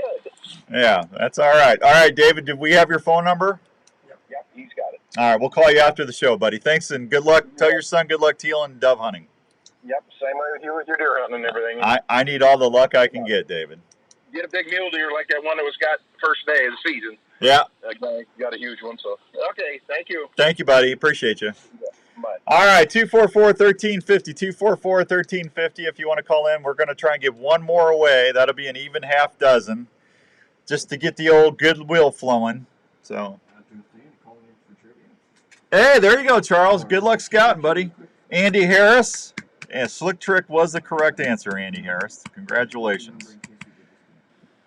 S2: Yeah, that's all right. All right, David, did we have your phone number?
S13: Yep, he's got it.
S2: All right, we'll call you after the show, buddy. Thanks, and good luck. Tell your son good luck teal and dove hunting.
S13: Yep, same way with you with your deer hunting and everything.
S2: I need all the luck I can get, David.
S13: Get a big mule deer like that one that was got first day of the season.
S2: Yeah.
S13: That guy got a huge one, so. Okay, thank you.
S2: Thank you, buddy. Appreciate you.
S13: Bye.
S2: All right, 244-1350, 244-1350 if you want to call in. We're going to try and give one more away. That'll be an even half dozen just to get the old goodwill flowing. So, hey, there you go, Charles. Good luck scouting, buddy. Andy Harris. Yeah, Slick Trick was the correct answer, Andy Harris. Congratulations.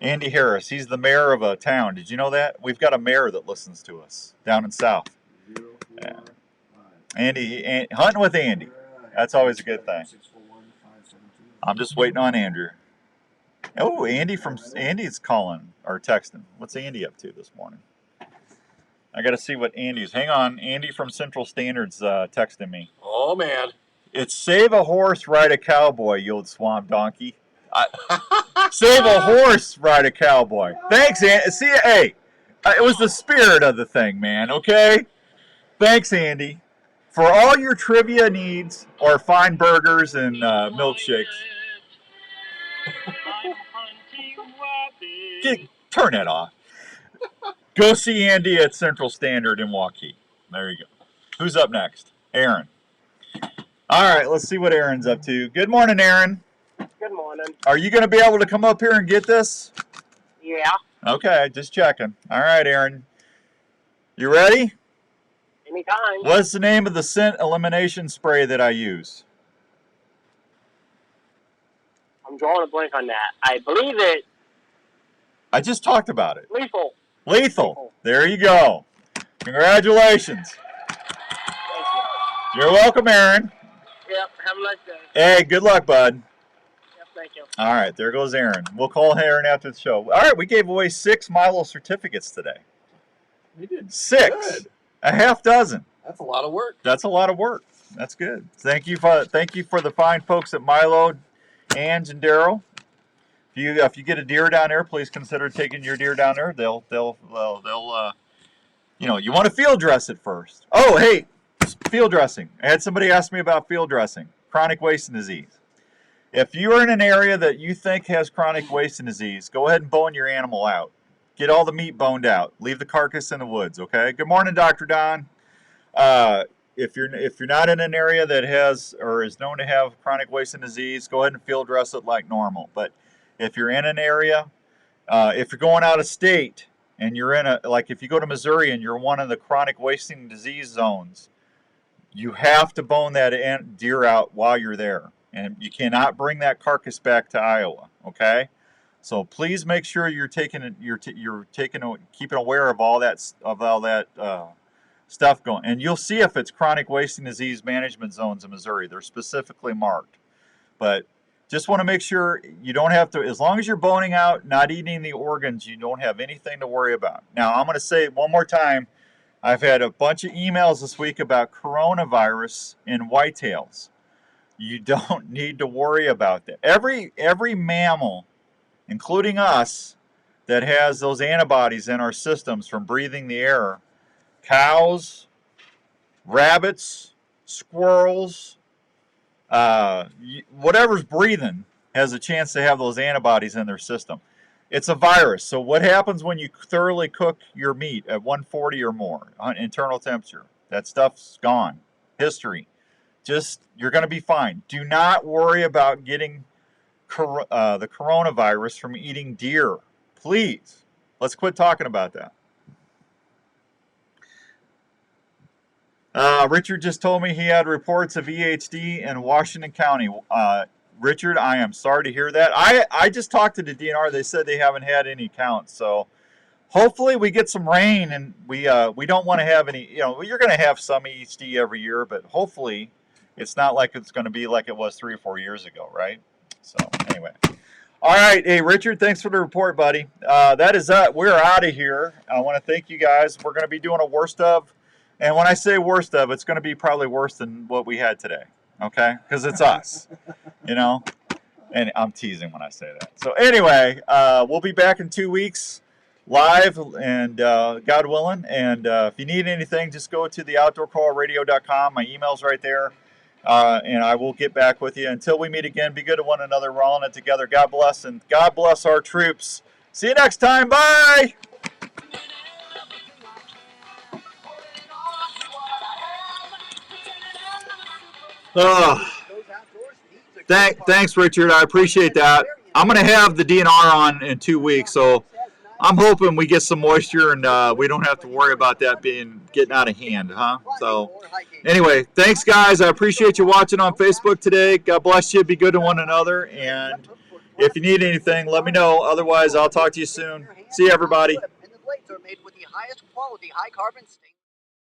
S2: Andy Harris, he's the mayor of a town. Did you know that? We've got a mayor that listens to us down in South. Yeah. Andy, hunting with Andy. That's always a good thing. I'm just waiting on Andrew. Oh, Andy's calling or texting. What's Andy up to this morning? I got to see what Andy's. Hang on, Andy from Central Standard's texting me.
S1: Oh man,
S2: it's save a horse, ride a cowboy, you old swamp donkey. Save a horse, ride a cowboy. Thanks, Andy. See, hey, it was the spirit of the thing, man. Okay. Thanks, Andy. For all your trivia needs or fine burgers and milkshakes. Turn that off. Go see Andy at Central Standard in Waukee. There you go. Who's up next? Aaron. All right, let's see what Aaron's up to. Good morning, Aaron.
S14: Good morning.
S2: Are you going to be able to come up here and get this?
S14: Yeah.
S2: Okay, just checking. All right, Aaron. You ready?
S14: Anytime.
S2: What's the name of the scent elimination spray that I use?
S14: I'm drawing a blank on that. I believe it.
S2: I just talked about it.
S14: Lethal.
S2: Lethal. There you go. Congratulations. You're welcome, Aaron.
S14: Yep. Have a nice day.
S2: Hey, good luck, bud.
S14: Yep. Thank you.
S2: All right, there goes Aaron. We'll call Aaron after the show. All right, we gave away 6 Milo certificates today.
S1: We did
S2: 6.
S1: good.
S2: A half dozen.
S1: That's a lot of work.
S2: That's a lot of work. That's good. Thank you for the fine folks at Milo, Ange, and Daryl. If you get a deer down there, please consider taking your deer down there. They'll you want to field dress it first. Oh, hey, field dressing. I had somebody ask me about field dressing, chronic wasting disease. If you're in an area that you think has chronic wasting disease, go ahead and bone your animal out. Get all the meat boned out. Leave the carcass in the woods, okay? Good morning, Dr. Don. If you're not in an area that has or is known to have chronic wasting disease, go ahead and field dress it like normal. But if you're in an area, if you're going out of state and you're if you go to Missouri and you're one of the chronic wasting disease zones, you have to bone that deer out while you're there. And you cannot bring that carcass back to Iowa, okay? So please make sure you're keeping aware of all that stuff going. And you'll see if it's chronic wasting disease management zones in Missouri. They're specifically marked. But just want to make sure you don't have to, as long as you're boning out, not eating the organs, you don't have anything to worry about. Now, I'm going to say it one more time. I've had a bunch of emails this week about coronavirus in whitetails. You don't need to worry about that. Every mammal, including us, that has those antibodies in our systems from breathing the air, cows, rabbits, squirrels, whatever's breathing has a chance to have those antibodies in their system. It's a virus. So what happens when you thoroughly cook your meat at 140 or more on internal temperature? That stuff's gone. History. Just, you're going to be fine. Do not worry about getting the coronavirus from eating deer. Please. Let's quit talking about that. Richard just told me he had reports of EHD in Washington County. Richard, I am sorry to hear that. I just talked to the DNR. They said they haven't had any counts. So hopefully we get some rain, and we don't want to have any, you're going to have some EHD every year, but hopefully it's not like it's going to be like it was 3 or 4 years ago, right? So anyway. All right. Hey, Richard, thanks for the report, buddy. That is it. We're out of here. I want to thank you guys. We're going to be doing a worst of. And when I say worst of, it's going to be probably worse than what we had today, okay? Because it's us, And I'm teasing when I say that. So anyway, we'll be back in 2 weeks live, and God willing. And if you need anything, just go to theoutdoorcallradio.com. My email's right there, and I will get back with you. Until we meet again, be good to one another. We're all in it together. God bless, and God bless our troops. See you next time. Bye! Thanks, Richard. I appreciate that. I'm going to have the DNR on in 2 weeks, so I'm hoping we get some moisture and we don't have to worry about that getting out of hand, huh? So anyway, thanks, guys. I appreciate you watching on Facebook today. God bless you. Be good to one another. And if you need anything, let me know. Otherwise, I'll talk to you soon. See you, everybody.
S8: And the blades are made with the highest quality high carbon stainless.